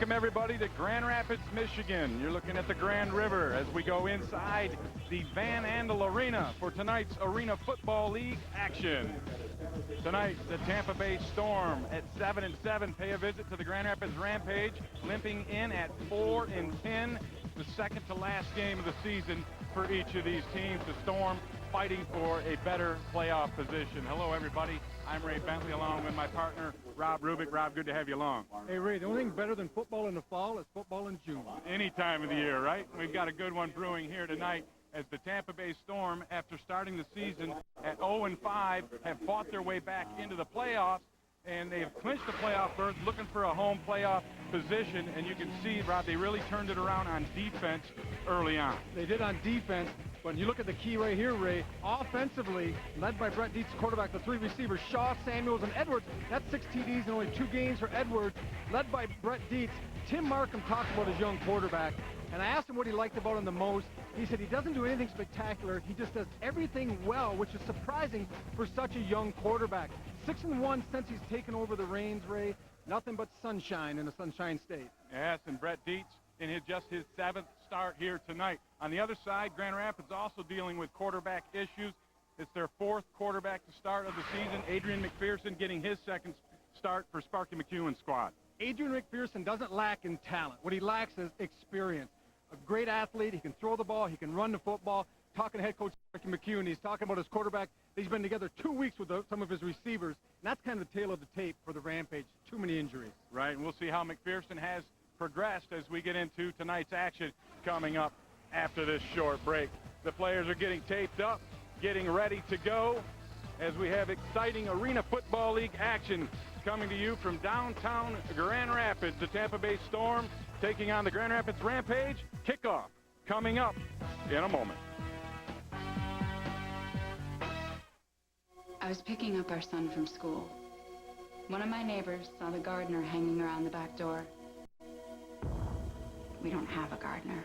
Welcome everybody to Grand Rapids, Michigan. You're looking at the Grand River as we go inside the Van Andel Arena for tonight's Arena Football League action. Tonight, the Tampa Bay Storm at 7-7 pay a visit to the Grand Rapids Rampage, limping in at 4-10, the second to last game of the season for each of these teams. The Storm fighting for a better playoff position. Hello everybody, I'm Ray Bentley along with my partner Rob Rubik. Rob, good to have you along. Hey Ray, the only thing better than football in the fall is football in June. Any time of the year, right? We've got a good one brewing here tonight as the Tampa Bay Storm, after starting the season at 0-5, have fought their way back into the playoffs, and they've clinched the playoff berth, looking for a home playoff position. And you can see, Rob, they really turned it around on defense early on. They did on defense, but you look at the key right here, Ray, offensively, led by Brett Dietz, quarterback, the three receivers, Shaw, Samuels, and Edwards. That's 6 TDs and only 2 games for Edwards, led by Brett Dietz. Tim Markham talked about his young quarterback, and I asked him what he liked about him the most. He said he doesn't do anything spectacular. He just does everything well, which is surprising for such a young quarterback. 6-1 since he's taken over the reins, Ray. Nothing but sunshine in the Sunshine State. Yes, and Brett Dietz in just his 7th start here tonight. On the other side, Grand Rapids also dealing with quarterback issues. It's their 4th quarterback to start of the season. Adrian McPherson getting his 2nd start for Sparky McEwen's squad. Adrian McPherson doesn't lack in talent. What he lacks is experience. A great athlete. He can throw the ball. He can run the football. Talking to head coach Sparky McEwen, he's talking about his quarterback. He's been together 2 weeks with some of his receivers. And that's kind of the tale of the tape for the Rampage. Too many injuries. Right, and we'll see how McPherson has progressed as we get into tonight's action coming up after this short break. The players are getting taped up, getting ready to go as we have exciting Arena Football League action coming to you from downtown Grand Rapids. The Tampa Bay Storm taking on the Grand Rapids Rampage. Kickoff coming up in a moment. I was picking up our son from school. One of my neighbors saw the gardener hanging around the back door. We don't have a gardener,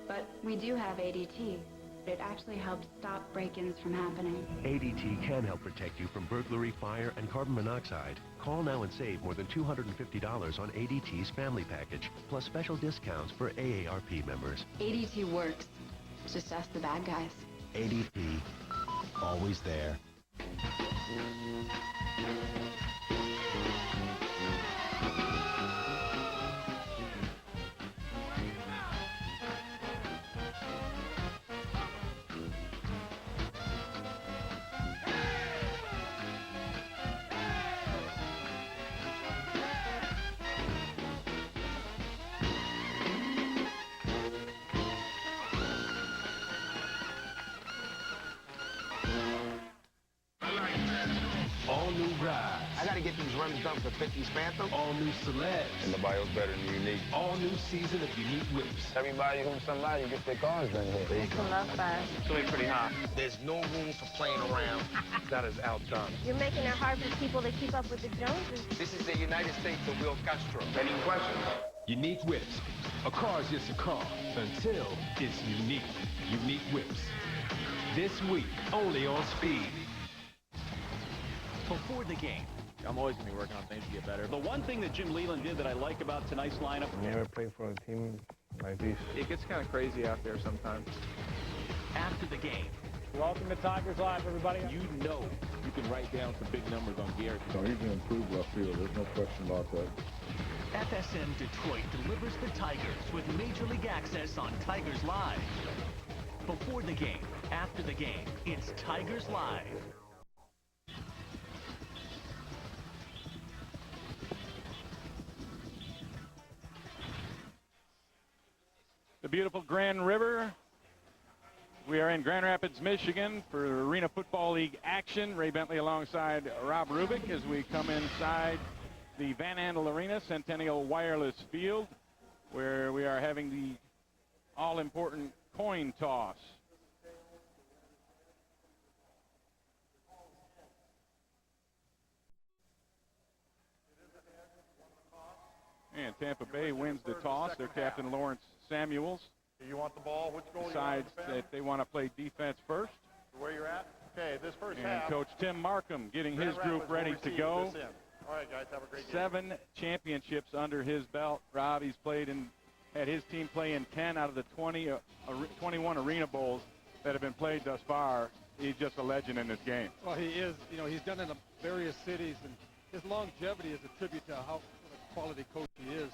but we do have ADT. It actually helps stop break-ins from happening. ADT can help protect you from burglary, fire, and carbon monoxide. Call now and save more than $250 on ADT's family package, plus special discounts for AARP members. ADT works. Just ask the bad guys. ADT, always there. All new rides. I gotta get these rims done for 50's Phantom. All new celebs. And the bio's better than unique. All new season of Unique Whips. Everybody who's somebody gets their cars done here. It's a love fest. It's really pretty hot. There's no room for playing around. That is outdone. You're making it hard for people to keep up with the Joneses. This is the United States of Will Castro. Any questions? Unique Whips. A car's just a car until it's unique. Unique Whips. This week, only on Speed. Before the game, I'm always going to be working on things to get better. the one thing that Jim Leland did that I like about tonight's lineup, Never played for a team like this. It gets kind of crazy out there sometimes. after the game, Welcome to Tigers Live, everybody. You know you can write down some big numbers on Gary. So he's going to improve left field. There's no question about that. FSM Detroit delivers the Tigers with Major League access on Tigers Live. Before the game, after the game, it's Tigers Live. The beautiful Grand River. We are in Grand Rapids, Michigan for Arena Football League action. Ray Bentley alongside Rob Rubik as we come inside the Van Andel Arena, Centennial Wireless Field, where we are having the all-important coin toss. And Tampa Bay wins the toss. Their captain, Lawrence Samuels, You want the ball? Which goal decides you want to defend? that they want to play defense first. Where you're at? Okay, this first And half. Coach Tim Markham getting Grand his group Rapids will ready to receive go. this in. All right, guys. Have a great game. 7 championships under his belt. Rob, he's had his team play in 10 out of the 21 Arena Bowls that have been played thus far. He's just a legend in this game. Well, he is. You know, he's done it in various cities, and his longevity is a tribute to how quality coach he is.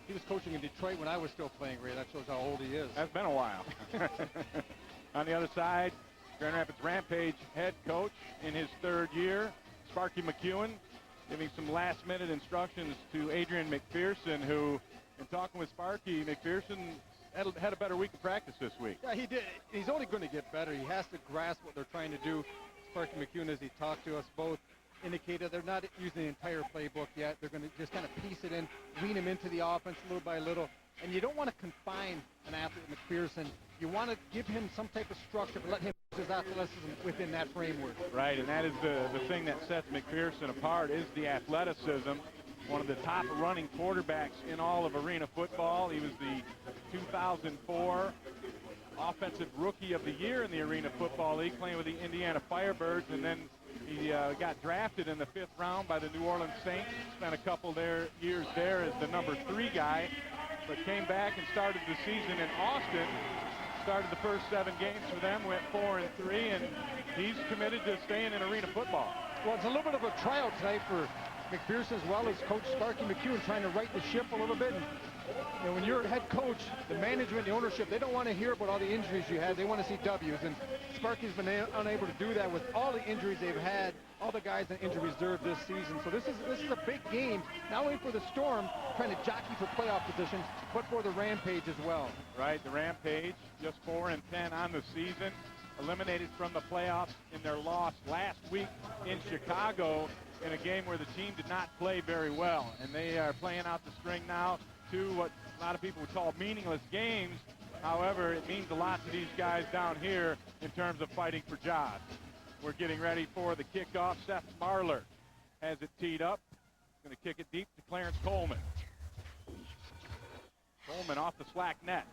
He was coaching in Detroit when I was still playing, Ray. That shows how old he is. That's been a while. On the other side, Grand Rapids Rampage head coach in his 3rd year, Sparky McEwen, giving some last-minute instructions to Adrian McPherson, who, in talking with Sparky, McPherson had a better week of practice this week. Yeah, he did. He's only going to get better. He has to grasp what they're trying to do. Sparky McEwen, as he talked to us both, indicated they're not using the entire playbook yet. They're going to just kind of piece it in, wean him into the offense little by little. And you don't want to confine an athlete like McPherson. You want to give him some type of structure, but let him use his athleticism within that framework. Right, and that is the thing that sets McPherson apart is the athleticism. One of the top running quarterbacks in all of arena football. He was the 2004 Offensive Rookie of the Year in the Arena Football League, playing with the Indiana Firebirds, and then he got drafted in the 5th round by the New Orleans Saints. Spent a couple years there as the number 3 guy, but came back and started the season in Austin. Started the first 7 games for them, went 4-3, and he's committed to staying in arena football. Well, it's a little bit of a tryout tonight for McPherson as well as Coach Sparky McEwen, trying to right the ship a little bit. And, you know, when you're a head coach, the management, the ownership, they don't want to hear about all the injuries you had. They want to see W's, and Sparky's been unable to do that with all the injuries they've had, all the guys on injury reserve this season. So this is a big game, not only for the Storm, trying to jockey for playoff positions, but for the Rampage as well. Right, the Rampage, just 4-10 on the season, eliminated from the playoffs in their loss last week in Chicago in a game where the team did not play very well. And they are playing out the string now to what a lot of people would call meaningless games. However, it means a lot to these guys down here in terms of fighting for jobs. We're getting ready for the kickoff. Seth Marler has it teed up. Going to kick it deep to Clarence Coleman. Coleman off the slack net.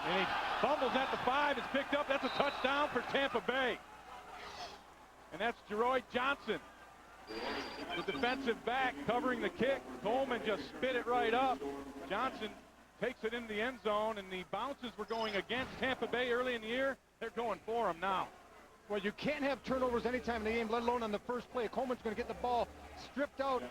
And he fumbles at the 5. It's picked up. That's a touchdown for Tampa Bay. And that's Jeroy Johnson, the defensive back, covering the kick. Coleman just spit it right up. Johnson takes it in the end zone, and the bounces were going against Tampa Bay early in the year. They're going for him now. Well, you can't have turnovers anytime in the game, let alone on the first play. Coleman's going to get the ball stripped out,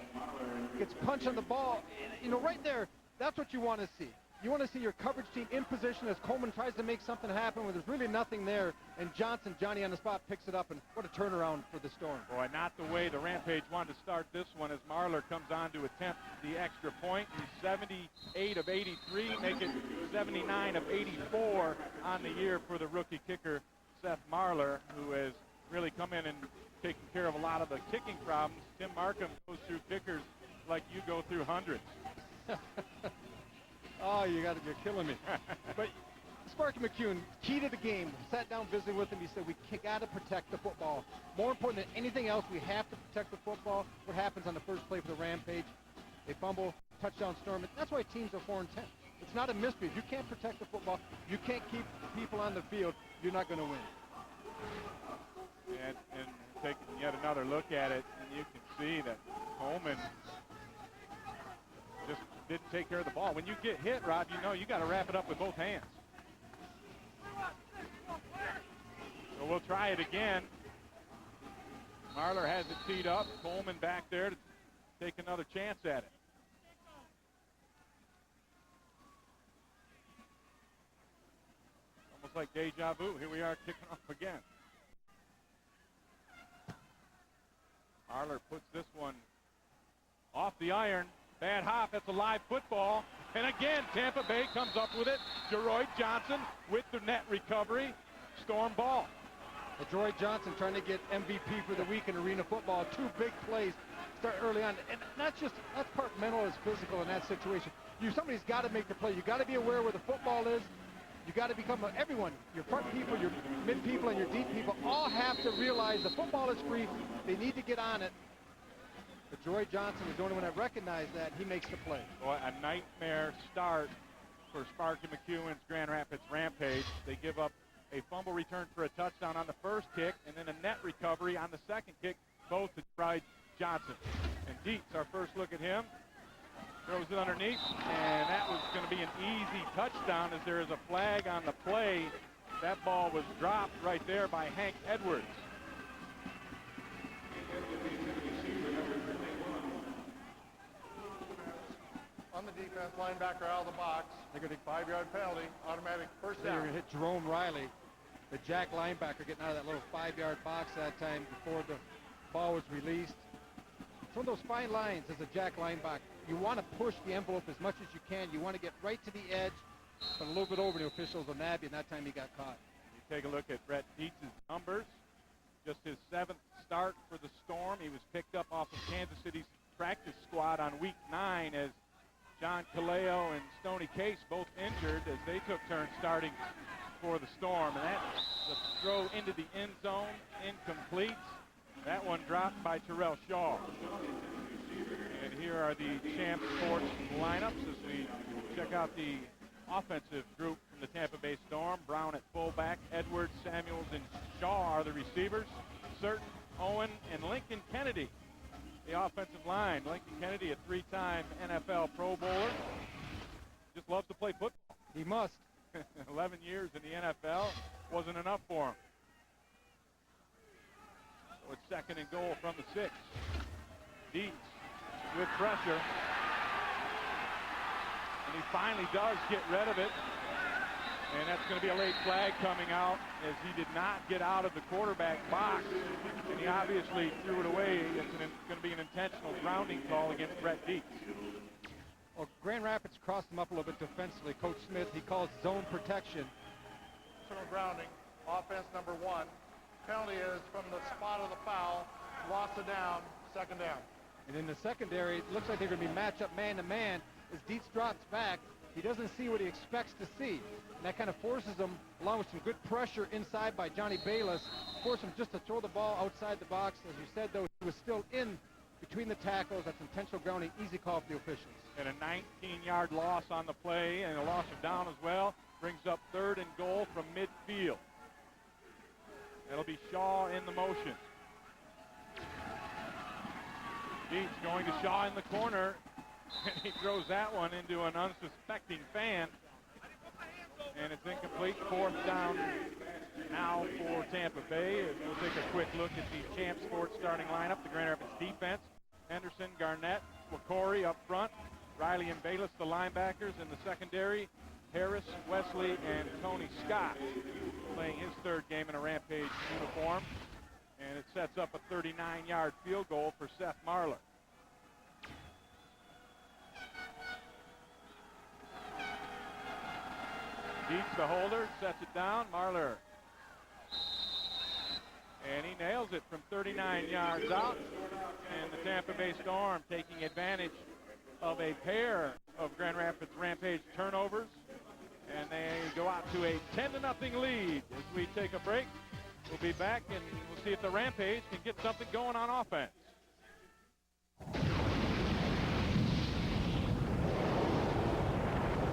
gets punched on the ball. You know, right there, that's what you want to see. You want to see your coverage team in position as Coleman tries to make something happen where there's really nothing there, and Johnson, Johnny on the spot, picks it up, and what a turnaround for the Storm. Boy, not the way the Rampage wanted to start this one as Marler comes on to attempt the extra point. He's 78 of 83, make it 79 of 84 on the year for the rookie kicker, Seth Marler, who has really come in and taken care of a lot of the kicking problems. Tim Markham goes through kickers like you go through hundreds. Oh, you're killing me. But Sparky McEwen, key to the game, sat down visiting with him. He said, we got to protect the football. More important than anything else, we have to protect the football. What happens on the first play for the Rampage? They fumble, touchdown Storm. That's why teams are 4-10. It's not a mystery. If you can't protect the football, you can't keep people on the field, you're not going to win. And taking yet another look at it, and you can see that Coleman just didn't take care of the ball. When you get hit, Rob, you know you got to wrap it up with both hands. So we'll try it again. Marler has it teed up. Coleman back there to take another chance at it. Almost like deja vu. Here we are kicking off again. Marler puts this one off the iron. Bad hop, that's a live football. And again, Tampa Bay comes up with it. Jeroy Johnson with the net recovery. Storm ball. Jeroy Johnson trying to get MVP for the week in arena football. 2 big plays start early on. And that's part mental as physical in that situation. Somebody's got to make the play. You got to be aware where the football is. You got to become everyone, your front people, your mid people, and your deep people all have to realize the football is free. They need to get on it. But Jeroy Johnson is the only one that recognized that. He makes the play. Boy, a nightmare start for Sparky McEwen's Grand Rapids Rampage. They give up a fumble return for a touchdown on the first kick, and then a net recovery on the second kick both to Bryce Johnson. And Dietz, our first look at him, throws it underneath, and that was going to be an easy touchdown as there is a flag on the play. That ball was dropped right there by Hank Edwards. On the defense, linebacker out of the box. They're going to 5-yard penalty, automatic first They're down. going to hit Jerome Riley, the jack linebacker, getting out of that little 5-yard box that time before the ball was released. It's one of those fine lines as a jack linebacker. You want to push the envelope as much as you can. You want to get right to the edge, but a little bit over the officials will nab you, and that time he got caught. You take a look at Brett Dietz's numbers. Just his 7th start for the Storm. He was picked up off of Kansas City's practice squad on week 9 as John Kaleo and Stoney Case both injured as they took turns starting for the Storm. And that's the throw into the end zone, incomplete. That one dropped by Terrell Shaw. And here are the Champ Sports lineups as we check out the offensive group from the Tampa Bay Storm. Brown at fullback, Edwards, Samuels, and Shaw are the receivers. Certain, Owen, and Lincoln Kennedy, the offensive line. Lincoln Kennedy, a 3-time NFL Pro Bowler. Just loves to play football. He must. 11 years in the NFL wasn't enough for him. So it's 2nd and goal from the 6. Dietz with pressure. And he finally does get rid of it. And that's going to be a late flag coming out as he did not get out of the quarterback box. And he obviously threw it away. It's going to be an intentional grounding call against Brett Dietz. Well, Grand Rapids crossed him up a little bit defensively. Coach Smith, he calls zone protection. Personal grounding, offense number 1. Penalty is from the spot of the foul, loss of down, 2nd down. And in the secondary, it looks like they're going to be match up man-to-man. As Dietz drops back, he doesn't see what he expects to see. And that kind of forces him, along with some good pressure inside by Johnny Bayless, force him just to throw the ball outside the box. As you said, though, he was still in between the tackles. That's intentional grounding, easy call for the officials. And a 19-yard loss on the play and a loss of down as well. Brings up 3rd and goal from midfield. That'll be Shaw in the motion. Dietz going to Shaw in the corner. And he throws that one into an unsuspecting fan. And it's incomplete. 4th down now for Tampa Bay. We'll take a quick look at the Champ Sports starting lineup. The Grand Rapids defense. Henderson, Garnett, Wakori up front. Riley and Bayless, the linebackers. In the secondary, Harris, Wesley, and Tony Scott playing his 3rd game in a Rampage uniform. And it sets up a 39-yard field goal for Seth Marler. Dietz, the holder, sets it down. Marler. And he nails it from 39 yards out. And the Tampa Bay Storm taking advantage of a pair of Grand Rapids Rampage turnovers. And they go out to a 10-0 lead. As we take a break, we'll be back and we'll see if the Rampage can get something going on offense.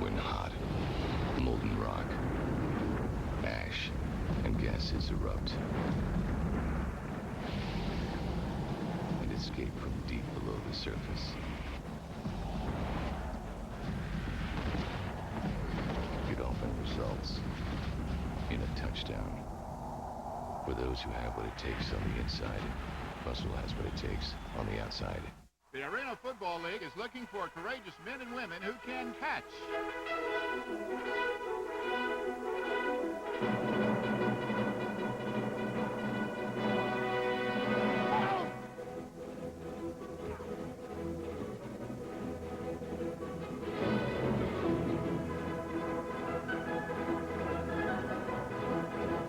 When hot, molten rock, ash, and gases erupt and escape from deep below the surface. It often results in a touchdown. For those who have what it takes on the inside, Russell has what it takes on the outside. The Arena Football League is looking for courageous men and women who can catch.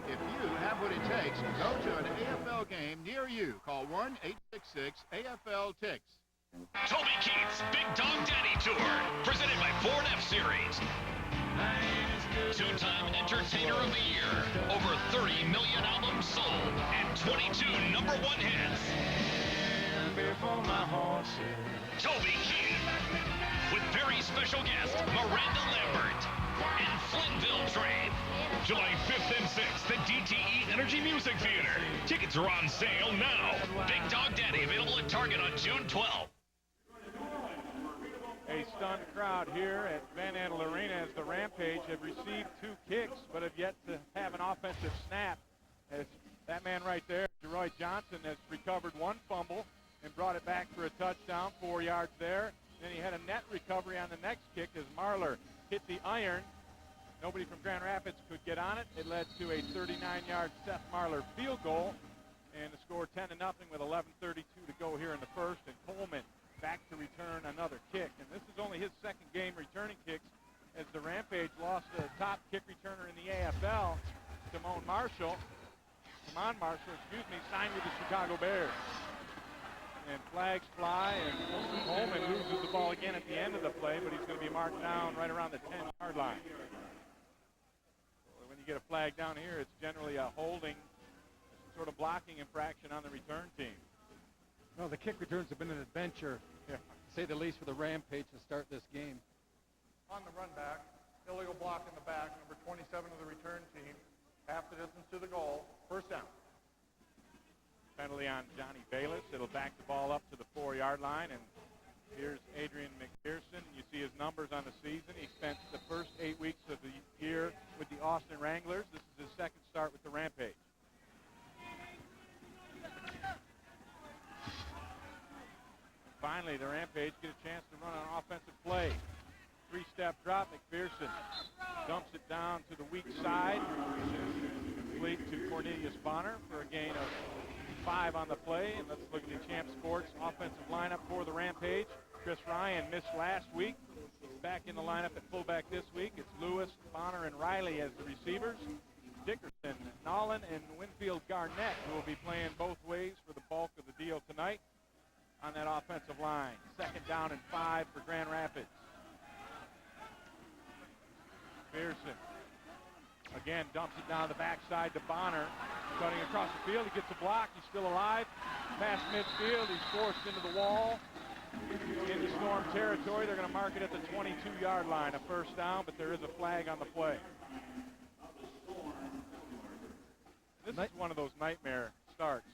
If you have what it takes, go to an AFL game near you. Call 1-866-AFL-TICKS. Toby Keith's Big Dog Daddy Tour, presented by Ford F-Series. Two-time Entertainer of the Year, over 30 million albums sold, and 22 #1 hits. Toby Keith, with very special guest Miranda Lambert. and Flynville Trade. July 5th and 6th at DTE Energy Music Theater. Tickets are on sale now. Big Dog Daddy available at Target on June 12th. A stunned crowd here at Van Andel Arena as the Rampage have received 2 kicks but have yet to have an offensive snap. As that man right there, Jeroy Johnson, has recovered 1 fumble and brought it back for a touchdown, 4 yards there. Then he had a net recovery on the next kick as Marler hit the iron. Nobody from Grand Rapids could get on it. It led to a 39-yard Seth Marler field goal, and the score 10-0 with 11:32 to go here in the first. And Coleman back to return another kick, and this is only his second game returning kicks as the Rampage lost the top kick returner in the AFL, Timon Marshall, signed with the Chicago Bears. And flags fly, and Coleman loses the ball again at the end of the play, but he's going to be marked down right around the 10-yard line. So when you get a flag down here, it's generally a holding, sort of blocking infraction on the return team. No, the kick returns have been an adventure, to say the least, for the Rampage to start this game. On the run back, illegal block in the back, number 27 of the return team, half the distance to the goal, first down. Penalty on Johnny Bayless. It'll back the ball up to the 4-yard line, and here's Adrian McPherson. You see his numbers on the season. He spent the first 8 weeks of the year with the Austin Wranglers. This is his second start with the Rampage. Finally, the Rampage get a chance to run an offensive play. 3-step drop. McPherson dumps it down to the weak side. Complete to Cornelius Bonner for a gain of 5 on the play. And let's look at the Champ Sports offensive lineup for the Rampage. Chris Ryan missed last week. He's back in the lineup at fullback this week. It's Lewis, Bonner, and Riley as the receivers. Dickerson, Nolan, and Winfield Garnett, who will be playing both ways for the bulk of the deal tonight on that offensive line. 2nd down and 5 for Grand Rapids. Pearson again dumps it down the backside to Bonner. Cutting across the field, he gets a block, he's still alive. Past midfield, he's forced into the wall. Into Storm territory, they're going to mark it at the 22-yard line, a first down, but there is a flag on the play. This is one of those nightmare starts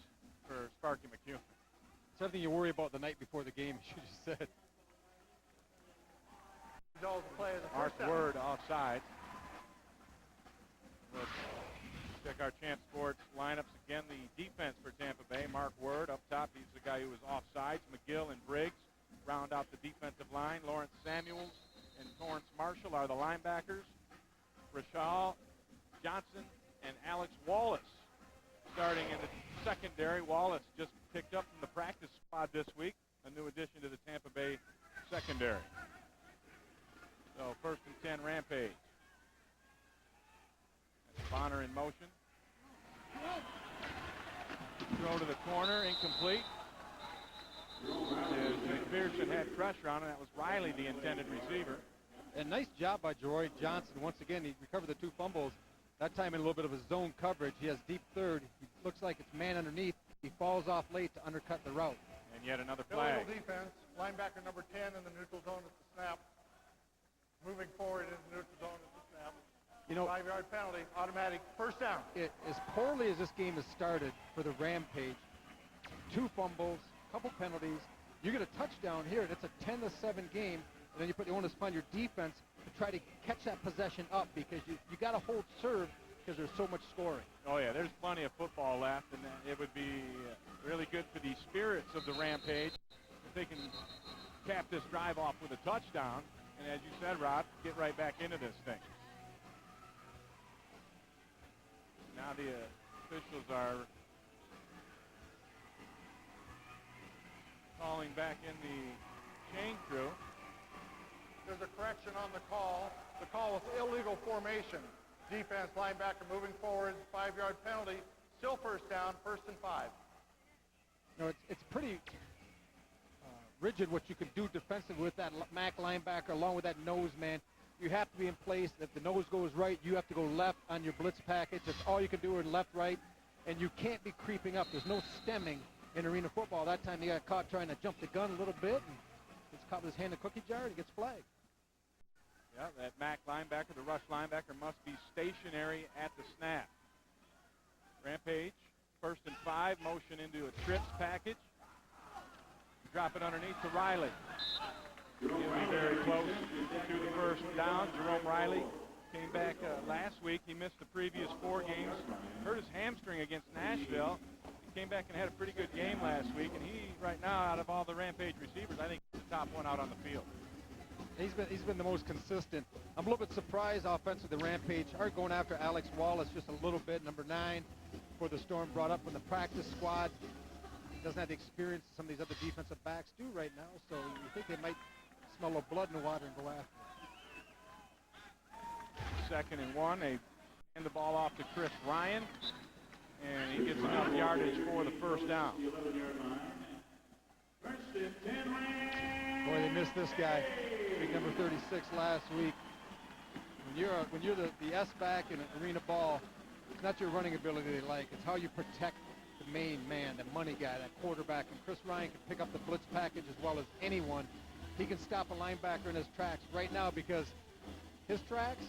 for Sparky McEwen. Something you worry about the night before the game, as you just said. Mark Word offside. Let's check our Champ Sports lineups again. The defense for Tampa Bay, Mark Word up top. He's the guy who was offsides. McGill and Briggs round out the defensive line. Lawrence Samuels and Torrance Marshall are the linebackers. Rashal Johnson and Alex Wallace starting in the secondary. Wallace just picked up from the practice squad this week, a new addition to the Tampa Bay secondary. So 1st and 10 Rampage. That's Bonner in motion. Throw to the corner, incomplete. McPherson had pressure on him. That was Riley, the intended receiver. And nice job by Jeroy Johnson. Once again, he recovered the 2 fumbles. That time in a little bit of a zone coverage. He has deep third. He looks like it's man underneath. He falls off late to undercut the route. And yet another flag. Illegal defense. Linebacker number 10 in the neutral zone at the snap. Moving forward in the neutral zone at the snap. You know, 5-yard penalty, automatic first down. As poorly as this game has started for the Rampage, 2 fumbles, couple penalties. You get a touchdown here, and it's a 10-7 game, and then you put the onus upon your defense to try to catch that possession up because you got to hold serve because there's so much scoring. Oh, yeah, there's plenty of football left, and it would be really good for the spirits of the Rampage if they can cap this drive off with a touchdown. And as you said, Rob, get right back into this thing. Now the officials are calling back in the chain crew. There's a correction on the call. The call was illegal formation. Defense, linebacker moving forward, 5-yard penalty. Still first down, 1st and 5. No, it's pretty rigid what you can do defensively with that MAC linebacker along with that nose man. You have to be in place. If the nose goes right, you have to go left on your blitz package. That's all you can do in left, right, and you can't be creeping up. There's no stemming in arena football. That time he got caught trying to jump the gun a little bit, and he's caught with his hand in the cookie jar, and he gets flagged. Yeah, that MAC linebacker, the rush linebacker, must be stationary at the snap. Rampage, 1st and 5, motion into a trips package. Drop it underneath to Riley. He'll be very close to the first down. Jerome Riley came back last week. He missed the previous 4 games. Hurt his hamstring against Nashville. He came back and had a pretty good game last week. And he, right now, out of all the Rampage receivers, I think he's the top one out on the field. He's been the most consistent. I'm a little bit surprised offensively the Rampage are going after Alex Wallace just a little bit, number 9, for the Storm brought up in the practice squad. Doesn't have the experience some of these other defensive backs do right now, so you think they might smell a blood in the water and go after it. 2nd and 1. They hand the ball off to Chris Ryan, and he gets enough yardage for the first down. Boy, they missed this guy, big number 36 last week. When you're the S-back in an arena ball, it's not your running ability they like. It's how you protect the main man, the money guy, that quarterback. And Chris Ryan can pick up the blitz package as well as anyone. He can stop a linebacker in his tracks right now because his tracks,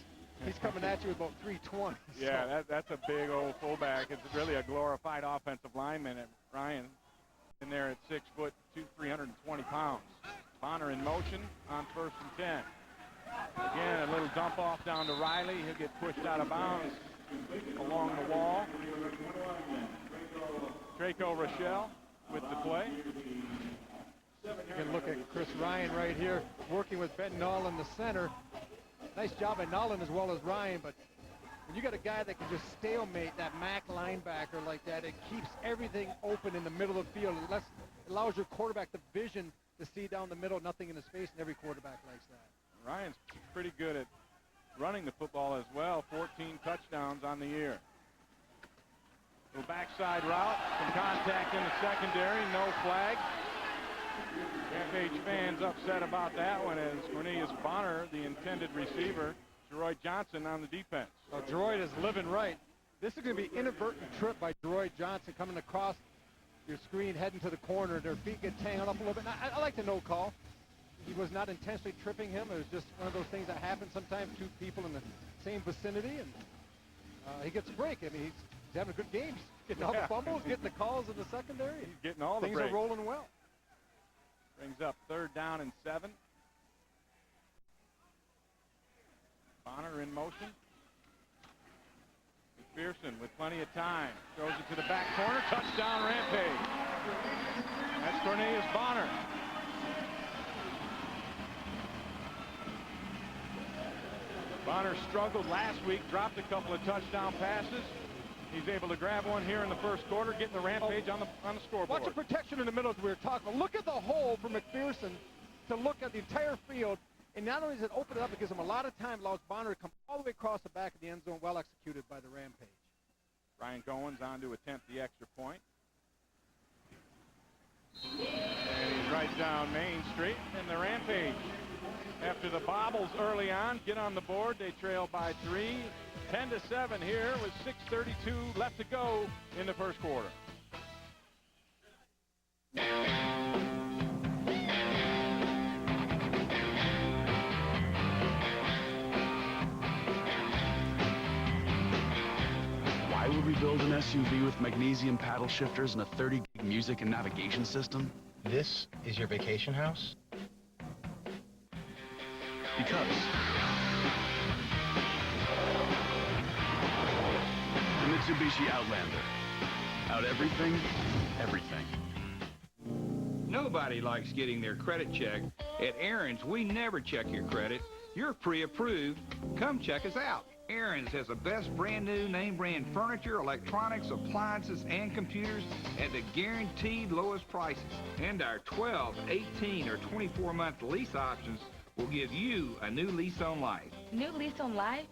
he's coming at you with about 320. Yeah, that's a big old fullback. It's really a glorified offensive lineman at Ryan. In there at 6 foot 2, 320 pounds. Bonner in motion on 1st and 10. Again, a little dump off down to Riley. He'll get pushed out of bounds along the wall. Draco Rochelle with the play. You can look at Chris Ryan right here working with Ben Nolan in the center. Nice job by Nolan as well as Ryan, but when you got a guy that can just stalemate that MAC linebacker like that, it keeps everything open in the middle of the field. It allows your quarterback the vision to see down the middle, nothing in his face, and every quarterback likes that. Ryan's pretty good at running the football as well. 14 touchdowns on the year. Little backside route, some contact in the secondary, no flag. Rampage fans upset about that one as Cornelius Bonner, the intended receiver, Jeroy Johnson on the defense. Well, Jeroy is living right. This is going to be an inadvertent trip by Jeroy Johnson coming across your screen, heading to the corner. Their feet get tangled up a little bit. Now, I like the no call. He was not intentionally tripping him. It was just one of those things that happen sometimes, 2 people in the same vicinity, and he gets a break. I mean, he's having a good game. He's getting all the fumbles, getting the calls in the secondary. He's getting all the things breaks. are rolling well. Brings up 3rd down and 7. Bonner in motion. McPherson with plenty of time. Throws it to the back corner. Touchdown, Rampage. That's Cornelius Bonner. Bonner struggled last week, dropped a couple of touchdown passes. He's able to grab one here in the first quarter, getting the Rampage on the scoreboard. Watch the protection in the middle as we were talking about. Look at the hole for McPherson to look at the entire field. And not only does it open it up, it gives him a lot of time, allows Bonner to come all the way across the back of the end zone, well executed by the Rampage. Ryan Goins on to attempt the extra point. And he's right down Main Street, and the Rampage, after the bobbles early on, get on the board. They trail by 3, 10-7 here with 6:32 left to go in the first quarter. Why would we build an SUV with magnesium paddle shifters and a 30-gig music and navigation system? This is your vacation house? Because the Mitsubishi Outlander. Out everything, everything. Nobody likes getting their credit checked. At Aaron's, we never check your credit. You're pre-approved. Come check us out. Aaron's has the best brand new name brand furniture, electronics, appliances, and computers at the guaranteed lowest prices. And our 12, 18, or 24-month lease options will give you a new lease on life. New lease on life?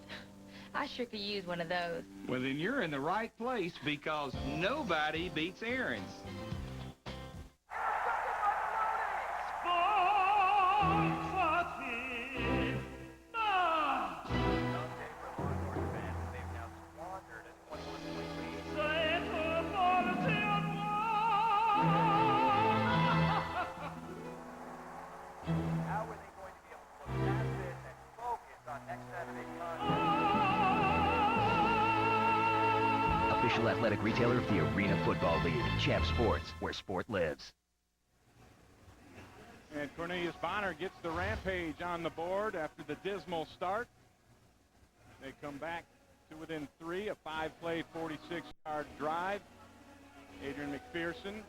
I sure could use one of those. Well, then you're in the right place because nobody beats Aaron's. official athletic retailer of the Arena Football League. Champ Sports, where sport lives. And Cornelius Bonner gets the Rampage on the board after the dismal start. They come back to within 3, a 5-play, 46-yard drive. Adrian McPherson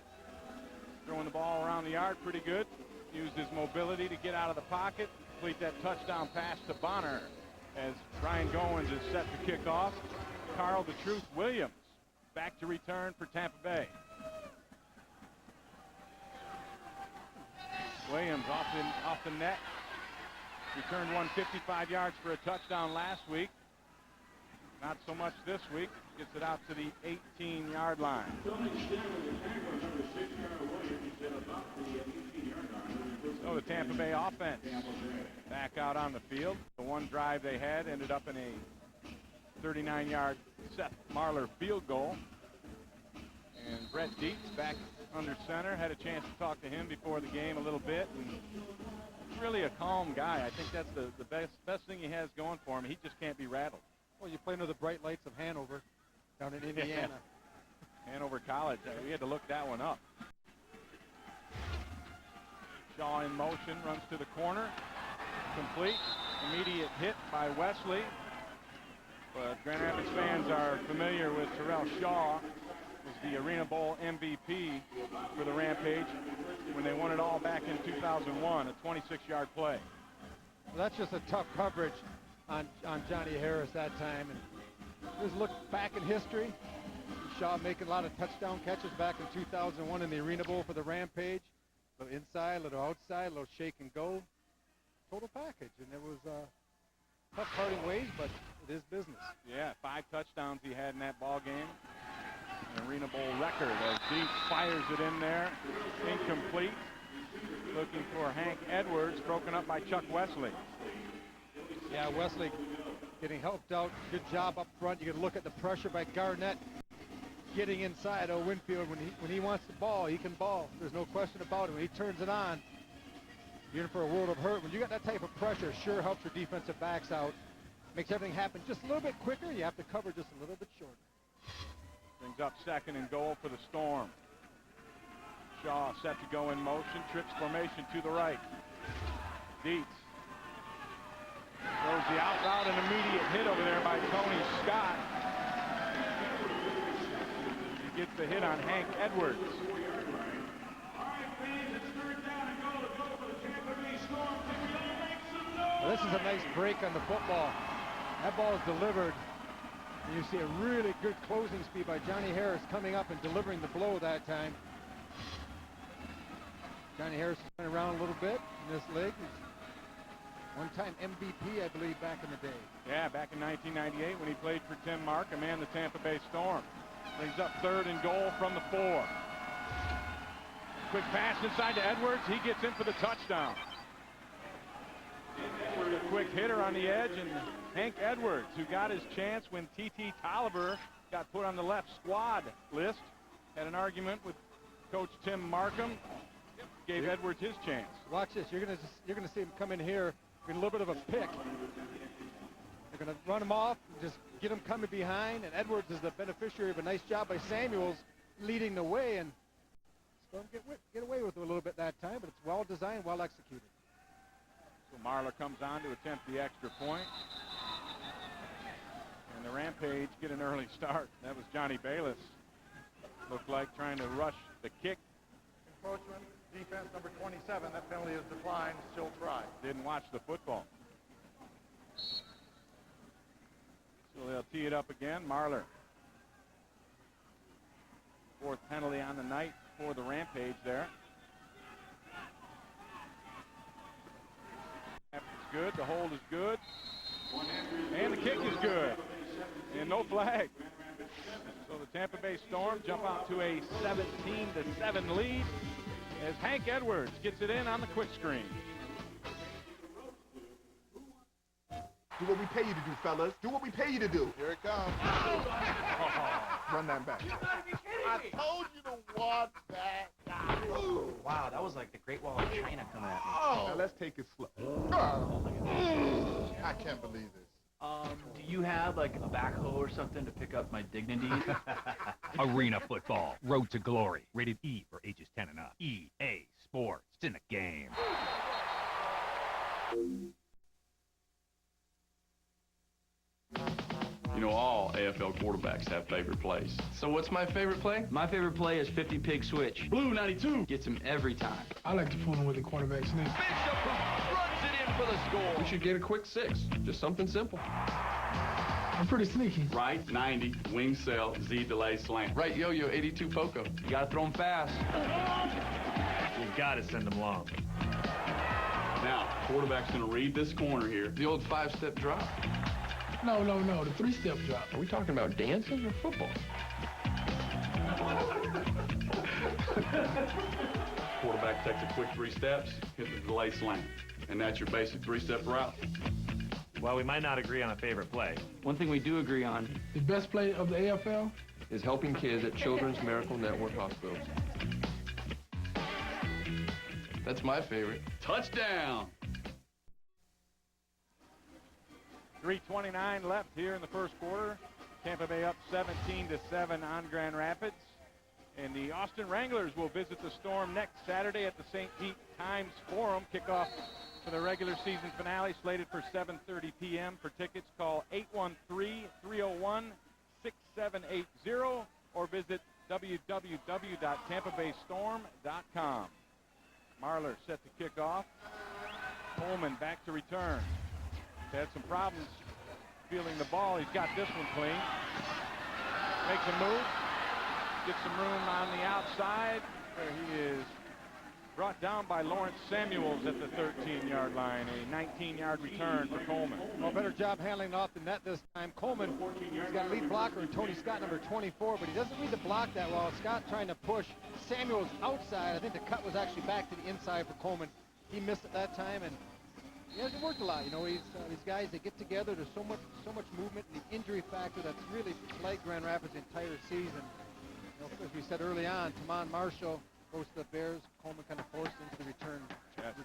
throwing the ball around the yard pretty good. Used his mobility to get out of the pocket, complete that touchdown pass to Bonner as Ryan Goins is set to kick off. Carl the Truth Williams back to return for Tampa Bay. Williams off the net. Returned 155 yards for a touchdown last week. Not so much this week. Gets it out to the 18-yard line. So the Tampa Bay offense back out on the field. The one drive they had ended up in a 39-yard Seth Marler field goal. And Brett Dietz back under center. Had a chance to talk to him before the game a little bit. And he's really a calm guy. I think that's the best thing he has going for him. He just can't be rattled. Well, you play under the bright lights of Hanover down in Indiana. Hanover College. We had to look that one up. Shaw in motion, runs to the corner. Complete. Immediate hit by Wesley. But Grand Rapids fans are familiar with Terrell Shaw. Was the Arena Bowl MVP for the Rampage when they won it all back in 2001, a 26-yard play. Well, that's just a tough coverage on Johnny Harris that time. And just look back in history. Shaw making a lot of touchdown catches back in 2001 in the Arena Bowl for the Rampage. A little inside, a little outside, a little shake and go. Total package. And it was tough parting ways, but it is business. Yeah, 5 touchdowns he had in that ball game. An Arena Bowl record as Dietz fires it in there. Incomplete. Looking for Hank Edwards, broken up by Chuck Wesley. Yeah, Wesley getting helped out. Good job up front. You can look at the pressure by Garnett getting inside. Winfield, when he wants the ball, he can ball. There's no question about it. When he turns it on, you're in for a world of hurt. When you got that type of pressure, sure helps your defensive backs out. Makes everything happen just a little bit quicker. You have to cover just a little bit shorter. Brings up 2nd and goal for the Storm. Shaw set to go in motion. Trips formation to the right. Dietz throws the out route, an immediate hit over there by Tony Scott. He gets the hit on Hank Edwards. Well, this is a nice break on the football. That ball is delivered. And you see a really good closing speed by Johnny Harris coming up and delivering the blow that time. Johnny Harris has been around a little bit in this league. He's one-time MVP, I believe, back in the day. Yeah, back in 1998 when he played for Tim Markham and the Tampa Bay Storm. Brings up 3rd and goal from the 4. Quick pass inside to Edwards. He gets in for the touchdown. A quick hitter on the edge, and Hank Edwards, who got his chance when T.T. Tolliver got put on the left squad list, had an argument with Coach Tim Markham, gave Edwards his chance. Watch this. You're gonna see him come in here in a little bit of a pick. They're gonna run him off, just get him coming behind, and Edwards is the beneficiary of a nice job by Samuels leading the way, and Storm get away with it a little bit that time, but it's well designed, well executed. So Marler comes on to attempt the extra point. And the Rampage get an early start. That was Johnny Bayless. Looked like trying to rush the kick. Encroachment, defense number 27. That penalty is declined. Still try. Didn't watch the football. So they'll tee it up again. Marler. 4th penalty on the night for the Rampage there. It's good. The hold is good. And the kick is good. And no flag. So the Tampa Bay Storm jump out to a 17-7 lead as Hank Edwards gets it in on the quick screen. Do what we pay you to do, fellas. Do what we pay you to do. Here it comes. Run that back. You gotta be kidding me. I told you to watch that. Wow, that was like the Great Wall of China coming at me. Now let's take it slow. I can't believe this. Do you have like a backhoe or something to pick up my dignity? Arena football, road to glory. Rated E for ages 10 and up. EA Sports. It's in the game. You know, all AFL quarterbacks have favorite plays. So what's my favorite play? My favorite play is 50 pig switch. Blue 92. Gets him every time. I like to fool him with the quarterback sneak. Bishop runs it in for the score. We should get a quick 6. Just something simple. I'm pretty sneaky. Right 90, wing cell, Z delay slant. Right yo-yo 82 Poco. You gotta throw him fast. You gotta send them long. Now, quarterback's gonna read this corner here. The old 5-step drop. No, the 3-step drop. Are we talking about dancing or football? Quarterback takes a quick 3 steps, hit the delay slant. And that's your basic 3-step route. Well, we might not agree on a favorite play. One thing we do agree on. The best play of the AFL is helping kids at Children's Miracle Network hospitals. That's my favorite. Touchdown! 3:29 left here in the first quarter. Tampa Bay up 17-7 on Grand Rapids. And the Austin Wranglers will visit the Storm next Saturday at the St. Pete Times Forum. Kickoff for the regular season finale slated for 7:30 p.m. For tickets, call 813-301-6780 or visit www.tampabaystorm.com. Marler set to kick off. Coleman back to return. Had some problems fielding the ball. He's got this one clean. Makes a move. Gets some room on the outside where he is brought down by Lawrence Samuels at the 13-yard line. A 19-yard return for Coleman. Well, better job handling off the net this time. Coleman, he's got a lead blocker in Tony Scott, number 24, but he doesn't read the block that well. Scott trying to push Samuels outside. I think the cut was actually back to the inside for Coleman. He missed it that time, and he hasn't worked a lot. You know, these guys, they get together. There's so much movement, and the injury factor that's really plagued Grand Rapids the entire season. You know, as we said early on, Tamon Marshall goes to the Bears. Coleman kind of forced into the return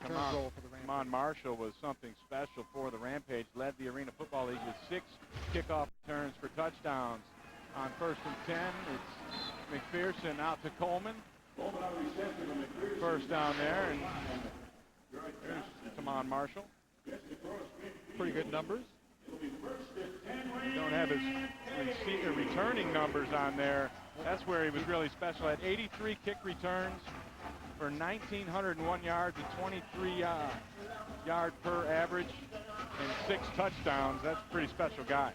role for the Rampage. Tamon Marshall was something special for the Rampage. Led the Arena Football League with 6 kickoff returns for touchdowns. On 1st and 10, it's McPherson out to Coleman. First down there, and here's Tamon Marshall. Pretty good numbers. Don't have his returning numbers on there. That's where he was really special. At 83 kick returns for 1,901 yards and 23 yard per average and 6 touchdowns. That's a pretty special guy.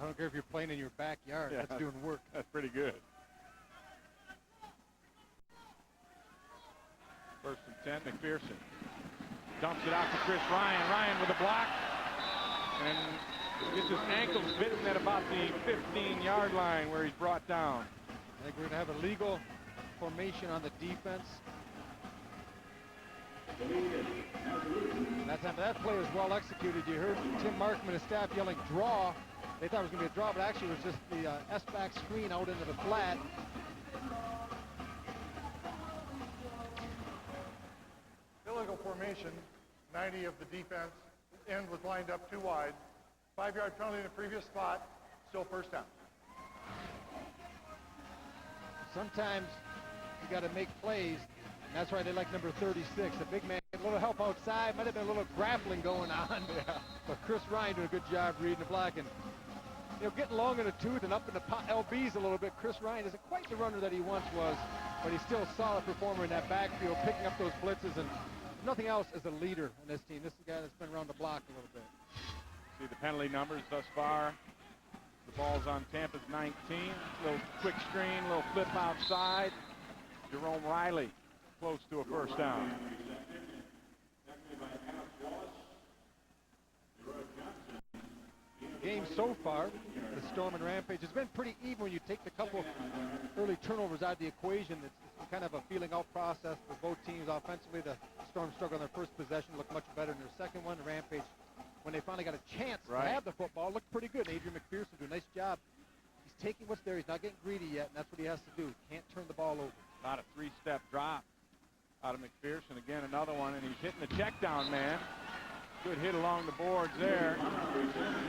I don't care if you're playing in your backyard. Yeah, that's doing work. That's pretty good. 1st and 10, McPherson dumps it out to Chris Ryan. Ryan with a block and gets his ankles bitten at about the 15-yard line where he's brought down. I think we're going to have a legal formation on the defense. That play was well executed. You heard Tim Markman and his staff yelling draw. They thought it was going to be a draw, but actually it was just the S-back screen out into the flat. Illegal formation, 90 of the defense. End was lined up too wide. 5-yard penalty in the previous spot, still first down. Sometimes you got to make plays, and that's why they like number 36. The big man, a little help outside, might have been a little grappling going on. But Chris Ryan doing a good job reading the block and getting long in the tooth and up in the LBs a little bit. Chris Ryan isn't quite the runner that he once was, but he's still a solid performer in that backfield, picking up those blitzes, and nothing else as a leader in this team. This is a guy that's been around the block a little bit. See the penalty numbers thus far. The ball's on Tampa's 19. Little quick screen, little flip outside. Jerome Riley close to a first down. Game so far, the Storm and Rampage has been pretty even when you take the couple early turnovers out of the equation. It's kind of a feeling out process for both teams. Offensively, the Storm struggled on their first possession, looked much better in their second one. The Rampage, when they finally got a chance to have the football, looked pretty good. Adrian McPherson doing a nice job. He's taking what's there. He's not getting greedy yet, and that's what he has to do. Can't turn the ball over. About a 3-step drop out of McPherson. Again, another one, and he's hitting the check down man. Good hit along the boards there.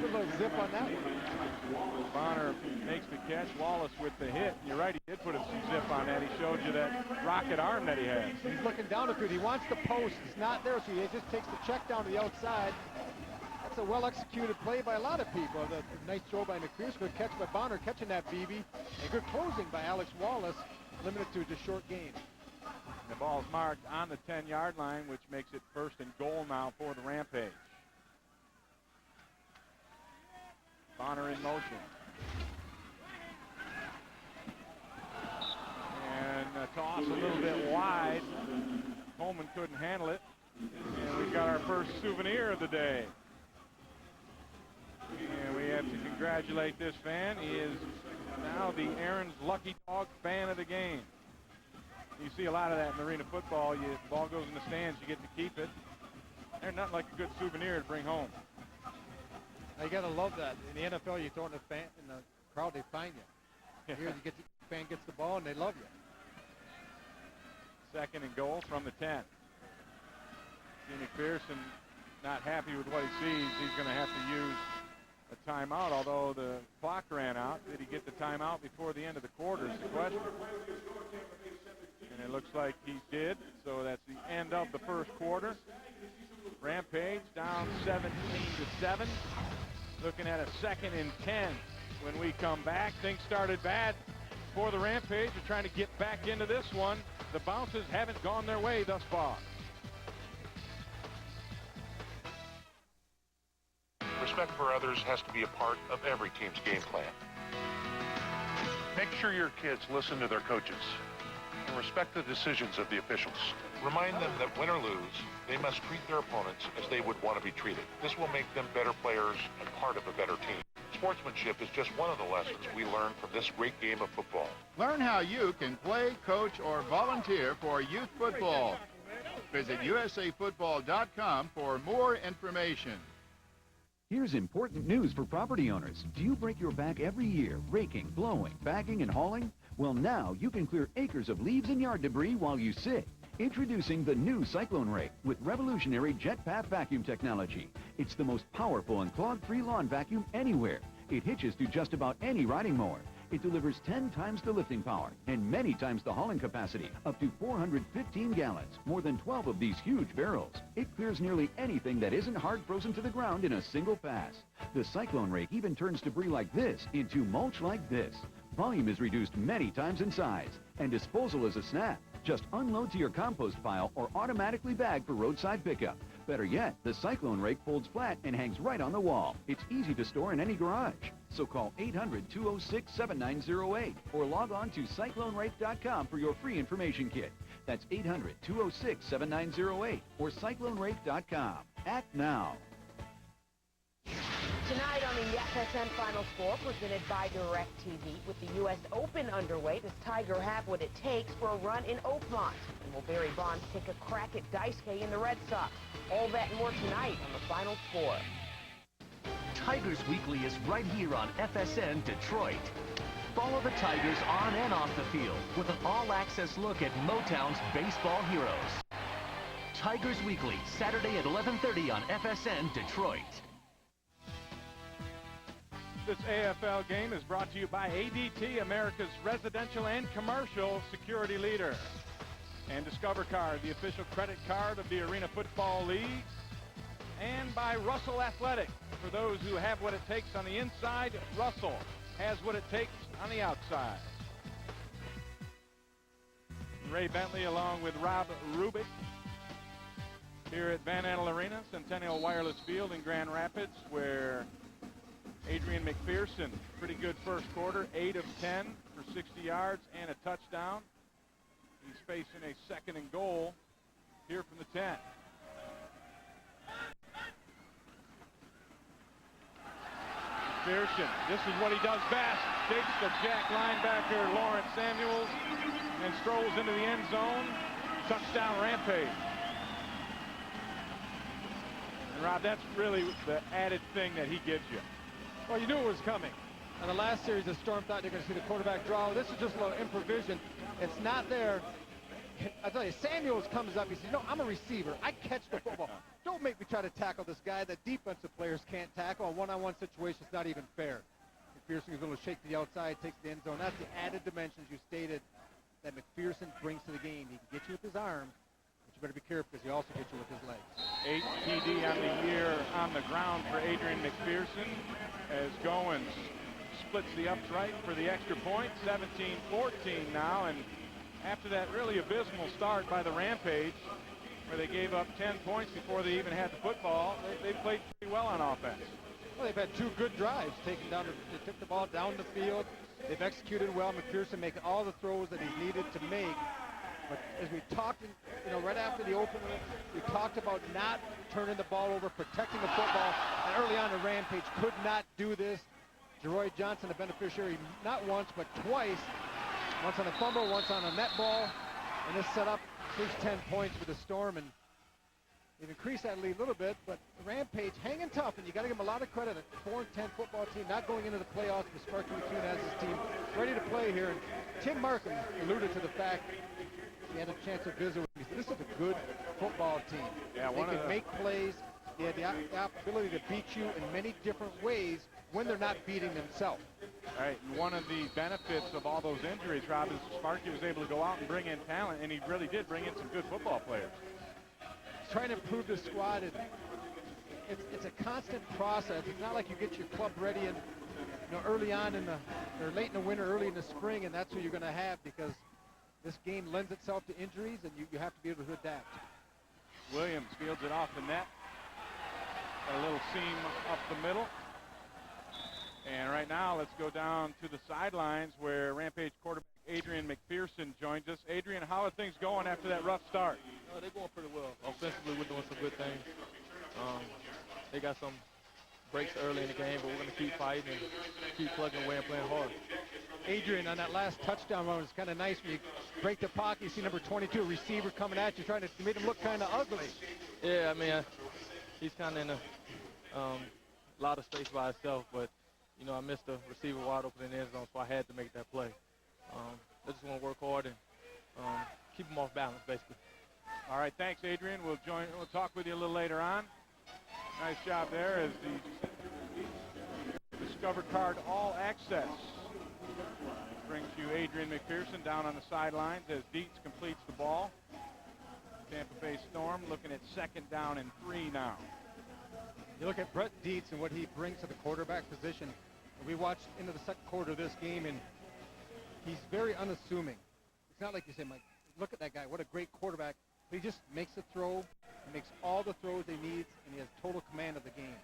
Good little zip on that one. Bonner makes the catch. Wallace with the hit. You're right, he did put some zip on that. He showed you that rocket arm that he has. He's looking down to it. He wants the post. It's not there, so he just takes the check down to the outside. That's a well-executed play by a lot of people. The nice throw by McPherson. Good catch by Bonner, catching that BB. And good closing by Alex Wallace, limited to just short gain. The ball's marked on the 10-yard line, which makes it 1st and goal now for the Rampage. Bonner in motion. And a toss a little bit wide. Coleman couldn't handle it. And we've got our first souvenir of the day. And we have to congratulate this fan. He is now the Aaron's Lucky Dog fan of the game. You see a lot of that in arena football. The ball goes in the stands, you get to keep it. There's nothing like a good souvenir to bring home. You gotta love that. In the NFL, you throw in the fan in the crowd, they find you. Here, the fan gets the ball and they love you. 2nd and goal from the 10. McPherson not happy with what he sees. He's going to have to use a timeout, although the clock ran out. Did he get the timeout before the end of the quarter is the question. And it looks like he did, so that's the end of the first quarter. Rampage down 17-7. Looking at a 2nd and 10 when we come back. Things started bad for the Rampage. They're trying to get back into this one. The bounces haven't gone their way thus far. Respect for others has to be a part of every team's game plan. Make sure your kids listen to their coaches and respect the decisions of the officials. Remind them that win or lose, they must treat their opponents as they would want to be treated. This will make them better players and part of a better team. Sportsmanship is just one of the lessons we learn from this great game of football. Learn how you can play, coach, or volunteer for youth football. Visit usafootball.com for more information. Here's important news for property owners. Do you break your back every year, raking, blowing, bagging, and hauling? Well, now you can clear acres of leaves and yard debris while you sit. Introducing the new Cyclone Rake with revolutionary jet path vacuum technology. It's the most powerful and clog-free lawn vacuum anywhere. It hitches to just about any riding mower. It delivers 10 times the lifting power and many times the hauling capacity, up to 415 gallons, more than 12 of these huge barrels. It clears nearly anything that isn't hard frozen to the ground in a single pass. The Cyclone Rake even turns debris like this into mulch like this. Volume is reduced many times in size, and disposal is a snap. Just unload to your compost pile or automatically bag for roadside pickup. Better yet, the Cyclone Rake folds flat and hangs right on the wall. It's easy to store in any garage. So call 800-206-7908 or log on to CycloneRake.com for your free information kit. That's 800-206-7908 or CycloneRake.com. Act now. Tonight on the FSN Final Four, presented by DirecTV, with the U.S. Open underway, does Tiger have what it takes for a run in Oakmont? And will Barry Bonds take a crack at Daisuke in the Red Sox? All that and more tonight on the Final Four. Tigers Weekly is right here on FSN Detroit. Follow the Tigers on and off the field with an all-access look at Motown's baseball heroes. Tigers Weekly, Saturday at 11:30 on FSN Detroit. This AFL game is brought to you by ADT, America's residential and commercial security leader. And Discover Card, the official credit card of the Arena Football League. And by Russell Athletic. For those who have what it takes on the inside, Russell has what it takes on the outside. Ray Bentley along with Rob Rubik here at Van Andel Arena, Centennial Wireless Field in Grand Rapids, where Adrian McPherson, pretty good first quarter, 8 of 10 for 60 yards and a touchdown. He's facing a 2nd and goal here from the 10. McPherson, this is what he does best. Takes the Jack linebacker, Lawrence Samuels, and strolls into the end zone. Touchdown Rampage. And Rob, that's really the added thing that he gives you. Well, you knew it was coming. In the last series, the Storm thought they're going to see the quarterback draw. This is just a little improvisation. It's not there. I tell you, Samuels comes up. He says, I'm a receiver. I catch the football. Don't make me try to tackle this guy that defensive players can't tackle. A one-on-one situation is not even fair. McPherson is going to shake to the outside, takes the end zone. That's the added dimensions you stated that McPherson brings to the game. He can get you with his arm, but you better be careful because he also gets you with his legs. 8 TD on the year on the ground for Adrian McPherson as Goins splits the upright for the extra point. 17-14 now, and after that really abysmal start by the Rampage, where they gave up 10 points before they even had the football, they played pretty well on offense. Well, they've had 2 good drives. They took the ball down the field. They've executed well. McPherson making all the throws that he's needed to make. But as we talked, right after the opener, we talked about not turning the ball over, protecting the football. And early on, the Rampage could not do this. Jeroy Johnson, the beneficiary, not once, but twice. Once on a fumble, once on a net ball. And this set up first 10 points for the Storm. And they've increased that lead a little bit, but the Rampage hanging tough, and you got to give them a lot of credit. A 4-10 football team, not going into the playoffs, but Sparky McCune has his team ready to play here. And Tim Markham alluded to the fact he had a chance to visit with me. This is a good football team. Yeah, they can make plays. They have the ability to beat you in many different ways when they're not beating themselves. All right, and one of the benefits of all those injuries, Rob, is Sparky was able to go out and bring in talent, and he really did bring in some good football players. Trying to improve the squad, and it's a constant process. It's not like you get your club ready and early on or late in the winter, early in the spring, and that's who you're going to have, because this game lends itself to injuries, and you have to be able to adapt. Williams fields it off the net. Got a little seam up the middle. And right now, let's go down to the sidelines where Rampage quarterback Adrian McPherson joins us. Adrian, how are things going after that rough start? They're going pretty well. Offensively, we're doing some good things. They got some breaks early in the game, but we're going to keep fighting and keep plugging away and playing hard. Adrian, on that last touchdown run, it's kind of nice when you break the pocket. You see number 22, a receiver coming at you, trying to make him look kind of ugly. Yeah, I mean, he's kind of in a lot of space by himself, but I missed the receiver wide open in the end zone, so I had to make that play. I just want to work hard and keep him off balance, basically. All right, thanks, Adrian. We'll talk with you a little later on. Nice job there as the Discover Card All Access brings you Adrian McPherson down on the sidelines as Dietz completes the ball. Tampa Bay Storm looking at 2nd down and 3 now. You look at Brett Dietz and what he brings to the quarterback position. We watched into the second quarter of this game, and he's very unassuming. It's not like you say, Mike, look at that guy, what a great quarterback. But he just makes a throw, he makes all the throws he needs, and he has total command of the game.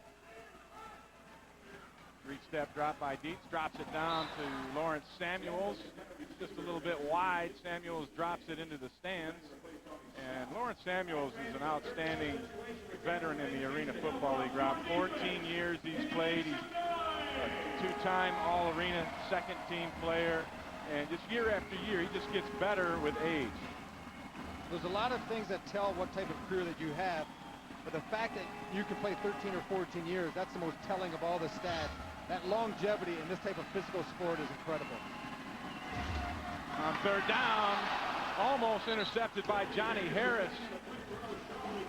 3-step drop by Dietz, drops it down to Lawrence Samuels. Just a little bit wide. Samuels drops it into the stands. And Lawrence Samuels is an outstanding veteran in the Arena Football League, Rob. 14 years he's played. He's a 2-time All-Arena second-team player. And just year after year, he just gets better with age. There's a lot of things that tell what type of career that you have. But the fact that you can play 13 or 14 years, that's the most telling of all the stats. That longevity in this type of physical sport is incredible. On 3rd down, almost intercepted by Johnny Harris.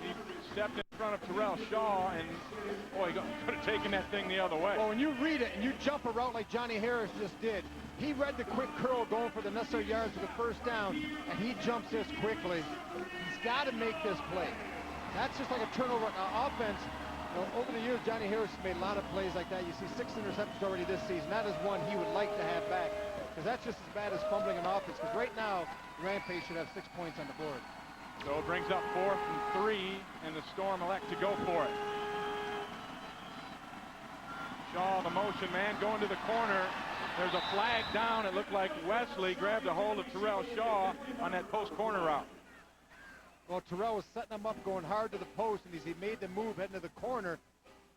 He stepped in front of Terrell Shaw, and boy, he could have taken that thing the other way. Well, when you read it and you jump a route like Johnny Harris just did, he read the quick curl going for the necessary yards for the 1st down, and he jumps this quickly. He's got to make this play. That's just like a turnover offense. Over the years, Johnny Harris has made a lot of plays like that. You see 6 interceptions already this season. That is one he would like to have back, because that's just as bad as fumbling an offense. Because right now, Rampage should have 6 points on the board. So it brings up 4th and 3, and the Storm elect to go for it. Shaw, the motion man, going to the corner. There's a flag down. It looked like Wesley grabbed a hold of Terrell Shaw on that post corner route. Well, Terrell was setting him up, going hard to the post, and as he made the move heading to the corner,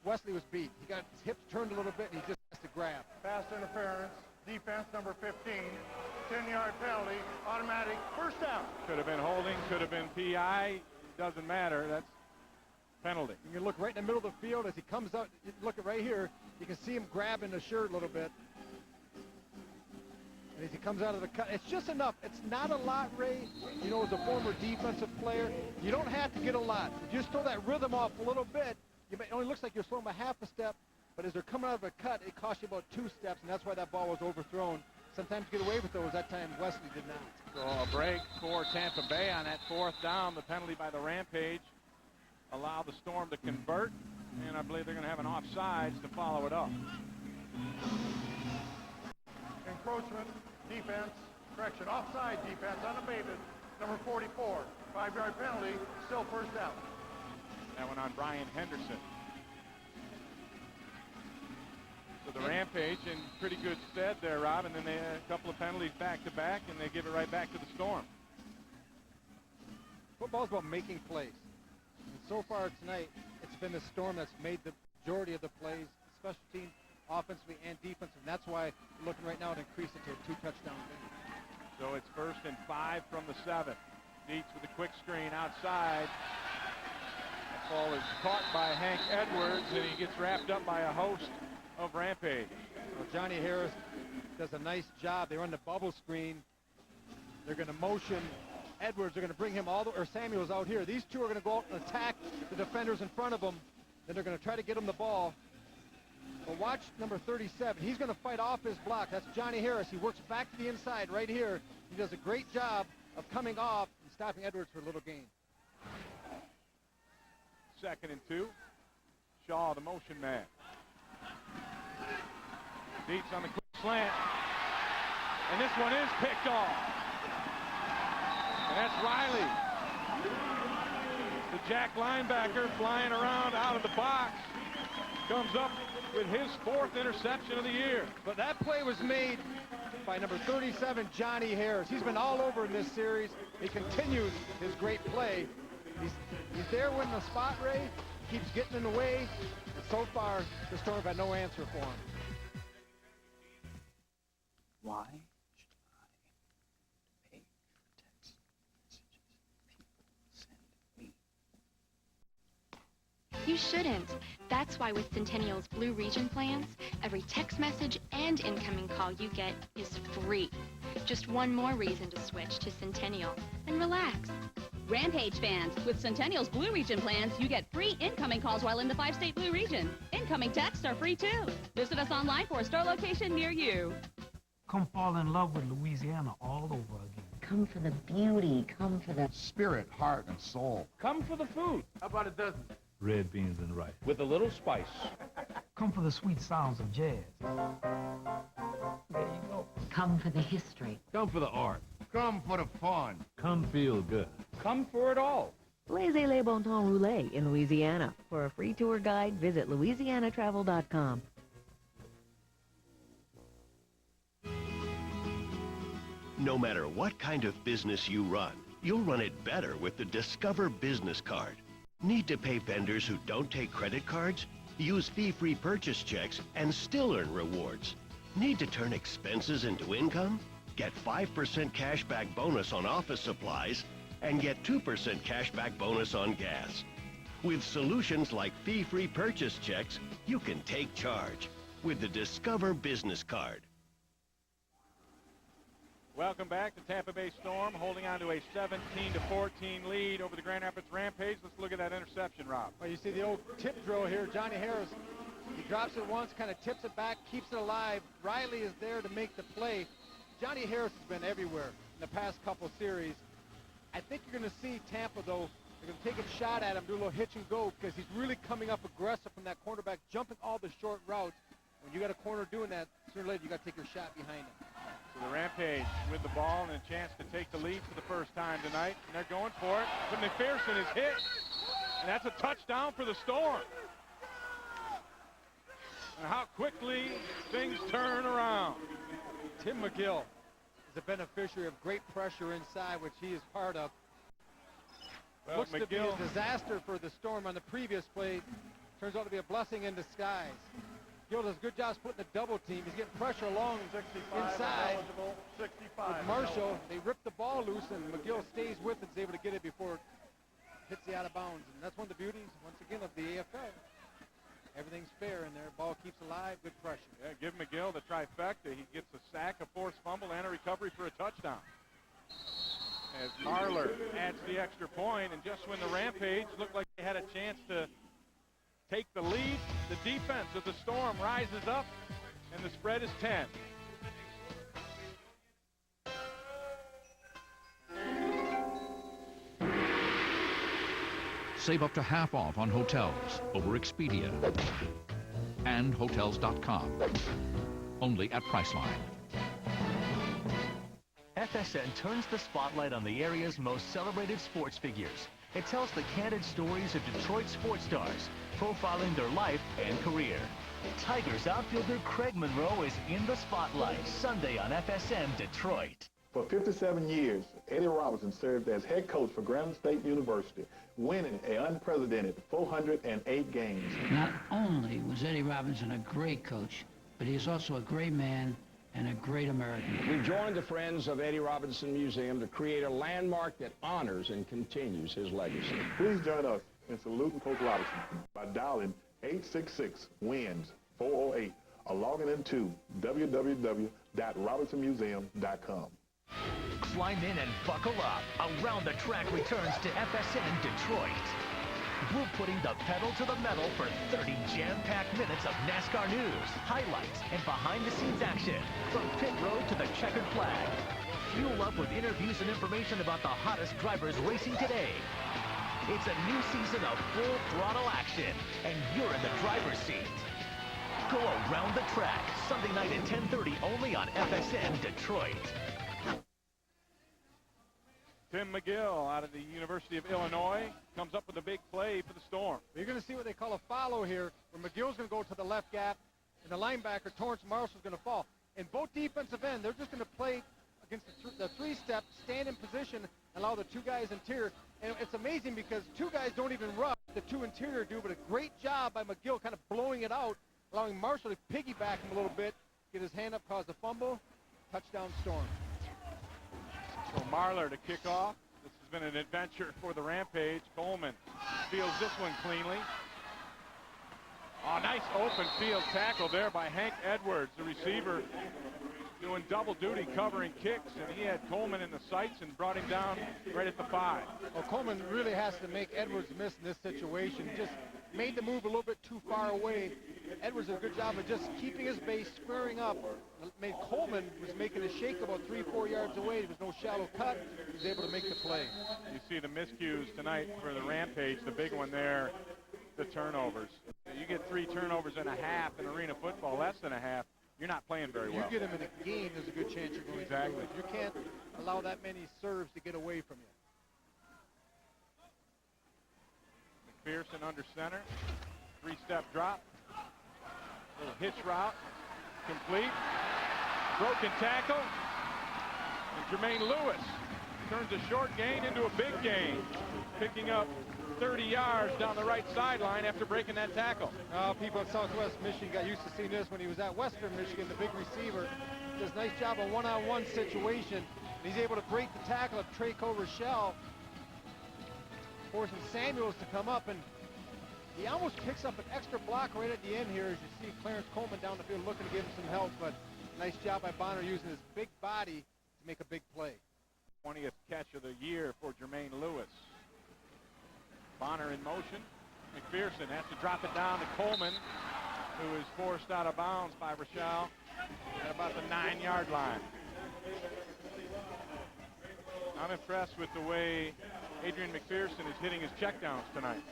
Wesley was beat. He got his hips turned a little bit, and he just has to grab. Pass interference, defense number 15, 10-yard penalty, automatic 1st down. Could have been holding, could have been PI. Doesn't matter. That's penalty. You can look right in the middle of the field as he comes out. Look at right here. You can see him grabbing the shirt a little bit. And As he comes out of the cut, it's just enough. It's not a lot, Ray. You know, as a former defensive player, you don't have to get a lot. If you just throw that rhythm off a little bit, it only looks like you're slowing by half a step, but as they're coming out of a cut, it costs you about 2 steps, and that's why that ball was overthrown. Sometimes you get away with those. That time, Wesley did not. So a break for Tampa Bay on that 4th down. The penalty by the Rampage allowed the Storm to convert, and I believe they're going to have an offsides to follow it up. Encroachment, defense, correction, offside defense, unabated, number 44. 5-yard penalty, still first down. That one on Brian Henderson. So the Rampage in pretty good stead there, Rob, and then they had a couple of penalties back-to-back, and they give it right back to the Storm. Football's about making plays. And so far tonight, it's been the Storm that's made the majority of the plays, special teams, offensively and defensively. And that's why we're looking right now to increase it to a 2-touchdown game. So it's 1st and 5 from the 7. Dietz with a quick screen outside. That ball is caught by Hank Edwards, and he gets wrapped up by a host of Rampage. Well, Johnny Harris does a nice job. They run the bubble screen. They're going to motion Edwards. They're going to bring him or Samuels out here. These two are going to go out and attack the defenders in front of them. Then they're going to try to get him the ball. But watch number 37. He's going to fight off his block. That's Johnny Harris. He works back to the inside right here. He does a great job of coming off and stopping Edwards for a little gain. 2nd and 2. Shaw, the motion man. Dietz on the quick slant. And this one is picked off. And that's Riley. The Jack linebacker flying around out of the box. Comes up with his 4th interception of the year. But that play was made by number 37, Johnny Harris. He's been all over in this series. He continues his great play. He's there winning the spot, Ray. He keeps getting in the way. And so far, the Storm have had no answer for him. Why should I pay for text messages people send me? You shouldn't. That's why with Centennial's Blue Region plans, every text message and incoming call you get is free. Just one more reason to switch to Centennial and relax. Rampage fans, with Centennial's Blue Region plans, you get free incoming calls while in the 5-state Blue Region. Incoming texts are free too. Visit us online for a store location near you. Come fall in love with Louisiana all over again. Come for the beauty. Come for the spirit, heart, and soul. Come for the food. How about a dozen? Red beans and rice. With a little spice. Come for the sweet sounds of jazz. There you go. Come for the history. Come for the art. Come for the fun. Come feel good. Come for it all. Laissez-les bon temps roulés in Louisiana. For a free tour guide, visit louisianatravel.com. No matter what kind of business you run, you'll run it better with the Discover Business Card. Need to pay vendors who don't take credit cards? Use fee-free purchase checks and still earn rewards. Need to turn expenses into income? Get 5% cashback bonus on office supplies and get 2% cashback bonus on gas. With solutions like fee-free purchase checks, you can take charge with the Discover Business Card. Welcome back. The Tampa Bay Storm holding on to a 17-14 lead over the Grand Rapids Rampage. Let's look at that interception, Rob. Well, you see the old tip drill here. Johnny Harris, he drops it once, kind of tips it back, keeps it alive. Riley is there to make the play. Johnny Harris has been everywhere in the past couple series. I think you're going to see Tampa, though, they're going to take a shot at him, do a little hitch and go, because he's really coming up aggressive from that cornerback, jumping all the short routes. When you got a corner doing that, sooner or later you got to take your shot behind him. So the Rampage with the ball and a chance to take the lead for the first time tonight. And they're going for it. But McPherson is hit. And that's a touchdown for the Storm. And how quickly things turn around. Tim McGill is a beneficiary of great pressure inside, which he is part of. Well, Looks to be a disaster for the Storm on the previous play. Turns out to be a blessing in disguise. Gill does a good job splitting the double team. He's getting pressure along inside. 65 with Marshall, they rip the ball loose, and McGill stays with it, is able to get it before it hits the out of bounds. And that's one of the beauties, once again, of the AFL. Everything's fair in there. Ball keeps alive. Good pressure. Yeah, give McGill the trifecta. He gets a sack, a forced fumble, and a recovery for a touchdown. As Marler adds the extra point, and just when the Rampage looked like they had a chance to take the lead, the defense of the Storm rises up, and the spread is 10. Save up to half off on hotels over Expedia and Hotels.com. Only at Priceline. FSN turns the spotlight on the area's most celebrated sports figures. It tells the candid stories of Detroit sports stars, profiling their life and career. Tigers outfielder Craig Monroe is in the spotlight Sunday on FSN Detroit. For 57 years, Eddie Robinson served as head coach for Grambling State University, winning an unprecedented 408 games. Not only was Eddie Robinson a great coach, but he is also a great man and a great American. We've joined the Friends of Eddie Robinson Museum to create a landmark that honors and continues his legacy. Please join us in saluting Coach Robinson by dialing 866-WINS-408 or logging into www.robinsonmuseum.com. Climb in and buckle up. Around the Track returns to FSN Detroit. We're putting the pedal to the metal for 30 jam-packed minutes of NASCAR news, highlights, and behind-the-scenes action. From pit road to the checkered flag. Fuel up with interviews and information about the hottest drivers racing today. It's a new season of full throttle action, and you're in the driver's seat. Go around the track, Sunday night at 10:30 only on FSN Detroit. Tim McGill out of the University of Illinois comes up with a big play for the Storm. You're going to see what they call a follow here, where McGill's going to go to the left gap, and the linebacker, Torrance Marshall's going to fall. And both defensive end, they're just going to play against the three-step, stand in position, allow the two guys interior. And it's amazing because two guys don't even rush, the two interior do, but a great job by McGill kind of blowing it out, allowing Marshall to piggyback him a little bit, get his hand up, cause the fumble, touchdown Storm. So Marler to kick off. This has been an adventure for the Rampage. Coleman fields this one cleanly. Oh, nice open field tackle there by Hank Edwards, the receiver, doing double duty covering kicks, and he had Coleman in the sights and brought him down right at the 5. Well, Coleman really has to make Edwards miss in this situation. Just made the move a little bit too far away. Edwards did a good job of just keeping his base, squaring up. Made Coleman was making a shake about 3-4 yards away. There was no shallow cut. He was able to make the play. You see the miscues tonight for the Rampage. The big one there, the turnovers. You get 3 turnovers and a half in arena football, less than a half, you're not playing very well. You get him in a game, there's a good chance you're going to lose. You can't allow that many serves to get away from you. McPherson under center. 3-step drop. Little hitch route. Complete. Broken tackle. And Jermaine Lewis turns a short gain into a big gain, picking up 30 yards down the right sideline after breaking that tackle. People at Southwest Michigan got used to seeing this when he was at Western Michigan, the big receiver. Does a nice job of one-on-one situation. And he's able to break the tackle of Traco Rochelle, forcing Samuels to come up, and he almost picks up an extra block right at the end here as you see Clarence Coleman down the field looking to give him some help, but nice job by Bonner using his big body to make a big play. 20th catch of the year for Jermaine Lewis. Bonner in motion. McPherson has to drop it down to Coleman, who is forced out of bounds by Rochelle at about the 9-yard line. I'm impressed with the way Adrian McPherson is hitting his checkdowns tonight.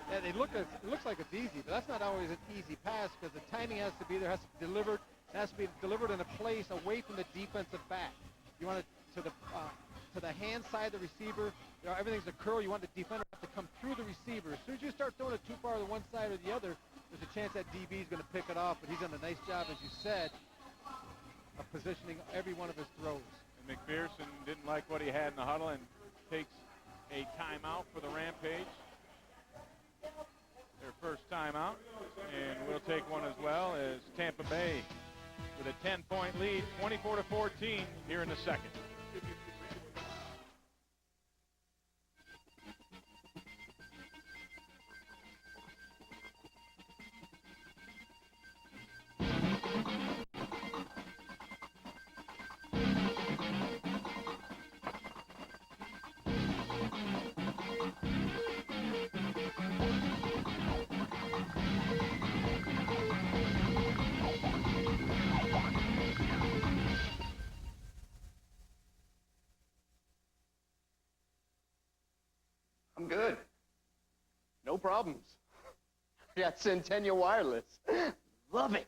Yeah, it looks like it's easy, but that's not always an easy pass because the timing has to be there, has to be delivered. It has to be delivered in a place away from the defensive back. You want it to the hand side of the receiver. You know, everything's a curl. You want the defender to come through the receiver. As soon as you start throwing it too far to one side or the other, there's a chance that DB is going to pick it off, but he's done a nice job, as you said, of positioning every one of his throws. And McPherson didn't like what he had in the huddle and takes a timeout for the Rampage. Their first timeout, and we'll take one as well as Tampa Bay with a 10-point lead, 24-14 here in the second. I'm good. No problems. I got Centennial Wireless. Love it.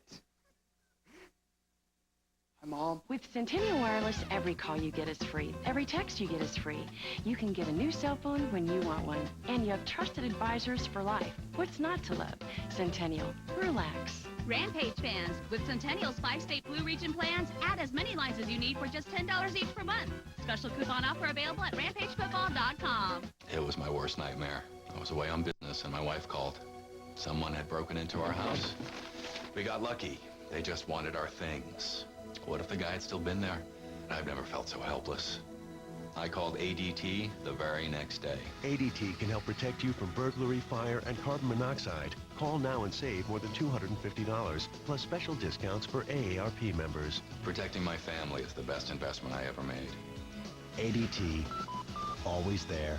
Hi, Mom. With Centennial Wireless, every call you get is free. Every text you get is free. You can get a new cell phone when you want one. And you have trusted advisors for life. What's not to love? Centennial. Relax. Rampage fans, with Centennial's 5-state Blue Region plans, add as many lines as you need for just $10 each per month. Special coupon offer available at rampagefootball.com. It was my worst nightmare. I was away on business and my wife called. Someone had broken into our house. We got lucky. They just wanted our things. What if the guy had still been there? I've never felt so helpless. I called ADT the very next day. ADT can help protect you from burglary, fire, and carbon monoxide. Call now and save more than $250, plus special discounts for AARP members. Protecting my family is the best investment I ever made. ADT, always there.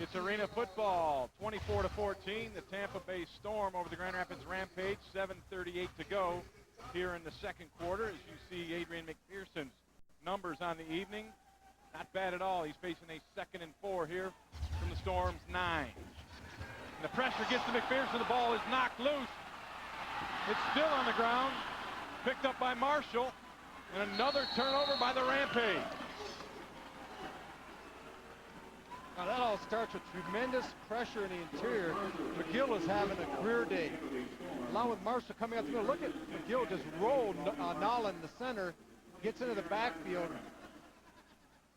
It's Arena football, 24-14. The Tampa Bay Storm over the Grand Rapids Rampage, 7:38 to go here in the second quarter. As you see Adrian McPherson's numbers on the evening, not bad at all. He's facing a 2nd and 4 here from the Storm's 9. And the pressure gets to McPherson. The ball is knocked loose. It's still on the ground, picked up by Marshall, and another turnover by the Rampage. Now that all starts with tremendous pressure in the interior. McGill is having a career day. Along with Marshall coming up the middle. Look at McGill just roll Nolan in the center, gets into the backfield.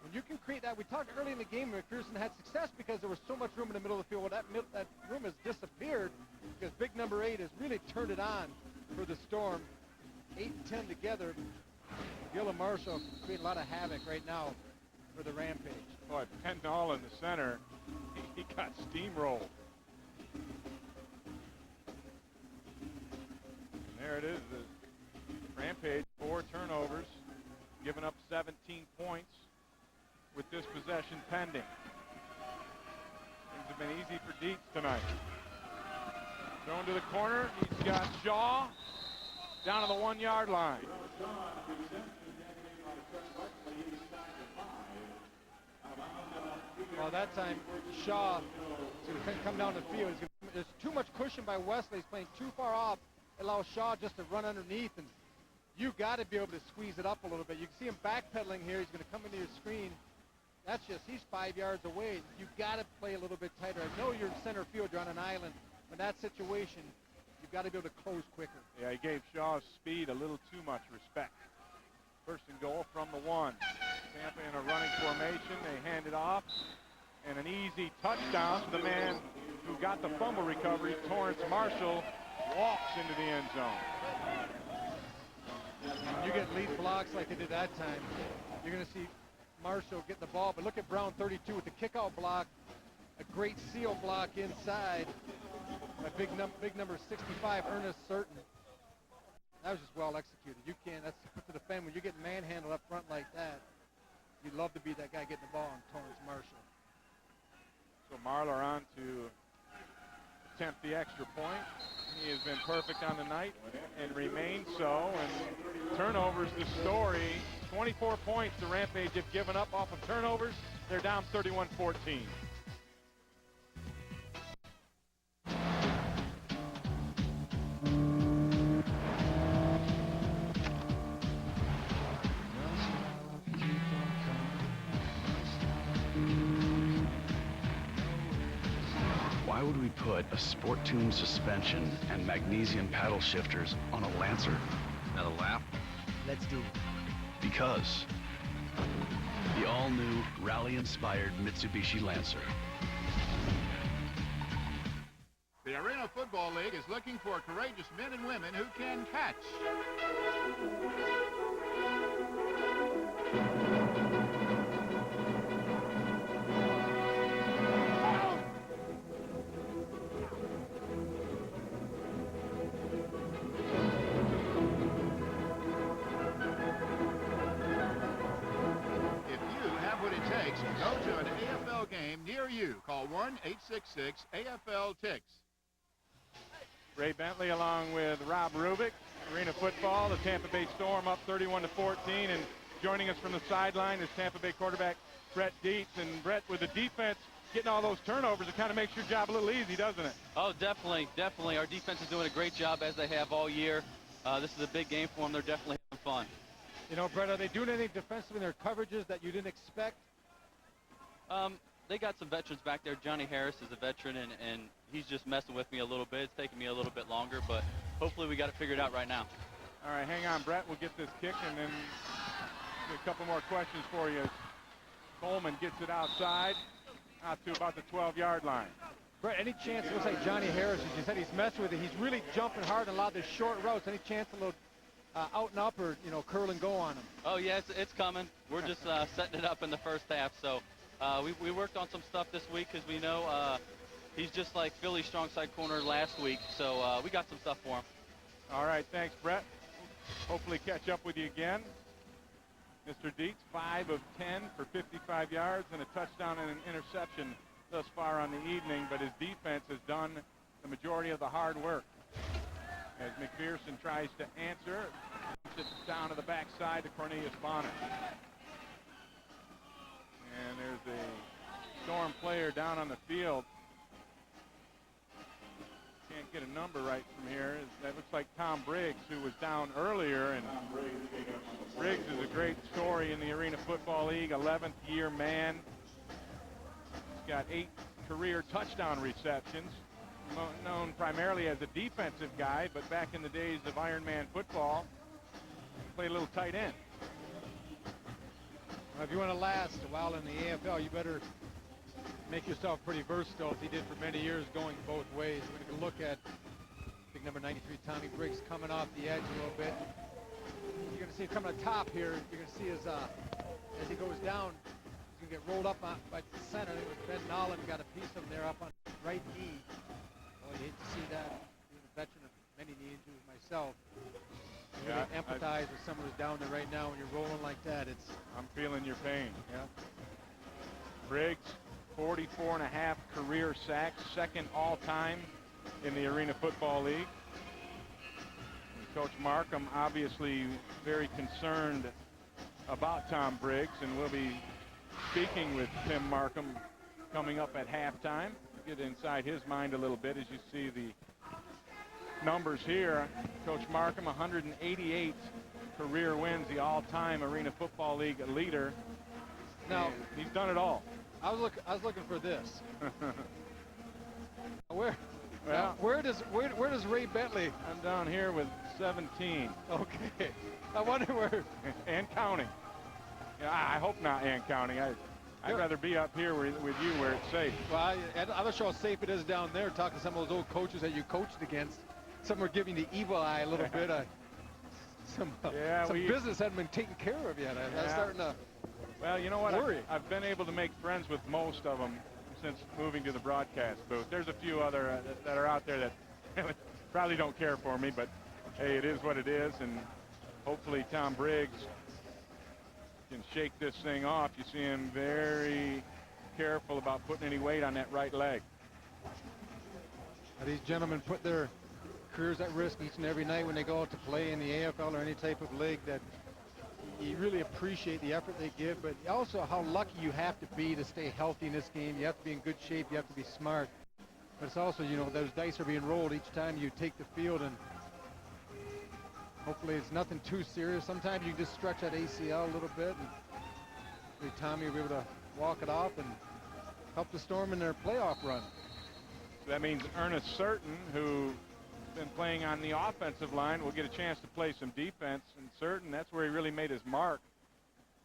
When you can create that, we talked early in the game, McPherson had success because there was so much room in the middle of the field. Well, that room has disappeared because big number 8 has really turned it on for the Storm. 8 and 10 together. McGill and Marshall create a lot of havoc right now for the Rampage. Boy, Pendall in the center, he got steamrolled. And there it is, the Rampage, 4 turnovers, giving up 17 points with this possession pending. Things have been easy for Dietz tonight. Going to the corner, he's got Shaw down to the 1-yard line. Well, that time, Shaw is going to come down the field. There's too much cushion by Wesley. He's playing too far off. It allows Shaw just to run underneath, and you got to be able to squeeze it up a little bit. You can see him backpedaling here. He's going to come into your screen. That's just, he's 5 yards away. You got to play a little bit tighter. I know you're in center field, you're on an island. In that situation, you've got to be able to close quicker. Yeah, he gave Shaw's speed a little too much respect. First and goal from the 1. Tampa in a running formation. They hand it off. And an easy touchdown to the man who got the fumble recovery. Torrance Marshall walks into the end zone. You get lead blocks like they did that time, you're going to see Marshall get the ball. But look at Brown 32 with the kickout block. A great seal block inside by big number 65, Ernest Certain. That was just well executed. You can't, that's good to defend. When you get manhandled up front like that, you'd love to be that guy getting the ball on Torrance Marshall. So Marlar on to attempt the extra point. He has been perfect on the night and remains so. And turnovers the story. 24 points the Rampage have given up off of turnovers. They're down 31-14. Why would we put a Sport Tune suspension and magnesium paddle shifters on a Lancer? Now a lap? Let's do it. Because the all-new rally-inspired Mitsubishi Lancer. The Arena Football League is looking for courageous men and women who can catch. Go to an AFL game near you. Call 1-866-AFL-TICKS. Ray Bentley along with Rob Rubik. Arena football, the Tampa Bay Storm up 31-14. And joining us from the sideline is Tampa Bay quarterback Brett Dietz. And Brett, with the defense getting all those turnovers, it kind of makes your job a little easy, doesn't it? Oh, definitely, definitely. Our defense is doing a great job, as they have all year. This is a big game for them. They're definitely having fun. You know, Brett, are they doing anything defensively in their coverages that you didn't expect? They got some veterans back there. Johnny Harris is a veteran, and he's just messing with me a little bit. It's taking me a little bit longer, but hopefully we got it figured out right now. All right, hang on, Brett. We'll get this kick, and then a couple more questions for you. Coleman gets it outside, out to about the 12-yard line. Brett, any chance, it looks like Johnny Harris, as you said, he's messing with it. He's really jumping hard and a lot of the short routes. Any chance a little out and up or, you know, curl and go on him? Oh, yeah, it's coming. We're just setting it up in the first half. So we worked on some stuff this week because we know he's just like Philly's strong side corner last week. So we got some stuff for him. All right, thanks, Brett. Hopefully catch up with you again. Mr. Dietz, 5 of 10 for 55 yards and a touchdown and an interception thus far on the evening, but his defense has done the majority of the hard work. As McPherson tries to answer, it's down to the backside to Cornelius Bonner. And there's a Storm player down on the field. Can't get a number right from here. That looks like Tom Briggs, who was down earlier. And Briggs is a great story in the Arena Football League, 11th year man. He's got 8 career touchdown receptions. Known primarily as a defensive guy, but back in the days of Iron Man football, played a little tight end. Well, if you want to last a while in the AFL, you better make yourself pretty versatile, as he did for many years, going both ways. We're going to look at big number 93, Tommy Briggs, coming off the edge a little bit. You're going to see him coming on top here. You're going to see as he goes down, he's going to get rolled up by the center. I think it was Ben Nolan got a piece of him there up on his right knee. Oh, you hate to see that. Being a veteran of many knee injuries myself, you really empathize with someone who's down there right now when you're rolling like that. I'm feeling your pain. Yeah. Briggs, 44 and a half career sacks, second all-time in the Arena Football League. And Coach Markham obviously very concerned about Tom Briggs, and we'll be speaking with Tim Markham coming up at halftime. Get inside his mind a little bit as you see the numbers here. Coach Markham, 188 career wins, the all-time Arena Football League leader. Now, and he's done it all. I was looking for this. Where does Ray Bentley? I'm down here with 17. Okay. I wonder where. And counting. Yeah, I hope not and counting. I'd rather be up here with you where it's safe. Well, I'm not sure how safe it is down there. Talking to some of those old coaches that you coached against. Some were giving the evil eye a little bit. Some business hadn't been taken care of yet. I'm starting to. Well, you know what? Worry. I've been able to make friends with most of them since moving to the broadcast booth. There's a few other that are out there that probably don't care for me, but hey, it is what it is, and hopefully Tom Briggs can shake this thing off. You see him very careful about putting any weight on that right leg. These gentlemen put their careers at risk each and every night when they go out to play in the AFL or any type of league. That you really appreciate the effort they give, but also how lucky you have to be to stay healthy in this game. You have to be in good shape. You have to be smart. But it's also, you know, those dice are being rolled each time you take the field, and hopefully it's nothing too serious. Sometimes you just stretch that ACL a little bit, and Tommy will be able to walk it off and help the Storm in their playoff run. So that means Ernest Certain, who been playing on the offensive line, will get a chance to play some defense. And Certain, that's where he really made his mark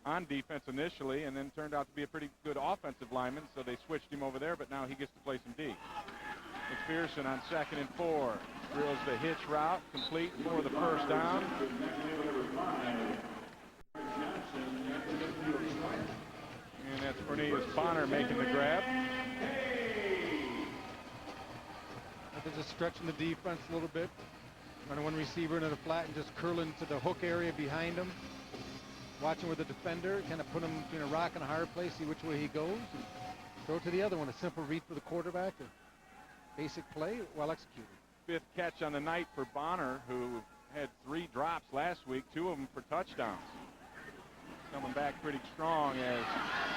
on defense initially, and then turned out to be a pretty good offensive lineman, so they switched him over there, but now he gets to play some D. McPherson on 2nd and 4 drills the hitch route, complete for the first down. And that's Cornelius Bonner making the grab. They're just stretching the defense a little bit. Running one receiver into the flat and just curling to the hook area behind him. Watching with the defender, kind of put him between a rock and a hard place, see which way he goes. And throw to the other one, a simple read for the quarterback. A basic play, well executed. 5th catch on the night for Bonner, who had 3 drops last week, 2 of them for touchdowns. coming back pretty strong as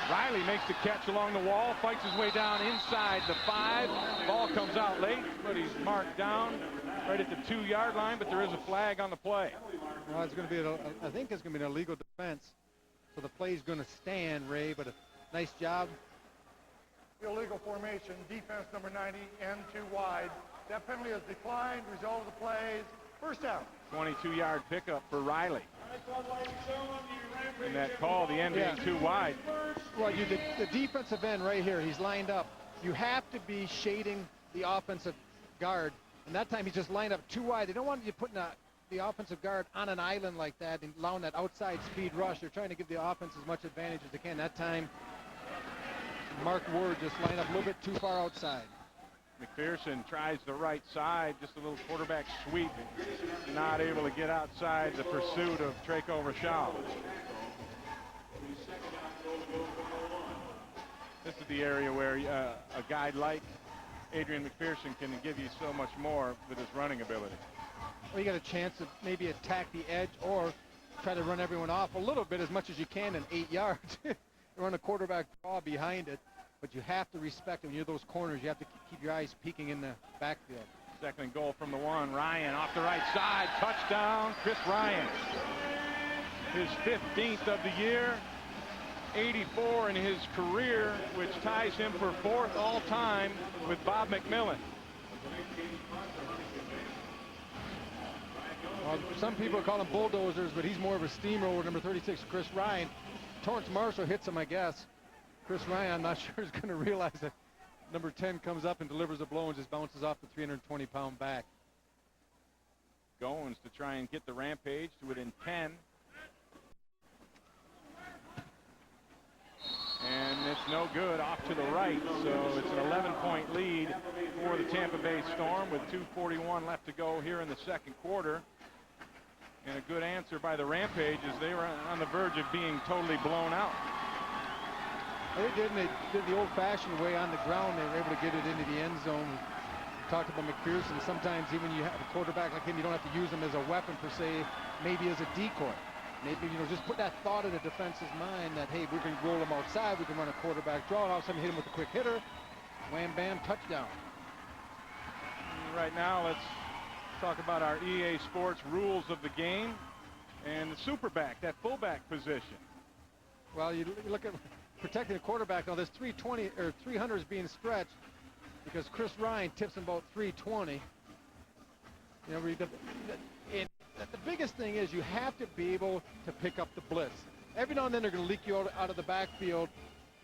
Riley makes the catch along the wall, fights his way down inside the 5. Ball comes out late, but he's marked down right at the 2-yard line, but there is a flag on the play. Well, it's going to be, I think it's going to be an illegal defense. So the play's going to stand, Ray, but a nice job. Illegal formation, defense number 90, end 2 wide. That penalty has declined, result of the plays, first down. 22-yard pickup for Riley. And that call, the end being too wide. Well, the defensive end right here, he's lined up. You have to be shading the offensive guard. And that time he just lined up too wide. They don't want you putting the offensive guard on an island like that and allowing that outside speed rush. They're trying to give the offense as much advantage as they can. That time, Mark Ward just lined up a little bit too far outside. McPherson tries the right side, just a little quarterback sweep. Not able to get outside the pursuit of Traco Rachal. This is the area where a guy like Adrian McPherson can give you so much more with his running ability. Well, you got a chance to maybe attack the edge or try to run everyone off a little bit, as much as you can in 8 yards. Run a quarterback draw behind it, but you have to respect when you're those corners. You have to keep your eyes peeking in the backfield. Second and goal from the 1. Ryan off the right side. Touchdown, Chris Ryan. His 15th of the year. 84 in his career, which ties him for 4th all-time with Bob McMillan. Well, some people call him bulldozers, but he's more of a steamroller. Number 36, Chris Ryan. Torrance Marshall hits him, I guess. Chris Ryan, I'm not sure, is going to realize that number 10 comes up and delivers a blow and just bounces off the 320-pound back. Goins to try and get the Rampage to within 10. And it's no good, off to the right, so it's an 11-point lead for the Tampa Bay Storm with 2:41 left to go here in the second quarter. And a good answer by the Rampage as they were on the verge of being totally blown out. They did, and they did the old-fashioned way on the ground. They were able to get it into the end zone. We talked about McPherson. Sometimes even you have a quarterback like him, you don't have to use him as a weapon per se, maybe as a decoy. Maybe, just put that thought in the defense's mind that, hey, we can roll him outside, we can run a quarterback draw, and all of a sudden hit him with a quick hitter. Wham, bam, touchdown. Right now, let's talk about our EA Sports rules of the game and the superback, that fullback position. Well, you look at protecting the quarterback. Now, this 320 or 300 is being stretched because Chris Ryan tips him about 320. The biggest thing is you have to be able to pick up the blitz. Every now and then they're going to leak you out of the backfield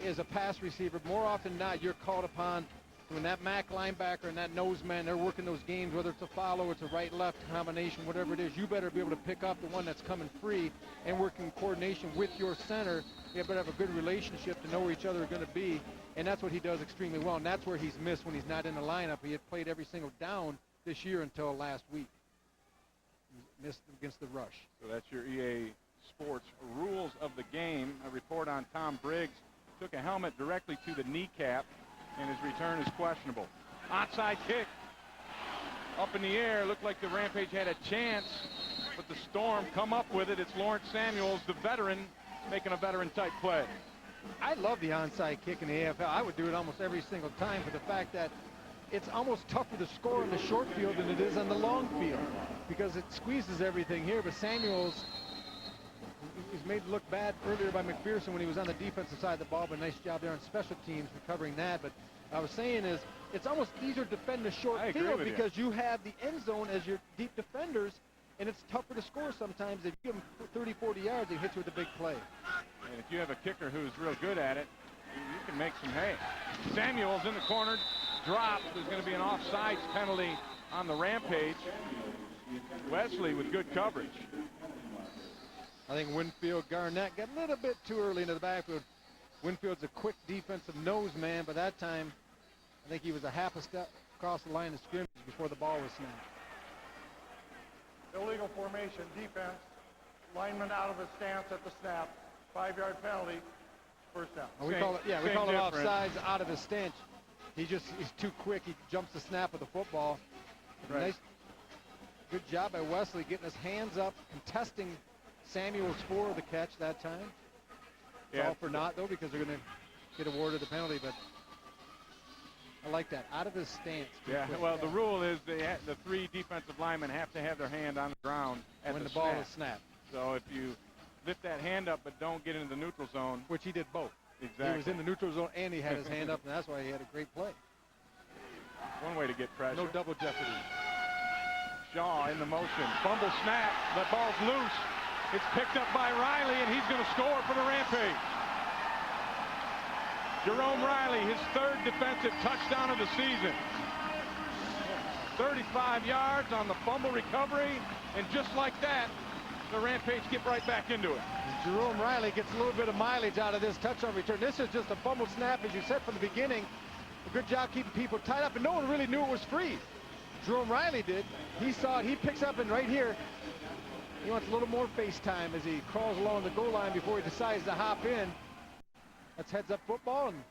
as a pass receiver. More often than not, you're called upon when that MAC linebacker and that nose man, they're working those games, whether it's a follow, it's a right-left combination, whatever it is, you better be able to pick up the one that's coming free and work in coordination with your center. You better have a good relationship to know where each other are going to be, and that's what he does extremely well, and that's where he's missed when he's not in the lineup. He had played every single down this year until last week. He missed against the rush. So that's your EA Sports rules of the game. A report on Tom Briggs. Took a helmet directly to the kneecap, and his return is questionable. Onside kick. Up in the air. Looked like the Rampage had a chance, but the Storm come up with it. It's Lawrence Samuels, the veteran, making a veteran-type play. I love the onside kick in the AFL. I would do it almost every single time for the fact that it's almost tougher to score in the short field than it is on the long field because it squeezes everything here. But Samuels is made to look bad earlier by McPherson when he was on the defensive side of the ball, but nice job there on special teams recovering that. But I was saying is it's almost easier to defend the short field because you have the end zone as your deep defenders, and it's tougher to score sometimes. If you give them 30, 40 yards, he hits you with a big play. And if you have a kicker who's real good at it, you can make some hay. Samuels in the corner, dropped. There's going to be an offsides penalty on the Rampage. Wesley with good coverage. I think Winfield Garnett got a little bit too early into the backfield. Winfield's a quick defensive nose man, but that time I think he was a half a step across the line of scrimmage before the ball was snapped. Illegal formation, defense, lineman out of his stance at the snap, 5-yard penalty, first down. We call it offsides out of his stance. He's too quick. He jumps the snap of the football. Right. Nice, good job by Wesley getting his hands up, contesting Samuels for the catch that time. It's all for naught, though, because they're going to get awarded the penalty, but I like that. Out of his stance. Yeah, well, the rule is the 3 defensive linemen have to have their hand on the ground when the ball is snapped. So if you lift that hand up but don't get into the neutral zone. Which he did both. Exactly. He was in the neutral zone and he had his hand up, and that's why he had a great play. One way to get pressure. No double jeopardy. Shaw in the motion. Fumble snap. The ball's loose. It's picked up by Riley, and he's going to score for the Rampage. Jerome Riley, his 3rd defensive touchdown of the season. 35 yards on the fumble recovery, and just like that, the Rampage get right back into it. Jerome Riley gets a little bit of mileage out of this touchdown return. This is just a fumble snap, as you said from the beginning. A good job keeping people tied up, and no one really knew it was free. Jerome Riley did. He saw it. He picks up, and right here, he wants a little more face time as he crawls along the goal line before he decides to hop in. That's heads-up football, and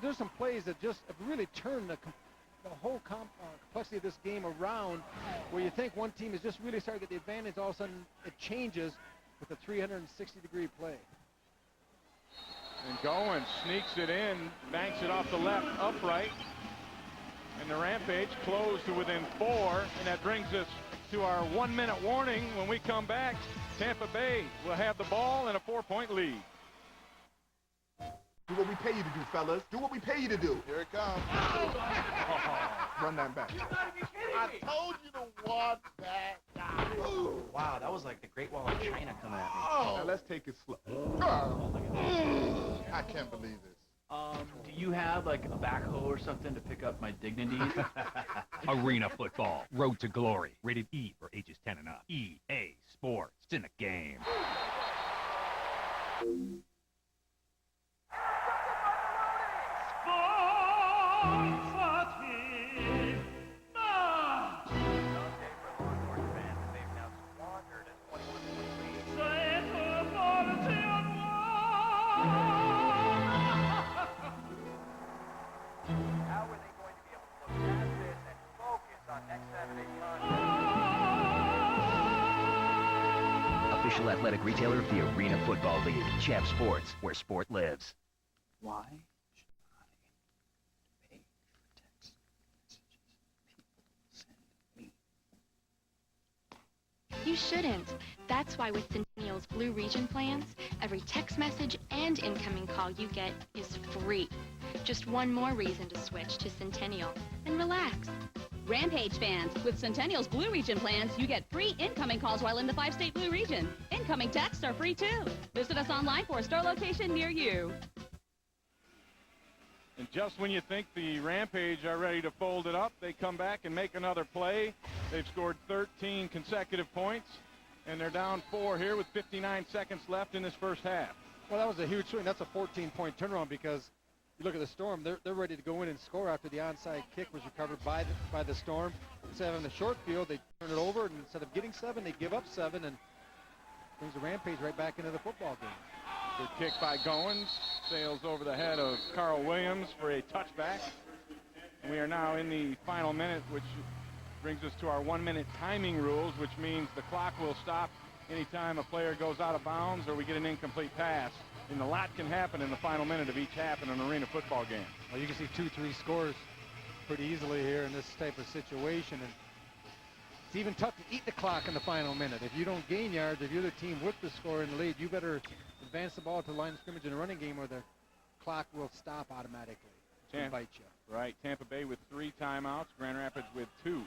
there's some plays that just have really turned the whole complexity of this game around, where you think one team is just really starting to get the advantage. All of a sudden, it changes with a 360-degree play. And Goins sneaks it in, banks it off the left upright. And the Rampage closed to within 4, and that brings us to our 1-minute warning. When we come back, Tampa Bay will have the ball and a 4-point lead. Do what we pay you to do, fellas. Do what we pay you to do. Here it comes. Run that back. I told you to watch that. Wow, that was like the Great Wall of China coming at me. Now let's take it slow. I can't believe this. Do you have like a backhoe or something to pick up my dignity? Arena Football, Road to Glory, rated E for ages 10 and up. EA Sports, it's in the game. Official athletic retailer of the Arena Football League. Champ Sports, where sport lives. Why should I pay for text messages people send me? You shouldn't. That's why with Centennial's Blue Region plans, every text message and incoming call you get is free. Just one more reason to switch to Centennial and relax. Rampage fans, with Centennial's Blue Region plans, you get free incoming calls while in the 5-state Blue Region. Incoming texts are free too. Visit us online for a store location near you. And just when you think the Rampage are ready to fold it up, they come back and make another play. They've scored 13 consecutive points, and they're down 4 here with 59 seconds left in this first half. Well, that was a huge swing. That's a 14-point turnaround, because you look at the Storm, they're ready to go in and score after the onside kick was recovered by the Storm. Instead of having the short field, they turn it over, and instead of getting 7, they give up 7, and brings the Rampage right back into the football game. Good kick by Goins, sails over the head of Carl Williams for a touchback. And we are now in the final minute, which brings us to our 1-minute timing rules, which means the clock will stop anytime a player goes out of bounds or we get an incomplete pass. And a lot can happen in the final minute of each half in an arena football game. Well, you can see 2-3 scores pretty easily here in this type of situation. And it's even tough to eat the clock in the final minute. If you don't gain yards, if you're the team with the score in the lead, you better advance the ball to the line of scrimmage in a running game, or the clock will stop automatically. It's going to bite you. Right, Tampa Bay with 3 timeouts, Grand Rapids with 2.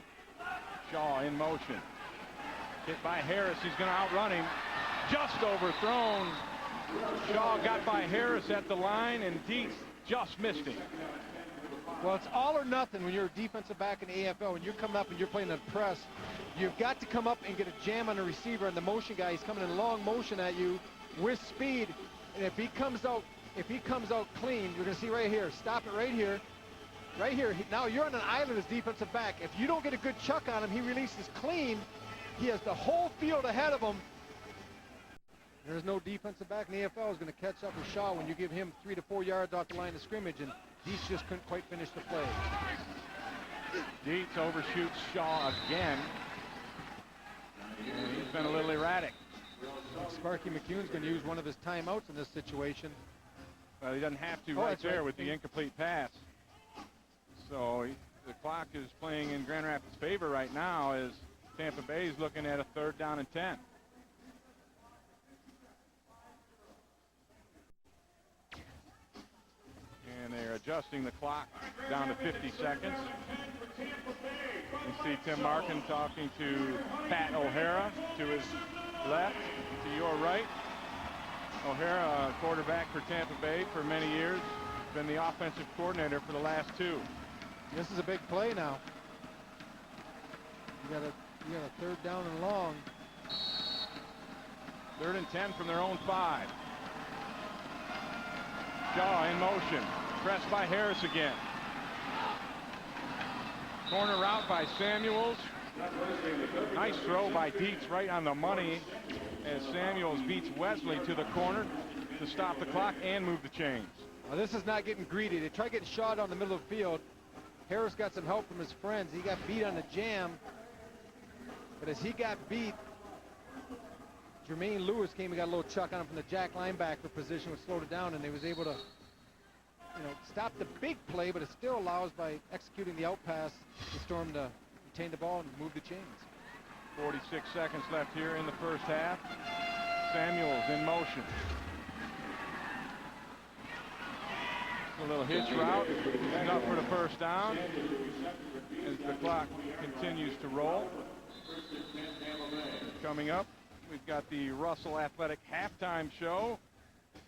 Shaw in motion. Hit by Harris, he's going to outrun him. Just overthrown. Shaw got by Harris at the line, and Dietz just missed him. Well, it's all or nothing when you're a defensive back in the AFL. When you're coming up and you're playing a press, you've got to come up and get a jam on the receiver and the motion guy. He's coming in long motion at you with speed, and if he comes out clean, you're going to see right here. Stop it right here. Right here. Now you're on an island as defensive back. If you don't get a good chuck on him, he releases clean. He has the whole field ahead of him. There's no defensive back in the AFL is going to catch up with Shaw when you give him 3 to 4 yards off the line of scrimmage, and Dietz just couldn't quite finish the play. Dietz overshoots Shaw again. And he's been a little erratic. Sparky McCune's going to use one of his timeouts in this situation. Well, he doesn't have to Oh, right that's right. with the incomplete pass. So the clock is playing in Grand Rapids' favor right now as Tampa Bay is looking at a 3rd down and 10. And they're adjusting the clock down to 50 seconds. You see Tim Markin talking to Pat O'Hara to his left, to your right. O'Hara, quarterback for Tampa Bay for many years, been the offensive coordinator for the last 2. This is a big play now. You got a 3rd down and long. 3rd and 10 from their own 5. Shaw in motion, pressed by Harris again. Corner route by Samuels. Nice throw by Dietz right on the money as Samuels beats Wesley to the corner to stop the clock and move the chains. Now, this is not getting greedy. They try getting shot on the middle of the field. Harris got some help from his friends. He got beat on the jam. But as he got beat, Jermaine Lewis came and got a little chuck on him from the jack linebacker position, which slowed it down, and they was able to, stop the big play, but it still allows, by executing the out pass, the Storm to retain the ball and move the chains. 46 seconds left here in the first half. Samuels in motion. A little hitch route. Enough for the 1st down as the clock continues to roll. Coming up, we've got the Russell Athletic halftime show.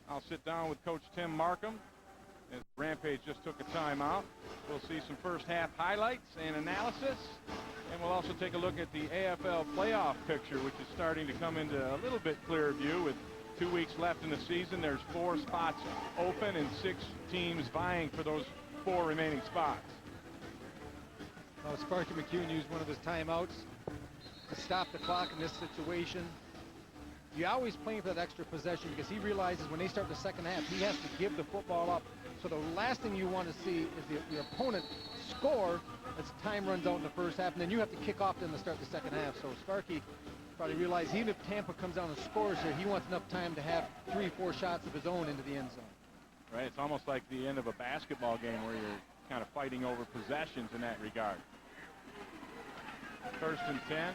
I'll sit down with Coach Tim Markham as Rampage just took a timeout. We'll see some first half highlights and analysis. And we'll also take a look at the AFL playoff picture, which is starting to come into a little bit clearer view. With 2 weeks left in the season, there's 4 spots open and 6 teams vying for those 4 remaining spots. Sparky McCune used one of his timeouts to stop the clock in this situation. You always playing for that extra possession because he realizes when they start the second half, he has to give the football up. So the last thing you want to see is your opponent score as time runs out in the first half, and then you have to kick off then to start the second half. So Sparky probably realized even if Tampa comes down and scores here, he wants enough time to have 3-4 shots of his own into the end zone. Right, it's almost like the end of a basketball game where you're kind of fighting over possessions in that regard. 1st and 10.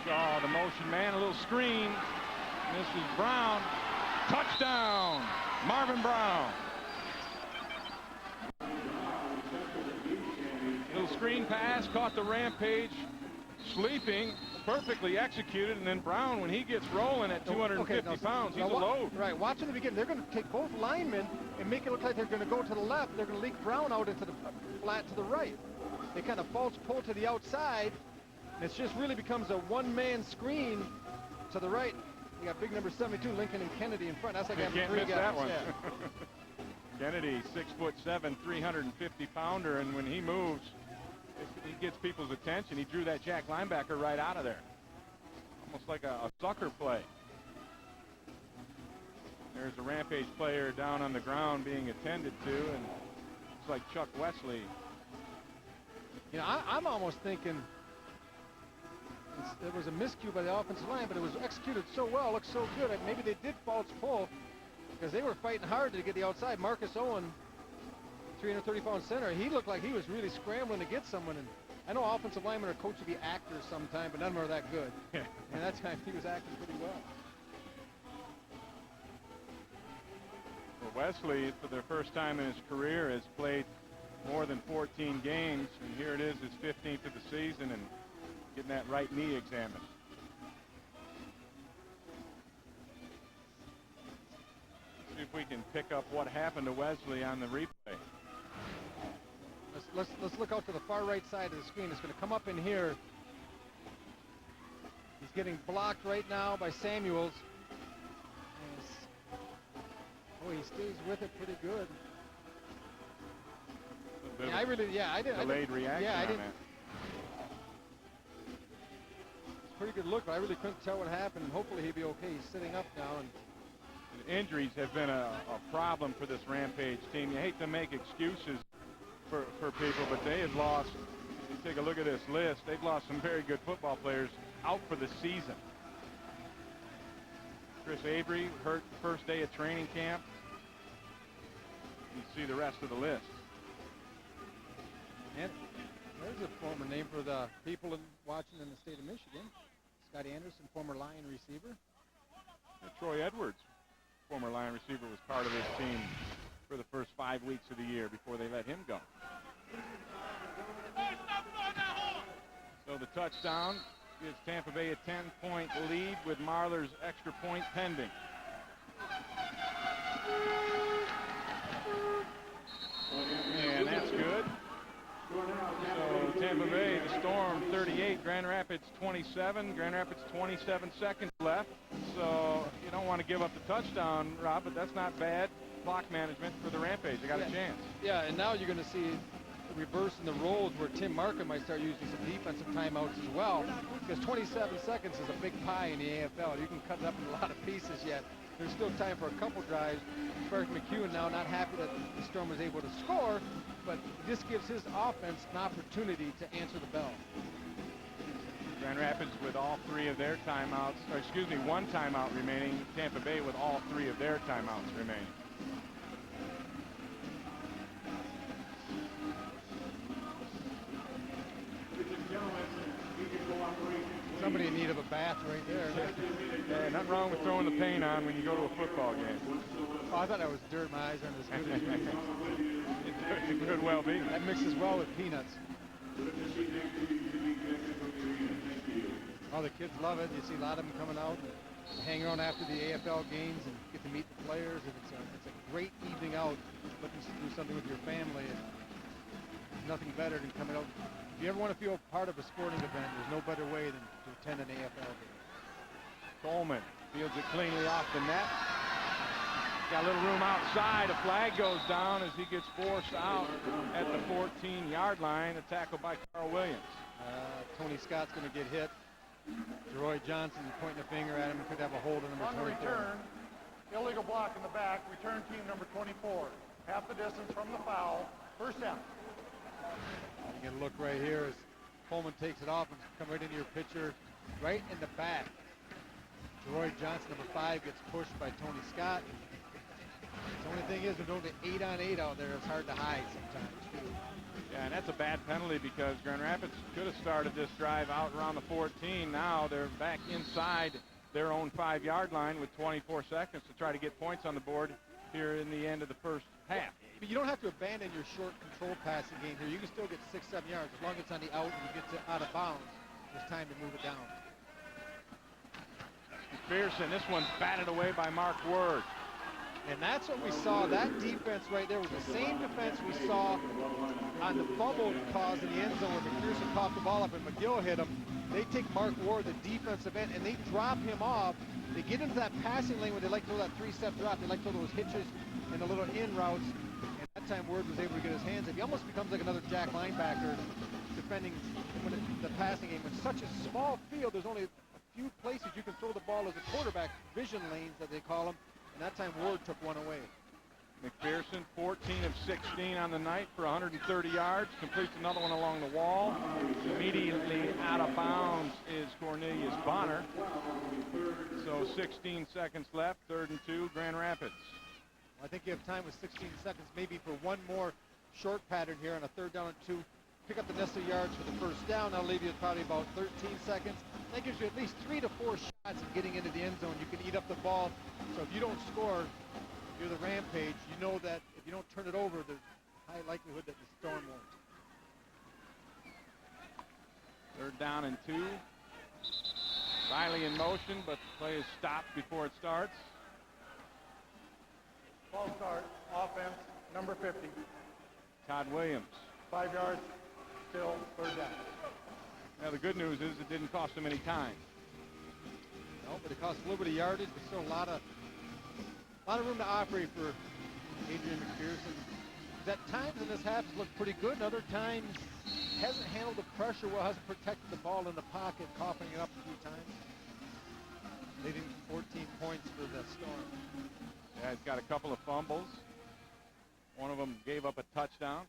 Shaw, the motion man, a little screen. This is Brown. Touchdown, Marvin Brown. Little screen pass, caught the Rampage sleeping, perfectly executed, and then Brown, when he gets rolling at 250 pounds, he's a load. Right, watching the beginning, they're going to take both linemen and make it look like they're going to go to the left. They're going to leak Brown out into the flat to the right. They kind of false pull to the outside, and it just really becomes a one-man screen to the right. You got big number 72, Lincoln and Kennedy in front. That's like having 3 guys. That one. Yeah. Kennedy, 6'7", 350-pounder, and when he moves, he gets people's attention. He drew that jack linebacker right out of there. Almost like a sucker play. There's a Rampage player down on the ground being attended to, and it's like Chuck Wesley. I'm almost thinking it was a miscue by the offensive line, but it was executed so well, looked so good. Maybe they did false pull because they were fighting hard to get the outside. Marcus Owen, 330-pound center, he looked like he was really scrambling to get someone. And I know offensive linemen are coached to be actors sometime, but none of them are that good. And that time he was acting pretty well. Well, Wesley, for the first time in his career, has played more than 14 games, and here it is, his 15th of the season, and getting that right knee examined. See if we can pick up what happened to Wesley on the replay. Let's look out to the far right side of the screen. It's going to come up in here. He's getting blocked right now by Samuels. Oh, he stays with it pretty good. Yeah, I didn't. Delayed reaction. Yeah, I didn't. On that. It's a pretty good look, but I really couldn't tell what happened. And hopefully he'll be okay. He's sitting up now. And injuries have been a problem for this Rampage team. You hate to make excuses for people, but they have lost. You take a look at this list. They've lost some very good football players out for the season. Chris Avery hurt the first day of training camp. You see the rest of the list. And there's a former name for the people watching in the state of Michigan. Scotty Anderson, former Lion receiver. And Troy Edwards, former Lion receiver, was part of this team for the first 5 weeks of the year before they let him go. So the touchdown gives Tampa Bay a 10-point lead with Marler's extra point pending. And that's good. So Tampa Bay, the Storm 38, Grand Rapids 27. Grand Rapids 27 seconds left. So you don't want to give up the touchdown, Rob, but that's not bad clock management for the Rampage. They got a chance. Yeah, and now you're going to see reversing the roles where Tim Markham might start using some defensive timeouts as well, because 27 seconds is a big pie in the AFL. You can cut it up in a lot of pieces yet. There's still time for a couple drives. Barrett McEwen now not happy that the Storm was able to score, but this gives his offense an opportunity to answer the bell. Grand Rapids with all three of their timeouts, or excuse me, one timeout remaining. Tampa Bay with all three of their timeouts remaining. Somebody in need of a bath right there. Yeah, nothing wrong with throwing the paint on when you go to a football game. Oh, I thought that was dirt. My eyes aren't as good as you. It could well be. That mixes well with peanuts. Oh, the kids love it. You see a lot of them coming out and hang around after the AFL games and get to meet the players. And it's a great evening out, looking to do something with your family. And there's nothing better than coming out. If you ever want to feel part of a sporting event, there's no better way than to attend an AFL game. Coleman fields it cleanly off the net. Got a little room outside. A flag goes down as he gets forced out at the 14-yard line. A tackle by Carl Williams. Tony Scott's going to get hit. Jeroy Johnson pointing a finger at him and could have a hold on number 24. On the return, illegal block in the back. Return team number 24. Half the distance from the foul. First down. You can look right here as Coleman takes it off and come right into your pitcher, right in the back. Jeroy Johnson, number 5, gets pushed by Tony Scott. The only thing is, with only 8-on-8 out there, it's hard to hide sometimes, too. Yeah, and that's a bad penalty because Grand Rapids could have started this drive out around the 14. Now they're back inside their own 5-yard line with 24 seconds to try to get points on the board here in the end of the first half. But you don't have to abandon your short control passing game here. You can still get 6-7 yards as long as it's on the out and you get out of bounds. There's time to move it down. McPherson, this one's batted away by Mark Word. And that's what we saw. That defense right there was the same defense we saw on the fumble caused in the end zone where McPherson caught the ball up and McGill hit him. They take Mark Ward, the defensive end, and they drop him off. They get into that passing lane where they like to throw that 3-step drop. They like to throw those hitches and the little in routes. And that time Ward was able to get his hands up. He almost becomes like another Jack linebacker defending the passing game. In such a small field, there's only a few places you can throw the ball as a quarterback, vision lanes that they call them. And that time Ward took one away. McPherson, 14 of 16 on the night for 130 yards. Completes another one along the wall. Immediately out of bounds is Cornelius Bonner. So 16 seconds left, 3rd and 2, Grand Rapids. I think you have time with 16 seconds maybe for one more short pattern here on a 3rd down and 2. Pick up the necessary yards for the first down. That'll leave you probably about 13 seconds. That gives you at least 3 to 4 shots of getting into the end zone. You can eat up the ball. So if you don't score, you're the Rampage. You know that if you don't turn it over, there's a high likelihood that the Storm won't. 3rd down and 2. Riley in motion, but the play is stopped before it starts. Ball start, offense, number 50. Todd Williams. 5 yards, still 3rd down. Now the good news is it didn't cost him any time. No, but it cost a little bit of yardage, but still a lot of room to operate for Adrian McPherson. At times in this half has looked pretty good, and other times hasn't handled the pressure well, hasn't protected the ball in the pocket, coughing it up a few times. Leading 14 points for the Storm. Yeah, he's got a couple of fumbles. One of them gave up a touchdown.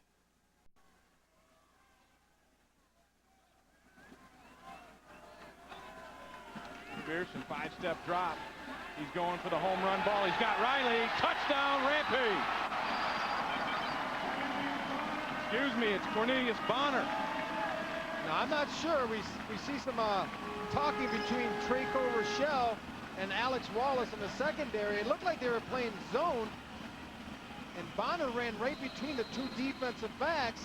McPherson, 5-step drop. He's going for the home run ball. He's got Riley. Touchdown, Rampage. Excuse me, it's Cornelius Bonner. Now, I'm not sure. We see some talking between Traco Rochelle and Alex Wallace in the secondary. It looked like they were playing zone, and Bonner ran right between the two defensive backs.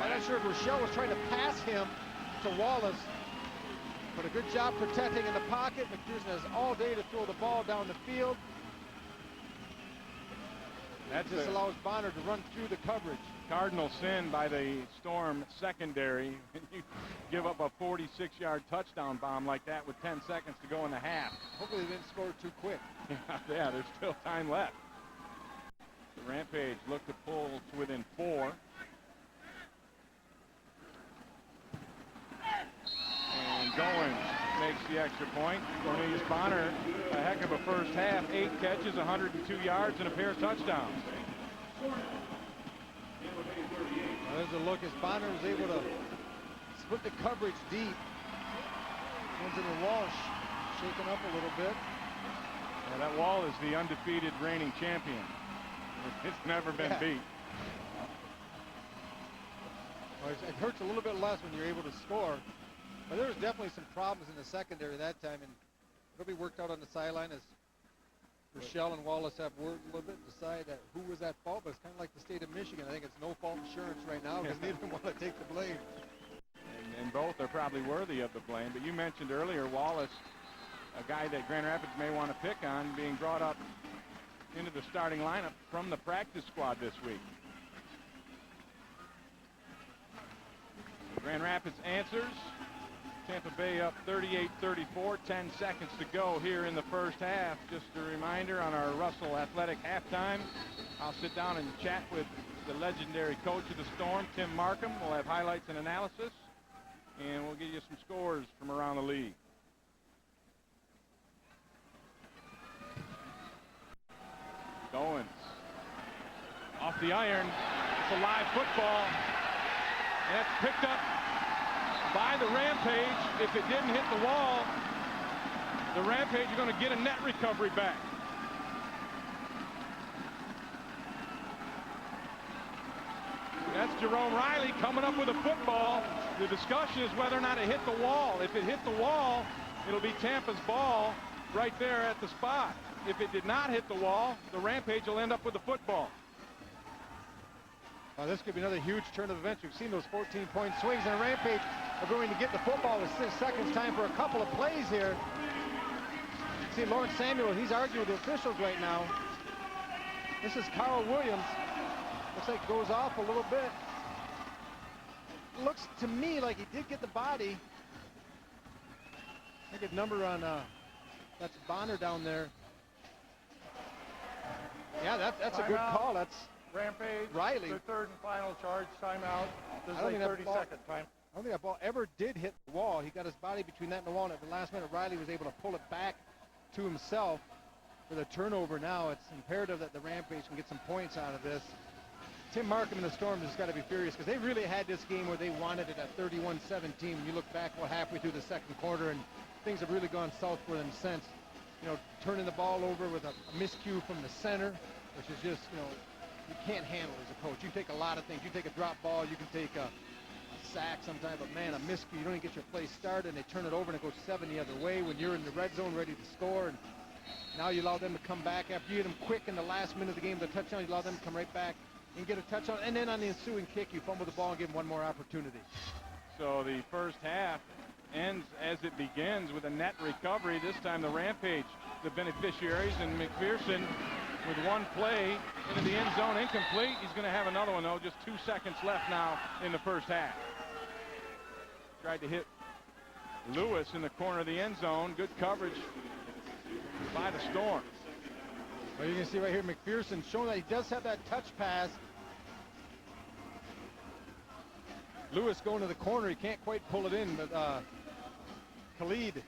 I'm not sure if Rochelle was trying to pass him to Wallace, but a good job protecting in the pocket. McPherson has all day to throw the ball down the field. That just allows Bonner to run through the coverage. Cardinal sin by the Storm secondary. You give up a 46-yard touchdown bomb like that with 10 seconds to go in the half. Hopefully they didn't score too quick. Yeah, there's still time left. The Rampage look to pull to within 4. And Goins makes the extra point. Cornelius Bonner, a heck of a first half. 8 catches, 102 yards, and a pair of touchdowns. There's a look as Bonner was able to split the coverage deep. One's in the wall, shaking up a little bit. Yeah, that wall is the undefeated reigning champion. It's never been beat. Well, it hurts a little bit less when you're able to score. But there was definitely some problems in the secondary that time, and it'll be worked out on the sideline as Rochelle and Wallace have worked a little bit to decide that who was at fault. But it's kind of like the state of Michigan. I think it's no fault insurance right now because neither want to take the blame. And both are probably worthy of the blame. But you mentioned earlier Wallace, a guy that Grand Rapids may want to pick on, being brought up into the starting lineup from the practice squad this week. Grand Rapids answers. Tampa Bay up 38-34, 10 seconds to go here in the first half. Just a reminder on our Russell Athletic halftime, I'll sit down and chat with the legendary coach of the Storm, Tim Markham. We'll have highlights and analysis, and we'll give you some scores from around the league. Goins off the iron. It's a live football. And that's picked up by the Rampage. If it didn't hit the wall, the Rampage are going to get a net recovery back. That's Jerome Riley coming up with a football. The discussion is whether or not it hit the wall. If it hit the wall, it'll be Tampa's ball right there at the spot. If it did not hit the wall, the Rampage will end up with the football. This could be another huge turn of events. We've seen those 14-point swings, and the Rampage are going to get the football with 6 seconds. Time for a couple of plays here. See Lawrence Samuel, he's arguing with the officials right now. This is Carl Williams. Looks like it goes off a little bit. Looks to me like he did get the body. I think a number on, that's Bonner down there. Yeah, that's a good call. That's Rampage, Riley. the third and final charge, timeout. This is a 30-second time. I don't think that ball ever did hit the wall. He got his body between that and the wall, and at the last minute, Riley was able to pull it back to himself for the turnover. Now it's imperative that the Rampage can get some points out of this. Tim Markham and the Storm just got to be furious because they really had this game where they wanted it at 31-17. When you look back, halfway through the second quarter, and things have really gone south for them since. You know, turning the ball over with a miscue from the center, which is just, you know, you can't handle as a coach. You take a lot of things. You take a drop ball, you can take a sack sometimes, but man, a miscue, you don't even get your play started, and they turn it over and it goes 7 the other way when you're in the red zone ready to score. And now you allow them to come back after you hit them quick in the last minute of the game, the touchdown, you allow them to come right back and get a touchdown, and then on the ensuing kick, you fumble the ball and give them one more opportunity. So the first half ends as it begins with a net recovery. This time the Rampage, the beneficiaries, and McPherson with one play into the end zone, incomplete. He's going to have another one, though. Just 2 seconds left now in the first half. Tried to hit Lewis in the corner of the end zone. Good coverage by the Storm. Well, you can see right here McPherson showing that he does have that touch pass. Lewis going to the corner. He can't quite pull it in, but Khalid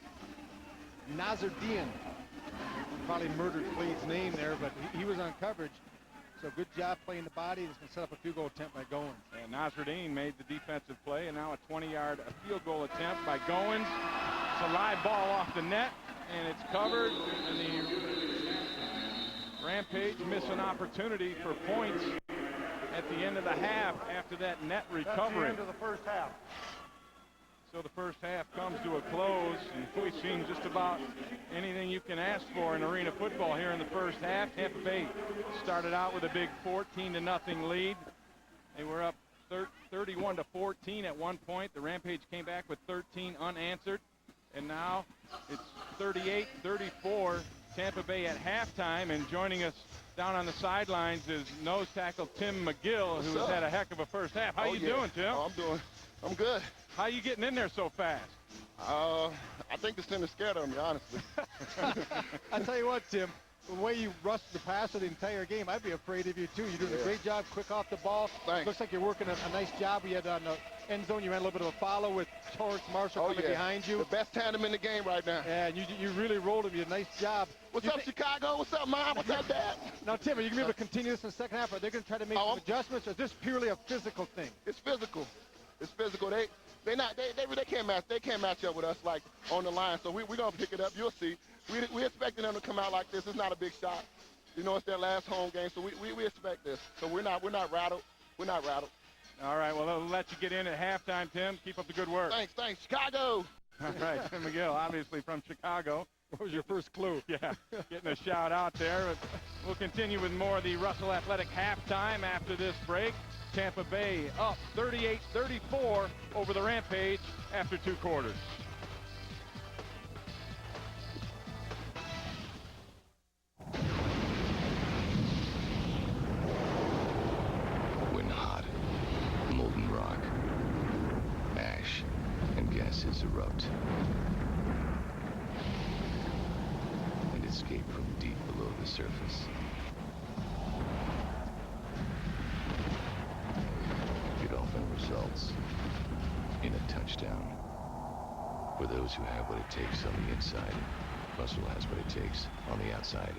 Nazardian, probably murdered Khalid's name there, but he was on coverage. So good job playing the body. He's going to set up a field goal attempt by Goins. And Nazardian made the defensive play, and now a 20-yard field goal attempt by Goins. a live ball off the net, and it's covered, and the Rampage miss an opportunity for points at the end of the half after that net recovery. That's the end of the first half. So the first half comes to a close, and we've seen just about anything you can ask for in arena football here in the first half. Tampa Bay started out with a big 14-0 lead. They were up 31-14 at one point. The Rampage came back with 13 unanswered, and now it's 38-34. Tampa Bay at halftime, and joining us down on the sidelines is nose tackle Tim McGill, who has had a heck of a first half. How you doing, Tim? Oh, I'm good. How you getting in there so fast? I think the center's scared of me, honestly. I tell you what, Tim, the way you rushed the passer the entire game, I'd be afraid of you too. You're doing a great job, quick off the ball. Thanks. Looks like you're working a nice job. You had on the end zone, you ran a little bit of a follow with Torrance Marshall coming behind you. The best tandem in the game right now. Yeah, and you really rolled him. You did a nice job. What's up, Chicago? What's up, Mom? What's up, Dad? Now, Tim, are you going to be able to continue this in the second half? Are they going to try to make some adjustments, or is this purely a physical thing? It's physical. It's physical. They can't match up with us like on the line. So we're gonna pick it up. You'll see. We expecting them to come out like this. It's not a big shot. You know, it's their last home game, so we expect this. So we're not rattled. We're not rattled. All right. Well, they'll let you get in at halftime, Tim. Keep up the good work. Thanks, Chicago. All right, Tim McGill, obviously from Chicago. What was your first clue? Yeah, getting a shout out there. We'll continue with more of the Russell Athletic halftime after this break. Tampa Bay up 38-34 over the Rampage after 2 quarters. When hot, molten rock, ash, and gases erupt and escape from deep below the surface. It often results in a touchdown. For those who have what it takes on the inside, Russell has what it takes on the outside.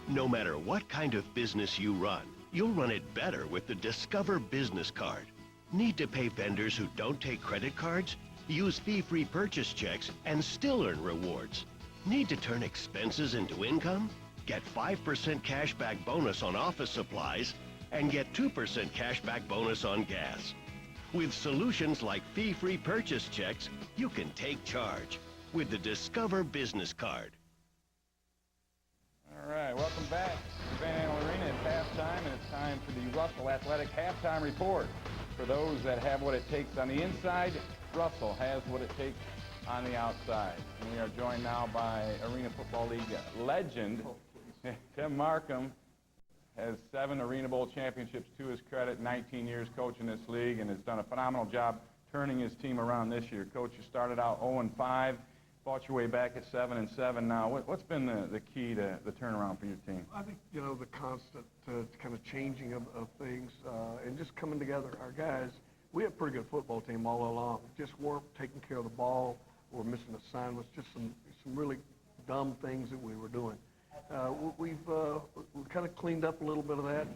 No matter what kind of business you run, you'll run it better with the Discover Business Card. Need to pay vendors who don't take credit cards? Use fee-free purchase checks and still earn rewards. Need to turn expenses into income? Get 5% cashback bonus on office supplies and get 2% cashback bonus on gas. With solutions like fee-free purchase checks, you can take charge with the Discover Business Card. All right, welcome back to Van Andel Arena. It's halftime, and it's time for the Russell Athletic Halftime Report. For those that have what it takes on the inside, Russell has what it takes on the outside. And we are joined now by Arena Football League legend, Tim Markham. Has 7 Arena Bowl championships to his credit, 19 years coaching this league, and has done a phenomenal job turning his team around this year. Coach, you started out 0-5. Fought your way back at 7-7 now. What's been the key to the turnaround for your team? I think, you know, the constant kind of changing of things and just coming together. Our guys, we had a pretty good football team all along. Just weren't taking care of the ball or missing assignments, just some really dumb things that we were doing. We've kind of cleaned up a little bit of that.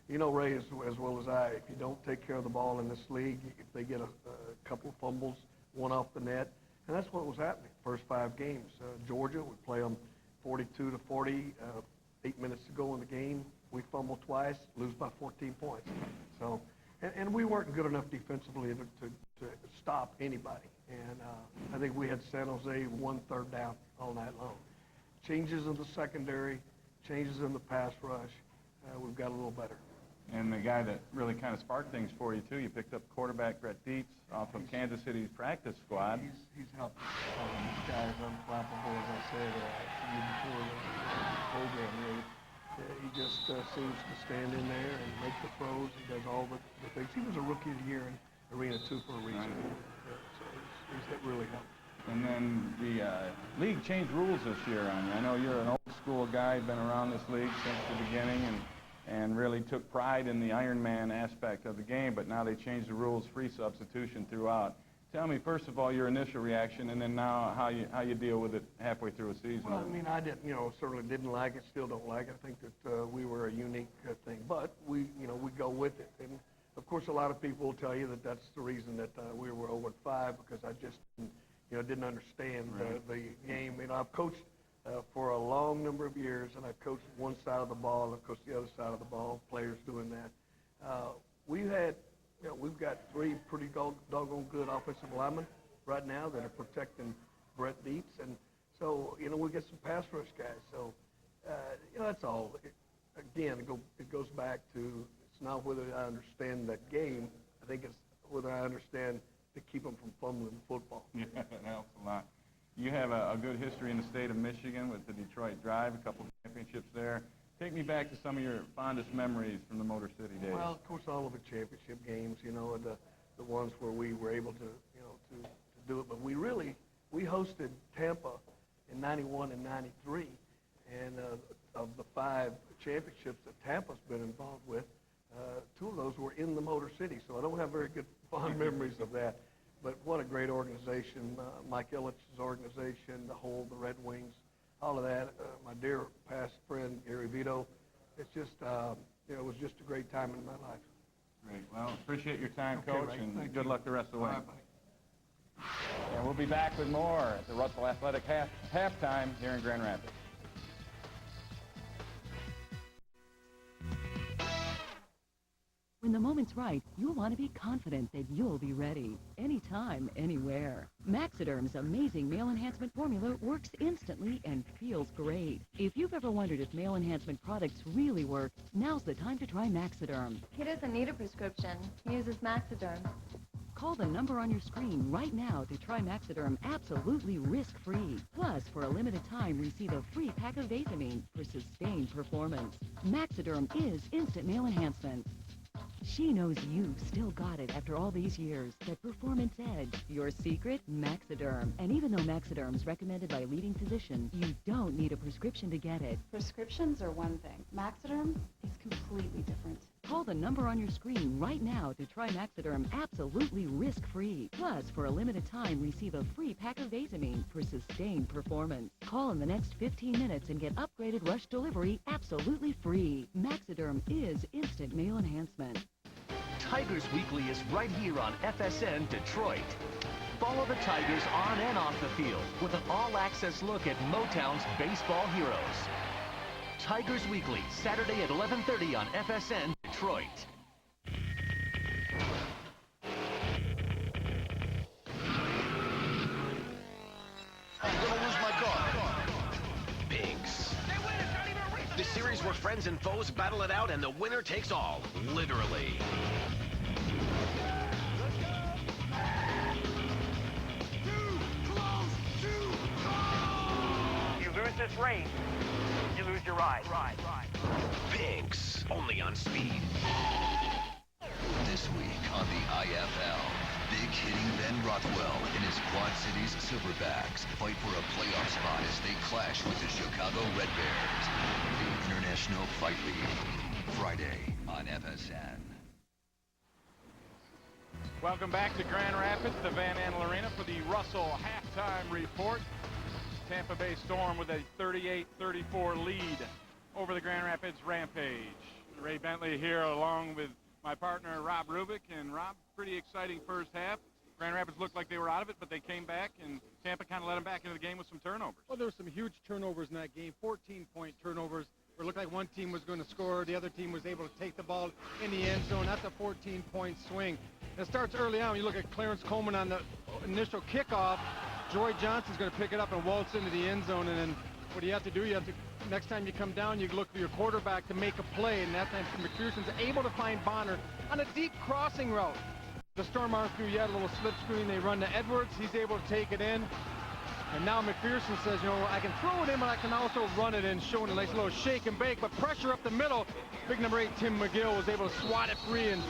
You know, Ray, as well as I, if you don't take care of the ball in this league, if they get a couple of fumbles, one off the net, and that's what was happening first 5 games. Georgia, we play them 42-40, 8 minutes to go in the game. We fumble twice, lose by 14 points. So, and we weren't good enough defensively to stop anybody. And I think we had San Jose 1 3rd down all night long. Changes in the secondary, changes in the pass rush. We've got a little better. And the guy that really kind of sparked things for you, too, you picked up quarterback Brett Dietz off of Kansas City's practice squad. He's helped. This guy is unflappable, as I said to you before the program. He just seems to stand in there and make the throws. He does all the things. He was a Rookie of the Year in Arena 2 for a reason. So factors that really help. And then the league changed rules this year on you. I know you're an old school guy, been around this league since the beginning, and really took pride in the Iron Man aspect of the game, but now they changed the rules, free substitution throughout. Tell me, first of all, your initial reaction, and then now how you deal with it halfway through a season. Well, I mean, I didn't, certainly didn't like it, still don't like it. I think that we were a unique thing, but we go with it. And of course, a lot of people will tell you that that's the reason that we were 0-5, because I just, didn't understand the game. I've coached for a long number of years, and I've coached one side of the ball, and I've coached the other side of the ball, players doing that. We've got three pretty doggone good offensive linemen right now that are protecting Brett Dietz, and so we get some pass rush guys. So that's all. It goes back to, it's not whether I understand that game. I think it's whether I understand to keep them from fumbling the football. Yeah, that helps a lot. You have a good history in the state of Michigan with the Detroit Drive, a couple of championships there. Take me back to some of your fondest memories from the Motor City days. Well, of course, all of the championship games, the ones where we were able to, to do it. But we hosted Tampa in '91 and '93, and of the 5 championships that Tampa's been involved with, 2 of those were in the Motor City. So I don't have very good fond memories of that. But what a great organization, Mike Illich's organization, the Red Wings, all of that. My dear past friend, Gary Vito. It's just, it was just a great time in my life. Great. Well, appreciate your time, Okay, Coach, Ray. and Thank good you. luck the rest of the way. All right, buddy. And we'll be back with more at the Russell Athletic halftime here in Grand Rapids. When the moment's right, you'll want to be confident that you'll be ready. Anytime, anywhere. Maxiderm's amazing male enhancement formula works instantly and feels great. If you've ever wondered if male enhancement products really work, now's the time to try Maxiderm. He doesn't need a prescription. He uses Maxiderm. Call the number on your screen right now to try Maxiderm absolutely risk-free. Plus, for a limited time, receive a free pack of Vasamine for sustained performance. Maxiderm is instant male enhancement. She knows you've still got it after all these years. That performance edge. Your secret? Maxiderm. And even though Maxiderm's recommended by a leading physician, you don't need a prescription to get it. Prescriptions are one thing. Maxiderm is completely different. Call the number on your screen right now to try Maxiderm absolutely risk-free. Plus, for a limited time, receive a free pack of Vasamine for sustained performance. Call in the next 15 minutes and get upgraded rush delivery absolutely free. Maxiderm is instant male enhancement. Tigers Weekly is right here on FSN Detroit. Follow the Tigers on and off the field with an all-access look at Motown's baseball heroes. Tigers Weekly, Saturday at 11:30 on FSN Detroit. I'm gonna lose my car. Pigs. The series where friends and foes battle it out and the winner takes all. Literally. You lose this race, you lose your ride. Pigs. Only on Speed. This week on the IFL, big hitting Ben Rothwell and his Quad Cities Silverbacks fight for a playoff spot as they clash with the Chicago Red Bears. The International Fight League, Friday on FSN. Welcome back to Grand Rapids, the Van Andel Arena for the Russell halftime report. Tampa Bay Storm with a 38-34 lead over the Grand Rapids Rampage. Ray Bentley here along with my partner Rob Rubik. And Rob, pretty exciting first half. Grand Rapids looked like they were out of it, but they came back, and Tampa kind of let them back into the game with some turnovers. Well, there were some huge turnovers in that game, 14-point turnovers. It looked like one team was going to score. The other team was able to take the ball in the end zone. That's a 14-point swing. And it starts early on. When you look at Clarence Coleman on the initial kickoff, Joy Johnson's going to pick it up and waltz into the end zone. And then what do you have to do? You have to, next time you come down, you look for your quarterback to make a play. And that time McPherson's able to find Bonner on a deep crossing route. The Storm are through yet a little slip screen. They run to Edwards. He's able to take it in. And now McPherson says, I can throw it in, but I can also run it in, showing a nice little shake and bake, but pressure up the middle. Big number 8, Tim McGill, was able to swat it free, and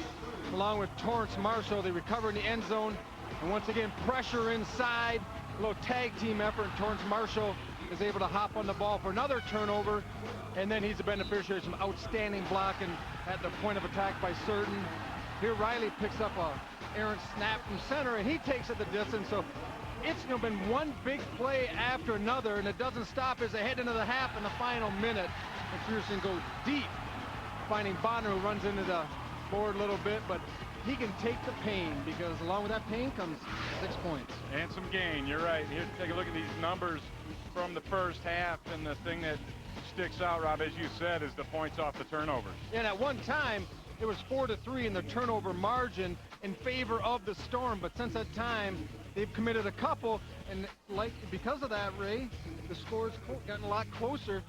along with Torrance Marshall, they recover in the end zone. And once again, pressure inside, a little tag team effort, and Torrance Marshall is able to hop on the ball for another turnover, and then he's a beneficiary of some outstanding blocking at the point of attack by Certain. Here Riley picks up a errant snap from center, and he takes it the distance. So it's been one big play after another, and it doesn't stop as they head into the half in the final minute. McPherson goes deep, finding Bonner, who runs into the board a little bit, but he can take the pain, because along with that pain comes 6 points. And some gain, you're right. Here, take a look at these numbers from the first half, and the thing that sticks out, Rob, as you said, is the points off the turnovers. And at one time, it was 4-3 in the turnover margin in favor of the Storm, but since that time, they've committed a couple, and because of that, Ray, the score's gotten a lot closer.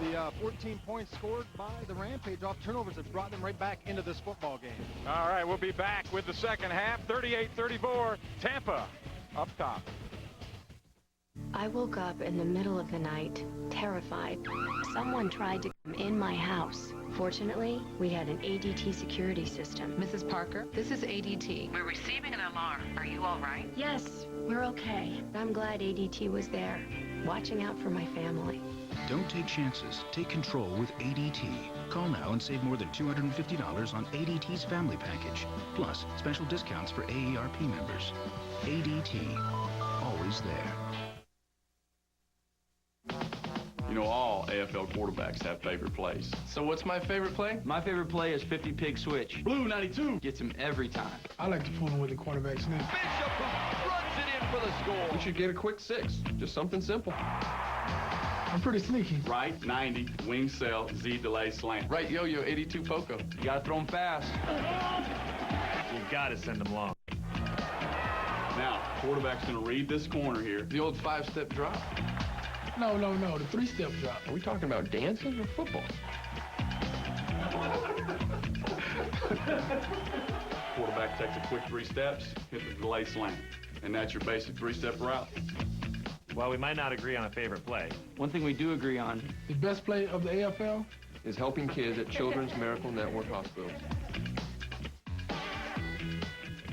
The 14 points scored by the Rampage off turnovers have brought them right back into this football game. All right, we'll be back with the second half. 38-34, Tampa up top. I woke up in the middle of the night, terrified. Someone tried to come in my house. Fortunately, we had an ADT security system. Mrs. Parker, this is ADT. We're receiving an alarm. Are you all right? Yes, we're okay. I'm glad ADT was there, watching out for my family. Don't take chances. Take control with ADT. Call now and save more than $250 on ADT's family package. Plus, special discounts for AARP members. ADT, always there. You know, all AFL quarterbacks have favorite plays. So what's my favorite play? My favorite play is 50 pig switch. Blue 92 gets him every time. I like to pull him with the quarterback sneak. Bishop runs it in for the score. We should get a quick 6. Just something simple. I'm pretty sneaky. Right 90, wing cell, Z delay slant. Right yo-yo 82 Poco. You gotta throw him fast. You gotta send him long. Now, quarterback's gonna read this corner here. The old 5-step drop. No, the 3-step drop. Are we talking about dancing or football? Quarterback takes a quick 3 steps, hit the delay slant. And that's your basic 3-step route. Well, we might not agree on a favorite play. One thing we do agree on. The best play of the AFL is helping kids at Children's Miracle Network Hospital.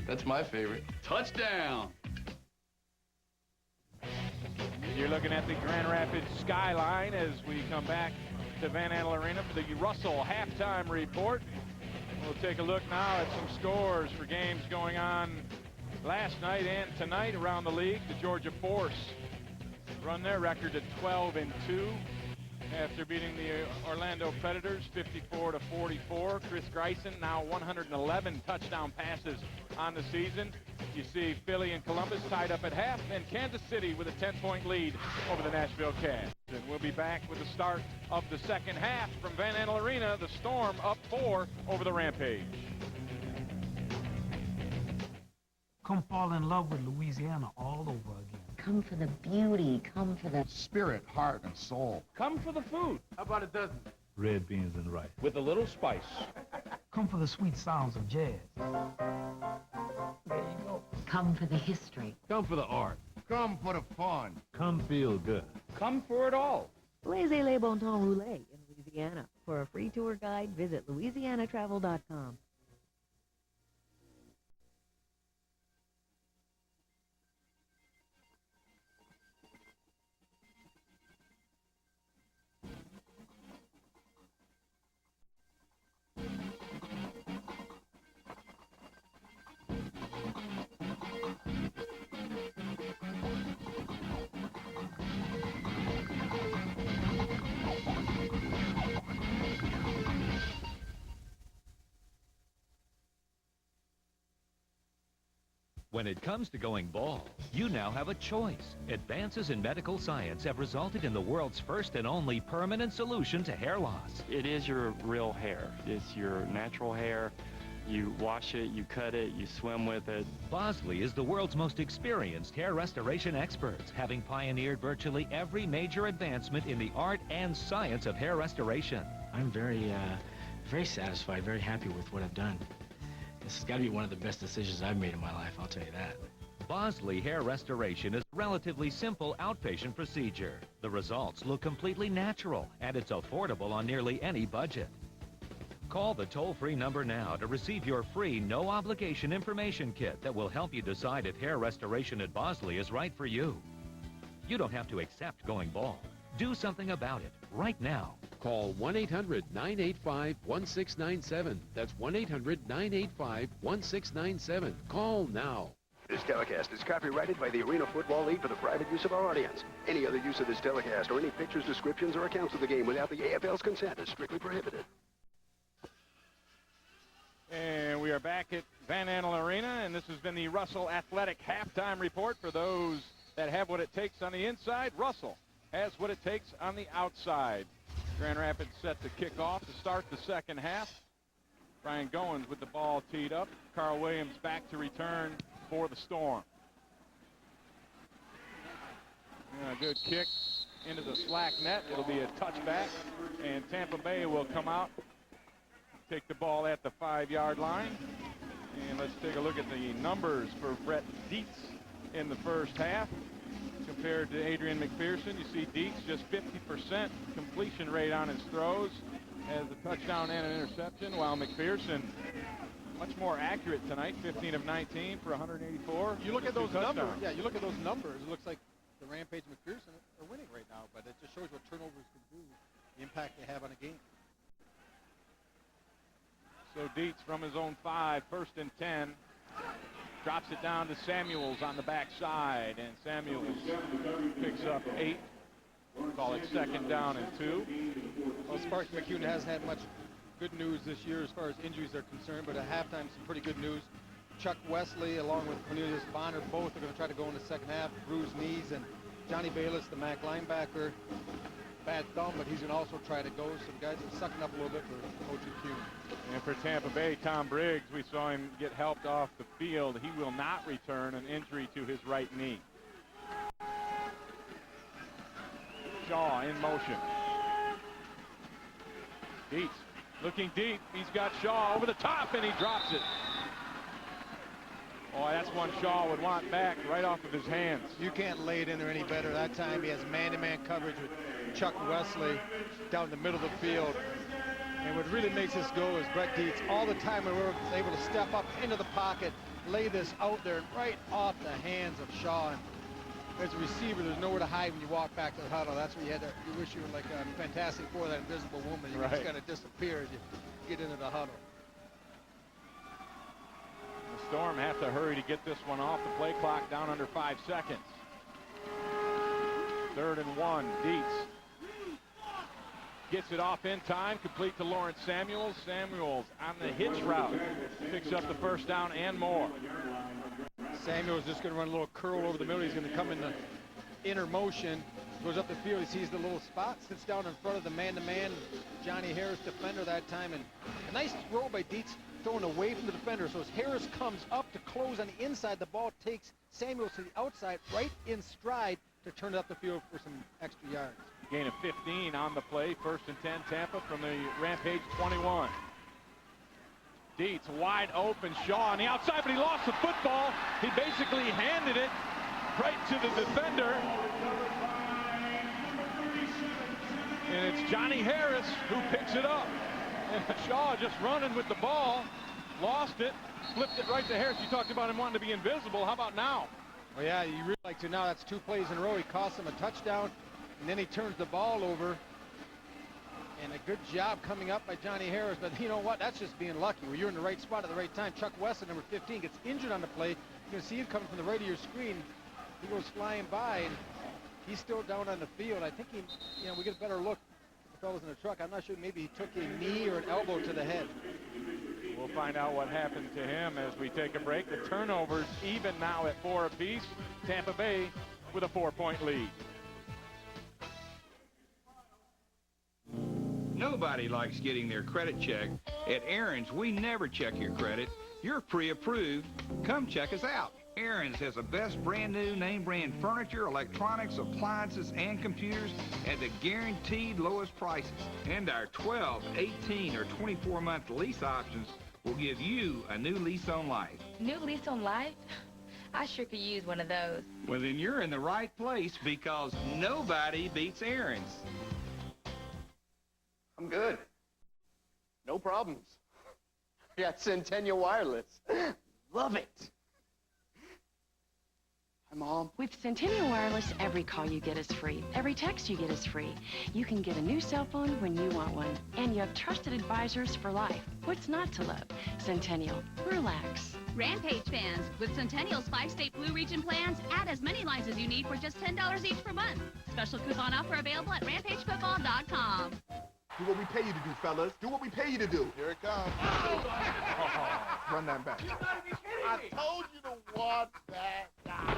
That's my favorite. Touchdown! You're looking at the Grand Rapids skyline as we come back to Van Andel Arena for the Russell halftime report. We'll take a look now at some scores for games going on last night and tonight around the league. The Georgia Force run their record to 12-2 after beating the Orlando Predators 54-44. Chris Greisen now 111 touchdown passes on the season. You see Philly and Columbus tied up at half, and Kansas City with a 10-point lead over the Nashville Cats. And we'll be back with the start of the second half from Van Andel Arena. The Storm up 4 over the Rampage. Come fall in love with Louisiana all over again. Come for the beauty. Come for the spirit, heart, and soul. Come for the food. How about a dozen? Red beans and rice. With a little spice. Come for the sweet sounds of jazz. There you go. Come for the history. Come for the art. Come for the fun. Come feel good. Come for it all. Laissez-les bon temps rouler in Louisiana. For a free tour guide, visit louisianatravel.com. When it comes to going bald, you now have a choice. Advances in medical science have resulted in the world's first and only permanent solution to hair loss. It is your real hair. It's your natural hair. You wash it, you cut it, you swim with it. Bosley is the world's most experienced hair restoration experts, having pioneered virtually every major advancement in the art and science of hair restoration. I'm very satisfied, very happy with what I've done. This has got to be one of the best decisions I've made in my life, I'll tell you that. Bosley Hair Restoration is a relatively simple outpatient procedure. The results look completely natural, and it's affordable on nearly any budget. Call the toll-free number now to receive your free, no-obligation information kit that will help you decide if hair restoration at Bosley is right for you. You don't have to accept going bald. Do something about it right now. Call 1-800-985-1697. That's 1-800-985-1697. Call now. This telecast is copyrighted by the Arena Football League for the private use of our audience. Any other use of this telecast or any pictures, descriptions, or accounts of the game without the AFL's consent is strictly prohibited. And we are back at Van Andel Arena, and this has been the Russell Athletic Halftime Report. For those that have what it takes on the inside, Russell has what it takes on the outside. Grand Rapids set to kick off to start the second half. Brian Goins with the ball teed up. Carl Williams back to return for the Storm. A good kick into the slack net. It'll be a touchback, and Tampa Bay will come out, take the ball at the 5-yard line. And let's take a look at the numbers for Brett Dietz in the first half compared to Adrian McPherson. You see Dietz just 50% completion rate on his throws, has a touchdown and an interception, while McPherson much more accurate tonight, 15 of 19 for 184. You look at those numbers. Yeah, you look at those numbers. It looks like the Rampage and McPherson are winning right now, but it just shows what turnovers can do, the impact they have on a game. So Dietz from his own 5, 1st and 10. Drops it down to Samuels on the backside, and Samuels picks up 8. Call it 2nd down and 2. Well, Sparks McCune hasn't had much good news this year as far as injuries are concerned, but at halftime some pretty good news. Chuck Wesley along with Cornelius Bonner both are going to try to go in the second half, bruised knees, and Johnny Bayless, the MAC linebacker, bad thumb, but he's going to also try to go. Some guys are sucking up a little bit for Coach McCune. And for Tampa Bay, Tom Briggs, we saw him get helped off the field. He will not return, an injury to his right knee. Shaw in motion. Dietz looking deep. He's got Shaw over the top, and he drops it. Boy, that's one Shaw would want back right off of his hands. You can't lay it in there any better. That time he has man-to-man coverage with Chuck Wesley down the middle of the field. And what really makes this go is Brett Dietz, all the time we were able to step up into the pocket, lay this out there right off the hands of Shaw. And as a receiver, there's nowhere to hide when you walk back to the huddle. That's where you had to, you wish you were like a Fantastic Four, that invisible woman. You just kind of disappear as you get into the huddle. The Storm have to hurry to get this one off. The play clock down under 5 seconds. 3rd and 1. Dietz gets it off in time, complete to Lawrence Samuels. Samuels on the hitch route picks up the 1st down and more. Samuels just going to run a little curl over the middle. He's going to come in the inner motion, goes up the field. He sees the little spot, sits down in front of the man-to-man Johnny Harris defender that time, and a nice throw by Dietz, thrown away from the defender. So as Harris comes up to close on the inside, the ball takes Samuels to the outside, right in stride to turn it up the field for some extra yards. Gain of 15 on the play. 1st and 10 Tampa from the Rampage 21. Dietz wide open. Shaw on the outside, but he lost the football. He basically handed it right to the defender. And it's Johnny Harris who picks it up. And Shaw just running with the ball. Lost it. Flipped it right to Harris. You talked about him wanting to be invisible. How about now? Well, yeah, you really like to now. That's 2 plays in a row. He costs him a touchdown, and then he turns the ball over. And a good job coming up by Johnny Harris. But you know what? That's just being lucky. When you're in the right spot at the right time. Chuck Wesley, number 15, gets injured on the play. You can see him coming from the right of your screen. He goes flying by, and he's still down on the field. I think he, we get a better look at the fellows in the truck. I'm not sure. Maybe he took a knee or an elbow to the head. We'll find out what happened to him as we take a break. The turnovers even now at 4 apiece. Tampa Bay with a 4-point lead. Nobody likes getting their credit checked. At Aaron's, we never check your credit. You're pre-approved. Come check us out. Aaron's has the best brand new name brand furniture, electronics, appliances, and computers at the guaranteed lowest prices. And our 12, 18, or 24-month lease options will give you a new lease on life. New lease on life? I sure could use one of those. Well, then you're in the right place because nobody beats Aaron's. I'm good. No problems. I got Centennial Wireless. Love it. Hi, Mom. With Centennial Wireless, every call you get is free. Every text you get is free. You can get a new cell phone when you want one. And you have trusted advisors for life. What's not to love? Centennial. Relax. Rampage fans, with Centennial's 5-state Blue Region plans, add as many lines as you need for just $10 each per month. Special coupon offer available at rampagefootball.com. Do what we pay you to do, fellas. Do what we pay you to do. Here it comes. Run that back. I told you to watch that guy.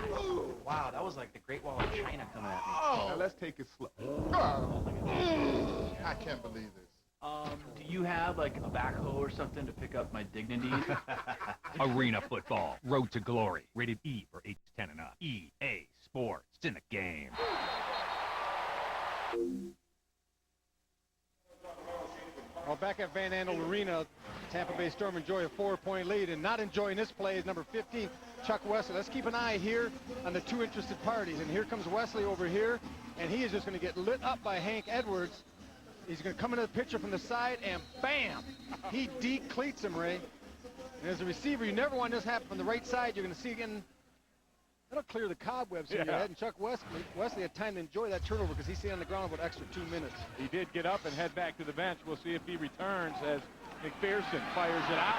Wow, that was like the Great Wall of China coming at me. Now let's take it slow. I can't believe this. Do you have like a backhoe or something to pick up my dignity? Arena football, road to glory. Rated E for age 10 and up. EA Sports. It's in the game. Well, back at Van Andel Arena, Tampa Bay Storm enjoy a 4-point lead, and not enjoying this play is number 15, Chuck Wesley. Let's keep an eye here on the two interested parties. And here comes Wesley over here, and he is just going to get lit up by Hank Edwards. He's going to come into the picture from the side, and bam! He decleats him, Ray. And as a receiver, you never want this to happen from the right side. You're going to see again. That'll clear the cobwebs in your head, and Chuck Wesley had time to enjoy that turnover because he's staying on the ground for an extra 2 minutes. He did get up and head back to the bench. We'll see if he returns as McPherson fires it out.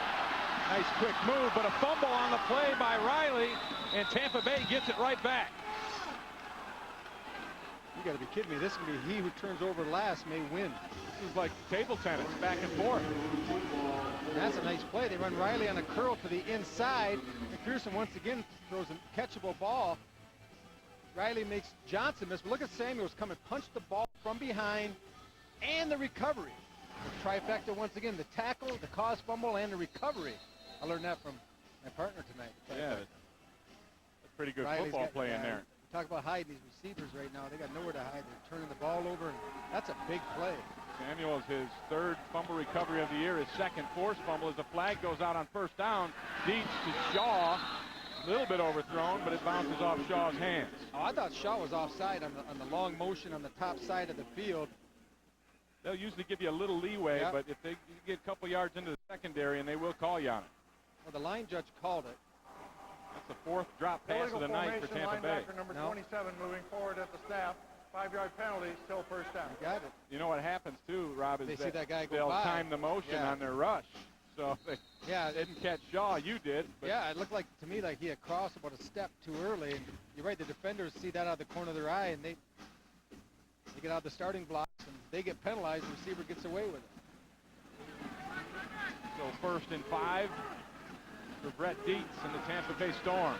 Nice quick move, but a fumble on the play by Riley, and Tampa Bay gets it right back. You got to be kidding me. This is going to be he who turns over last may win. This is like table tennis, back and forth. That's a nice play. They run Riley on a curl to the inside. McPherson once again throws a catchable ball. Riley makes Johnson miss. But look at Samuels come and punch the ball from behind and the recovery. The trifecta once again, the tackle, the cause fumble, and the recovery. I learned that from my partner tonight. Yeah, that's pretty good Riley's football play in there. Talk about hiding these receivers right now. They got nowhere to hide. They're turning the ball over, and that's a big play. Samuels, his third fumble recovery of the year, his second forced fumble as the flag goes out on first down. Deep to Shaw. A little bit overthrown, but it bounces off Shaw's hands. Oh, I thought Shaw was offside on the long motion on the top side of the field. They'll usually give you a little leeway, but if they get a couple yards into the secondary, and they will call you on it. Well, the line judge called it. That's the fourth drop pass of the night for Tampa Bay. Number 27 moving forward at the snap. 5-yard penalty, still first down. You got it. You know what happens too, Rob, is they see that guy go they'll by. time the motion on their rush. So they didn't catch Shaw. You did. But yeah, it looked like to me like he had crossed about a step too early. And you're right, the defenders see that out of the corner of their eye, and they get out of the starting blocks, and they get penalized. The receiver gets away with it. So 1st and 5 for Brett Dietz and the Tampa Bay Storm.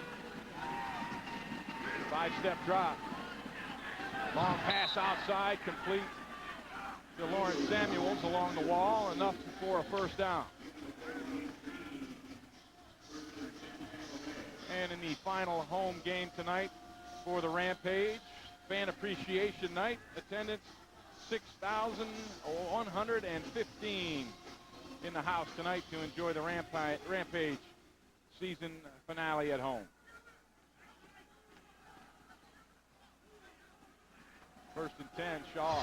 5-step drop. Long pass outside, complete to Lawrence Samuels along the wall, enough for a first down. And in the final home game tonight for the Rampage, Fan Appreciation Night, attendance 6,115 in the house tonight to enjoy the Rampage season finale at home. 1st and 10, Shaw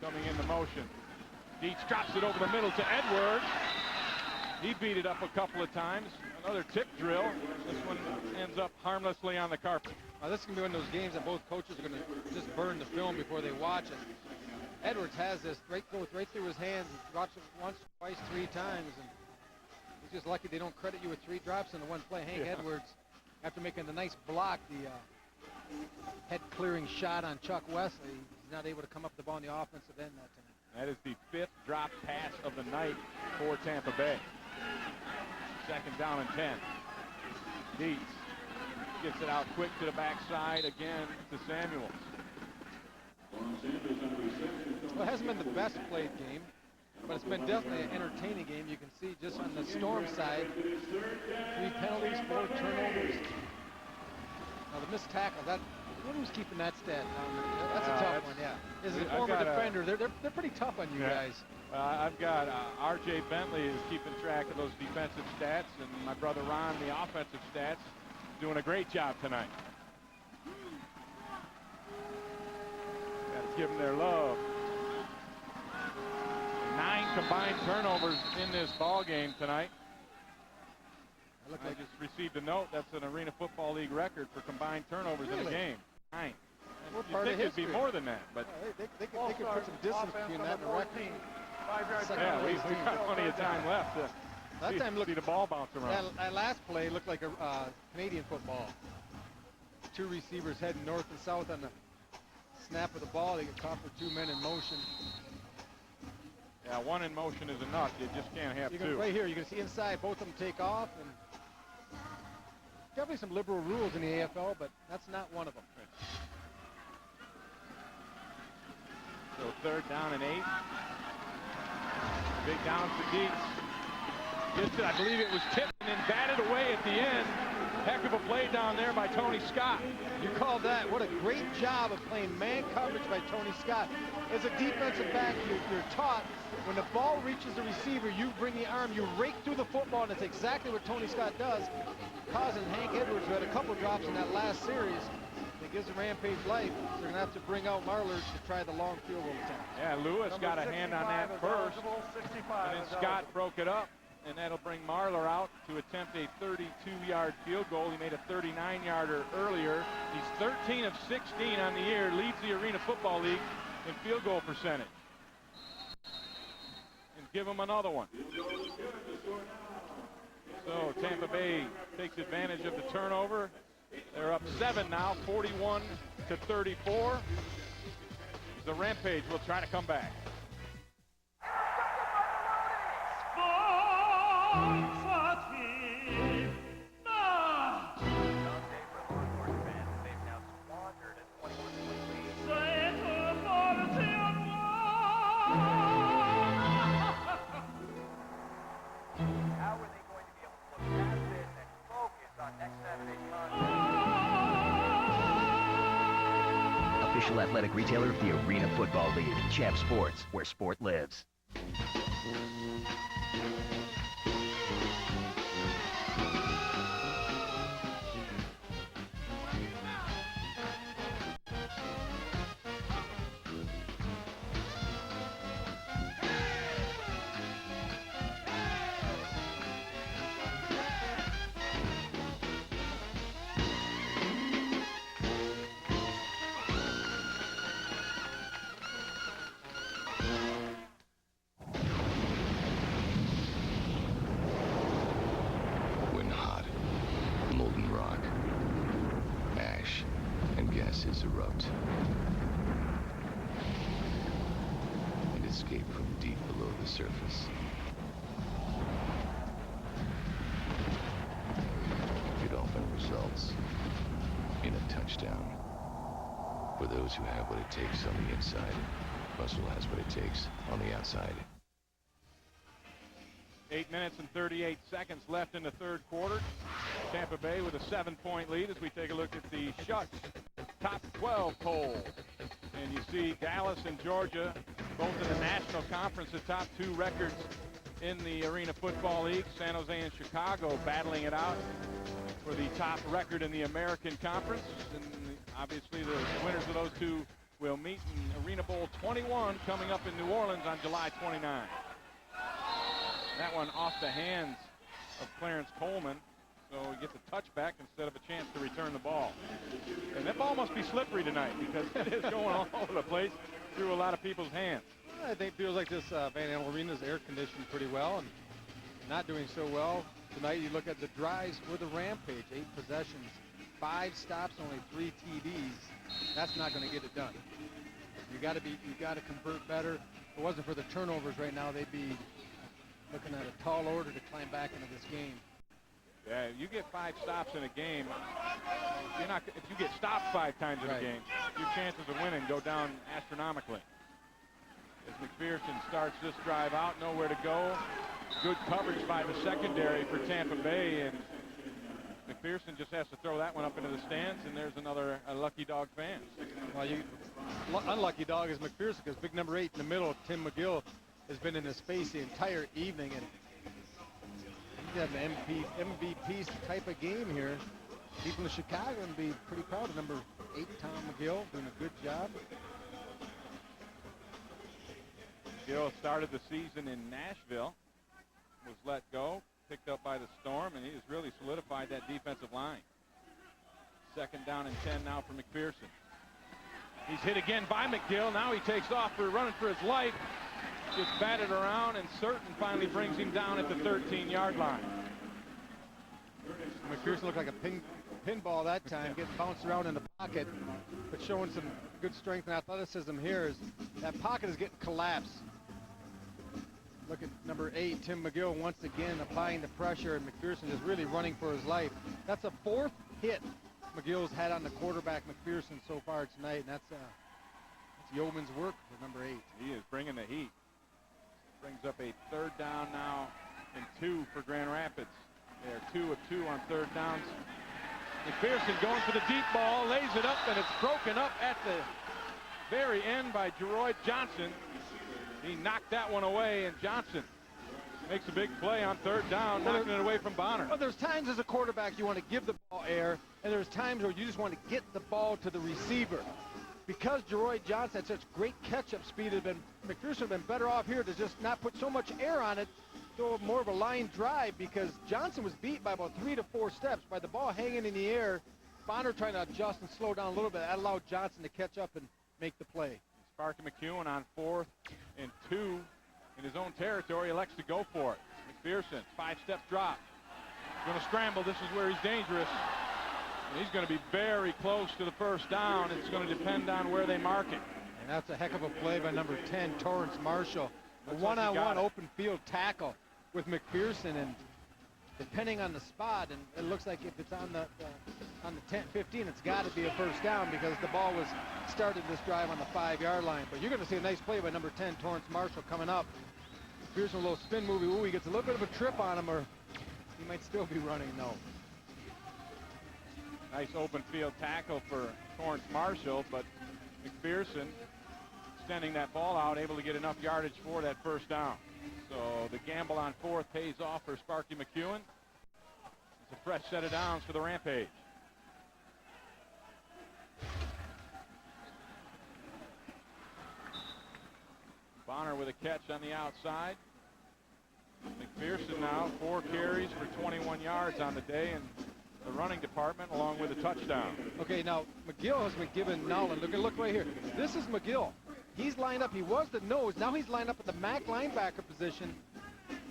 coming into motion. Dietz drops it over the middle to Edwards. He beat it up a couple of times. Another tip drill. This one ends up harmlessly on the carpet. Now, this is going to be one of those games that both coaches are going to just burn the film before they watch it. Edwards has this goes right through his hands. He drops it once, twice, 3 times. And he's just lucky they don't credit you with 3 drops in the one play. Hank Edwards, after making the nice block, the head-clearing shot on Chuck Wesley, he's not able to come up the ball on the offensive end that time. That is the 5th drop pass of the night for Tampa Bay. 2nd down and 10. Dietz gets it out quick to the backside again to Samuels. Well, it hasn't been the best played game, but it's been definitely an entertaining game. You can see just on the Storm side, 3 penalties, 4 turnovers. Now the missed tackle, who's keeping that stat? That's a tough one, yeah. As a former defender, they're pretty tough on you guys. I've got R.J. Bentley is keeping track of those defensive stats, and my brother Ron, the offensive stats, doing a great job tonight. Got to give them their love. 9 combined turnovers in this ball game tonight. I just received a note. That's an Arena Football League record for combined turnovers in a game. 9. You think it'd be more than that, but they could put some distance between that and the record. yeah, we've got plenty of time left to see the ball bounce around. That last play looked like a Canadian football. 2 receivers heading north and south on the snap of the ball. They get caught for 2 men in motion. Yeah, 1 in motion is enough. You just can't have 2. Right here, you can see inside, both of them take off. And definitely some liberal rules in the AFL, but that's not one of them. So 3rd down and 8. Big down for Dietz. I believe it was tipped and batted away at the end. Heck of a play down there by Tony Scott. You call that. What a great job of playing man coverage by Tony Scott. As a defensive back, you're taught when the ball reaches the receiver, you bring the arm, you rake through the football, and that's exactly what Tony Scott does, causing Hank Edwards, who had a couple drops in that last series, that gives the Rampage life. They're going to have to bring out Marler to try the long field goal attempt. Yeah, Lewis got a hand on that first, and then Scott broke it up, and that'll bring Marler out to attempt a 32-yard field goal. He made a 39-yarder earlier. He's 13 of 16 on the year, leads the Arena Football League in field goal percentage. And give him another one. So Tampa Bay takes advantage of the turnover. They're up 7 now, 41-34. The Rampage will try to come back. Official athletic retailer of the Arena Football League. Champ Sports, where sport lives. Erupt and escape from deep below the surface. It often results in a touchdown. For those who have what it takes on the inside, Russell has what it takes on the outside. 8 minutes and 38 seconds left in the 3rd quarter. Tampa Bay with a 7-point lead as we take a look at the Shucks top 12 poll. And you see Dallas and Georgia, both in the National Conference, the top 2 records in the Arena Football League. San Jose and Chicago battling it out for the top record in the American Conference. And obviously the winners of those 2 will meet in Arena Bowl 21 coming up in New Orleans on July 29. That one off the hands of Clarence Coleman. So he gets a touchback instead of a chance to return the ball. And that ball must be slippery tonight because it is going all over the place through a lot of people's hands. I think it feels like this Van Andel Arena is air conditioned pretty well and not doing so well. Tonight you look at the drives for the Rampage, 8 possessions, 5 stops, only 3 TDs. That's not going to get it done. You got to convert better. If it wasn't for the turnovers right now, they'd be looking at a tall order to climb back into this game. Yeah, you get 5 stops in a game. If you get stopped 5 times in a game, your chances of winning go down astronomically. As McPherson starts this drive out, nowhere to go. Good coverage by the secondary for Tampa Bay, and McPherson just has to throw that one up into the stands, and there's another lucky dog fan. Well, unlucky dog is McPherson because big number 8 in the middle, Tim McGill, has been in his space the entire evening, and you have an MVP type of game here. People in Chicago would be pretty proud of number 8, Tom McGill, doing a good job. McGill started the season in Nashville, was let go, picked up by the Storm, and he has really solidified that defensive line. 2nd down and 10 now for McPherson. He's hit again by McGill. Now he takes off for running for his life. Gets batted around, and Certain finally brings him down at the 13-yard line. McPherson looked like a pinball that time, getting bounced around in the pocket, but showing some good strength and athleticism here. Is that pocket is getting collapsed. Look at number 8, Tim McGill, once again applying the pressure, and McPherson is really running for his life. That's a 4th hit McGill's had on the quarterback, McPherson, so far tonight, and that's yeoman's work for number 8. He is bringing the heat. Brings up a 3rd down now and 2 for Grand Rapids. They're 2 of 2 on 3rd downs. McPherson going for the deep ball, lays it up, and it's broken up at the very end by Jeroy Johnson. He knocked that one away, and Johnson makes a big play on 3rd down, knocking it away from Bonner. Well, there's times as a quarterback you want to give the ball air, and there's times where you just want to get the ball to the receiver. Because Jeroy Johnson had such great catch-up speed, McPherson had been better off here to just not put so much air on it, throw more of a line drive, because Johnson was beat by about 3 to 4 steps by the ball hanging in the air. Bonner trying to adjust and slow down a little bit. That allowed Johnson to catch up and make the play. Sparky McEwen on 4th and 2 in his own territory, elects to go for it. McPherson, 5-step drop. Going to scramble. This is where he's dangerous. And he's going to be very close to the 1st down. It's going to depend on where they mark it. And that's a heck of a play by number 10, Torrance Marshall. A one-on-one open field tackle with McPherson, and depending on the spot, and it looks like if it's on the 10-15, it's got to be a 1st down because the ball was started this drive on the 5-yard line. But you're going to see a nice play by number 10, Torrance Marshall, coming up. McPherson, a little spin movie. Ooh, he gets a little bit of a trip on him, or he might still be running, no. Nice open field tackle for Torrance Marshall, but McPherson extending that ball out, able to get enough yardage for that 1st down. So the gamble on 4th pays off for Sparky McEwen. It's a fresh set of downs for the Rampage. Bonner with a catch on the outside. McPherson now 4 carries for 21 yards on the day in the running department, along with a touchdown. Okay, now McGill has been given Nolan. Look right here. This is McGill. He's lined up. He was the nose. Now he's lined up at the MAC linebacker position.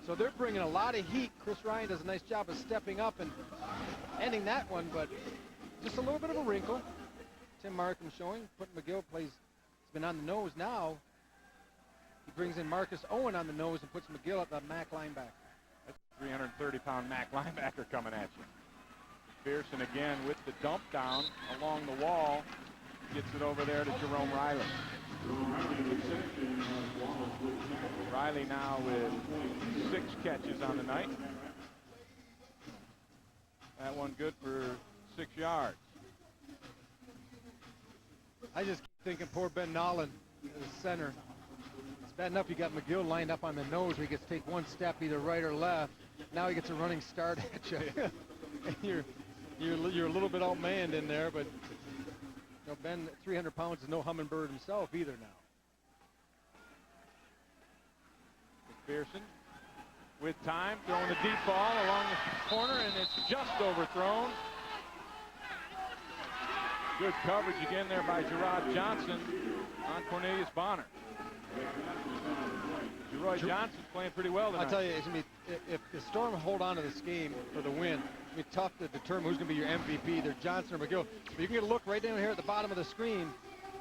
So they're bringing a lot of heat. Chris Ryan does a nice job of stepping up and ending that one, but just a little bit of a wrinkle. Tim Markham showing. Putting McGill plays. He's been on the nose now. He brings in Marcus Owen on the nose and puts McGill at the MAC linebacker. That's a 330-pound MAC linebacker coming at you. Pearson again with the dump down along the wall. Gets it over there to Jerome Riley. Riley now with 6 catches on the night. That one good for 6 yards. I just keep thinking poor Ben Nolan, the center. It's bad enough you got McGill lined up on the nose where he gets to take 1 step either right or left. Now he gets a running start at you. And you're a little bit outmanned in there, but you know, Ben, 300 pounds, is no hummingbird himself either now. McPherson with time, throwing the deep ball along the corner, and it's just overthrown. Good coverage again there by Gerard Johnson on Cornelius Bonner. Gerard Johnson's playing pretty well tonight. I'll tell you, it's gonna be, if the Storm hold on to this game for the win, it's going to be tough to determine who's going to be your MVP, either Johnson or McGill. But you can get a look right down here at the bottom of the screen.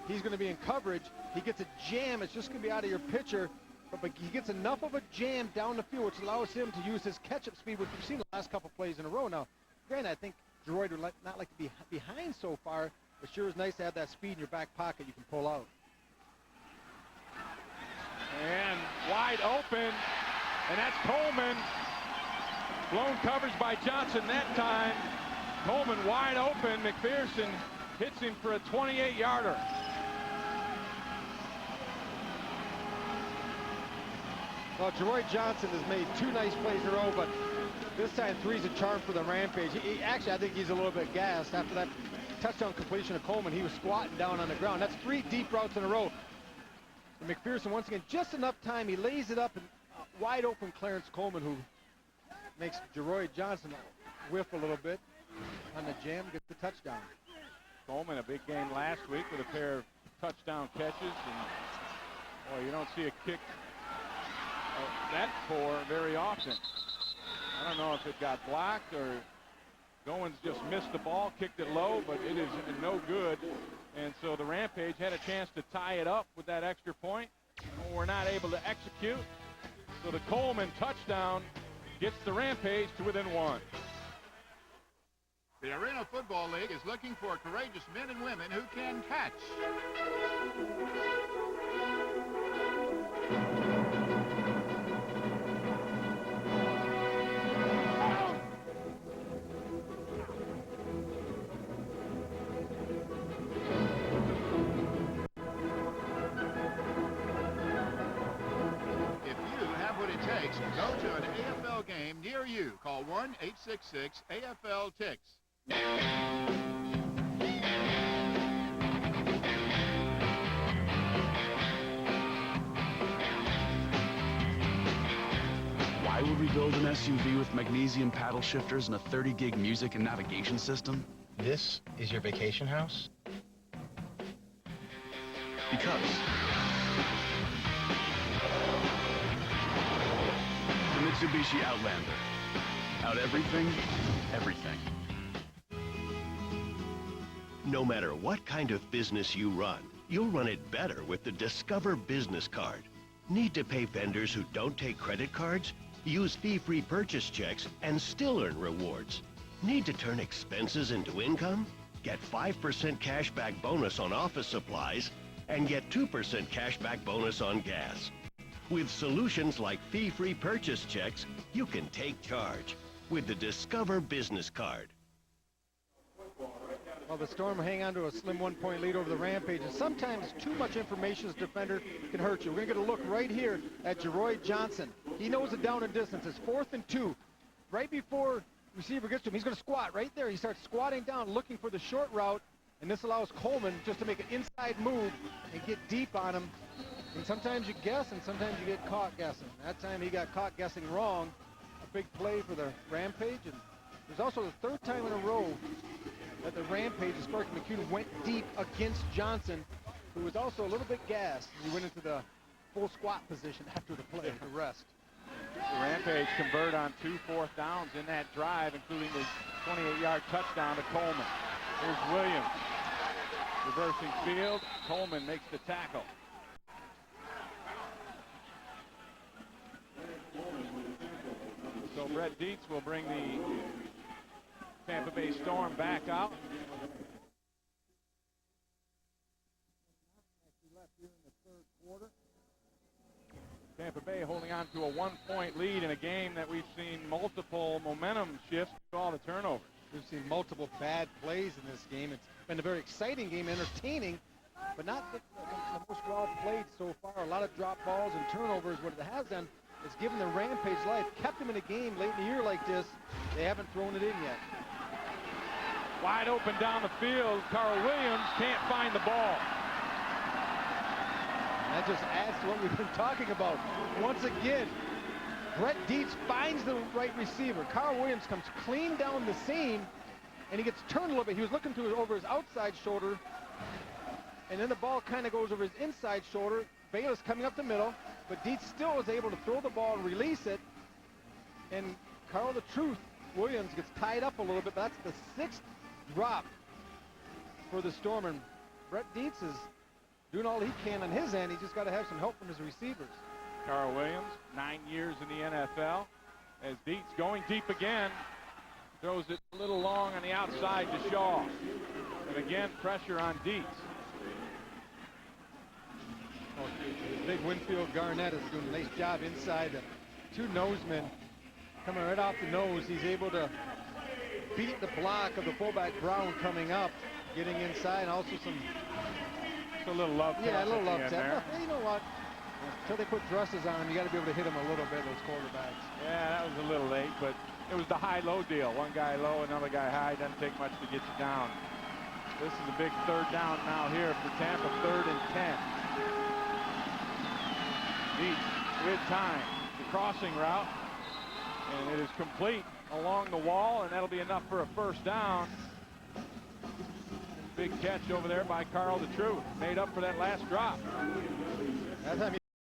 He's going to be in coverage. He gets a jam. It's just going to be out of your pitcher. But he gets enough of a jam down the field, which allows him to use his catch-up speed, which we've seen the last couple plays in a row. Now, granted, I think Jeroy would not like to be behind so far, but sure is nice to have that speed in your back pocket you can pull out. And wide open, and that's Coleman. Blown coverage by Johnson that time. Coleman wide open. McPherson hits him for a 28-yarder. Well, Jeroy Johnson has made 2 nice plays in a row, but this time 3's a charm for the Rampage. Actually, I think he's a little bit gassed. After that touchdown completion of Coleman, he was squatting down on the ground. That's 3 deep routes in a row. And McPherson, once again, just enough time. He lays it up, and wide open Clarence Coleman, who makes Jeroy Johnson whiff a little bit on the jam, gets the touchdown. Coleman, a big game last week with a pair of touchdown catches. And, boy, you don't see a kick that poor very often. I don't know if it got blocked or Goins just missed the ball, kicked it low, but it is no good. And so the Rampage had a chance to tie it up with that extra point. We're not able to execute. So the Coleman touchdown gets the Rampage to within 1. The Arena Football League is looking for courageous men and women who can catch. Go to an AFL game near you. Call 1-866-AFL-TICKS. Why would we build an SUV with magnesium paddle shifters and a 30-gig music and navigation system? This is your vacation house? Because Mitsubishi Outlander. Out everything, everything. No matter what kind of business you run, you'll run it better with the Discover Business Card. Need to pay vendors who don't take credit cards? Use fee-free purchase checks and still earn rewards. Need to turn expenses into income? Get 5% cashback bonus on office supplies and get 2% cashback bonus on gas. With solutions like fee-free purchase checks, you can take charge with the Discover Business Card. Well, the Storm hang on to a slim 1-point lead over the Rampage, and sometimes too much information as a defender can hurt you. We're going to get a look right here at Jeroy Johnson. He knows the down and distance. It's 4th and 2. Right before receiver gets to him, he's going to squat right there. He starts squatting down, looking for the short route, and this allows Coleman just to make an inside move and get deep on him. And sometimes you guess, and sometimes you get caught guessing. That time he got caught guessing wrong. A big play for the Rampage. And there's also the 3rd time in a row that the Rampage, Sparky McCune, went deep against Johnson, who was also a little bit gassed. He went into the full squat position after the play, the rest. The Rampage convert on 2 4th downs in that drive, including the 28-yard touchdown to Coleman. Here's Williams. Reversing field. Coleman makes the tackle. So Brett Dietz will bring the Tampa Bay Storm back out. Tampa Bay holding on to a 1-point lead in a game that we've seen multiple momentum shifts to all the turnovers. We've seen multiple bad plays in this game. It's been a very exciting game, entertaining, but not the most well played so far. A lot of drop balls and turnovers. What it has done is given the Rampage life, kept them in a game late in the year like this. They haven't thrown it in yet. Wide open down the field. Carl Williams can't find the ball. That just adds to what we've been talking about. Once again, Brett Dietz finds the right receiver. Carl Williams comes clean down the seam, and he gets turned a little bit. He was looking over his outside shoulder, and then the ball kind of goes over his inside shoulder. Bayless coming up the middle, but Dietz still is able to throw the ball and release it. And Carl the Truth Williams gets tied up a little bit, but that's the 6th drop for the Storm. And Brett Dietz is doing all he can on his end. He's just got to have some help from his receivers. Carl Williams, 9 years in the NFL. As Dietz going deep again, throws it a little long on the outside to Shaw. And again, pressure on Dietz. Oh, big Winfield Garnett is doing a nice job inside. The 2 nosemen coming right off the nose. He's able to beat the block of the fullback Brown coming up, getting inside, and also some. It's a little love tap. Yeah, a little love tap. Well, you know what? Until they put dresses on him, you got to be able to hit him a little bit, those quarterbacks. Yeah, that was a little late, but it was the high-low deal. One guy low, another guy high. Doesn't take much to get you down. This is a big 3rd down now here for Tampa, 3rd and 10. Deep with time. The crossing route. And it is complete along the wall, and that'll be enough for a first down. Big catch over there by Carl the Truth. Made up for that last drop.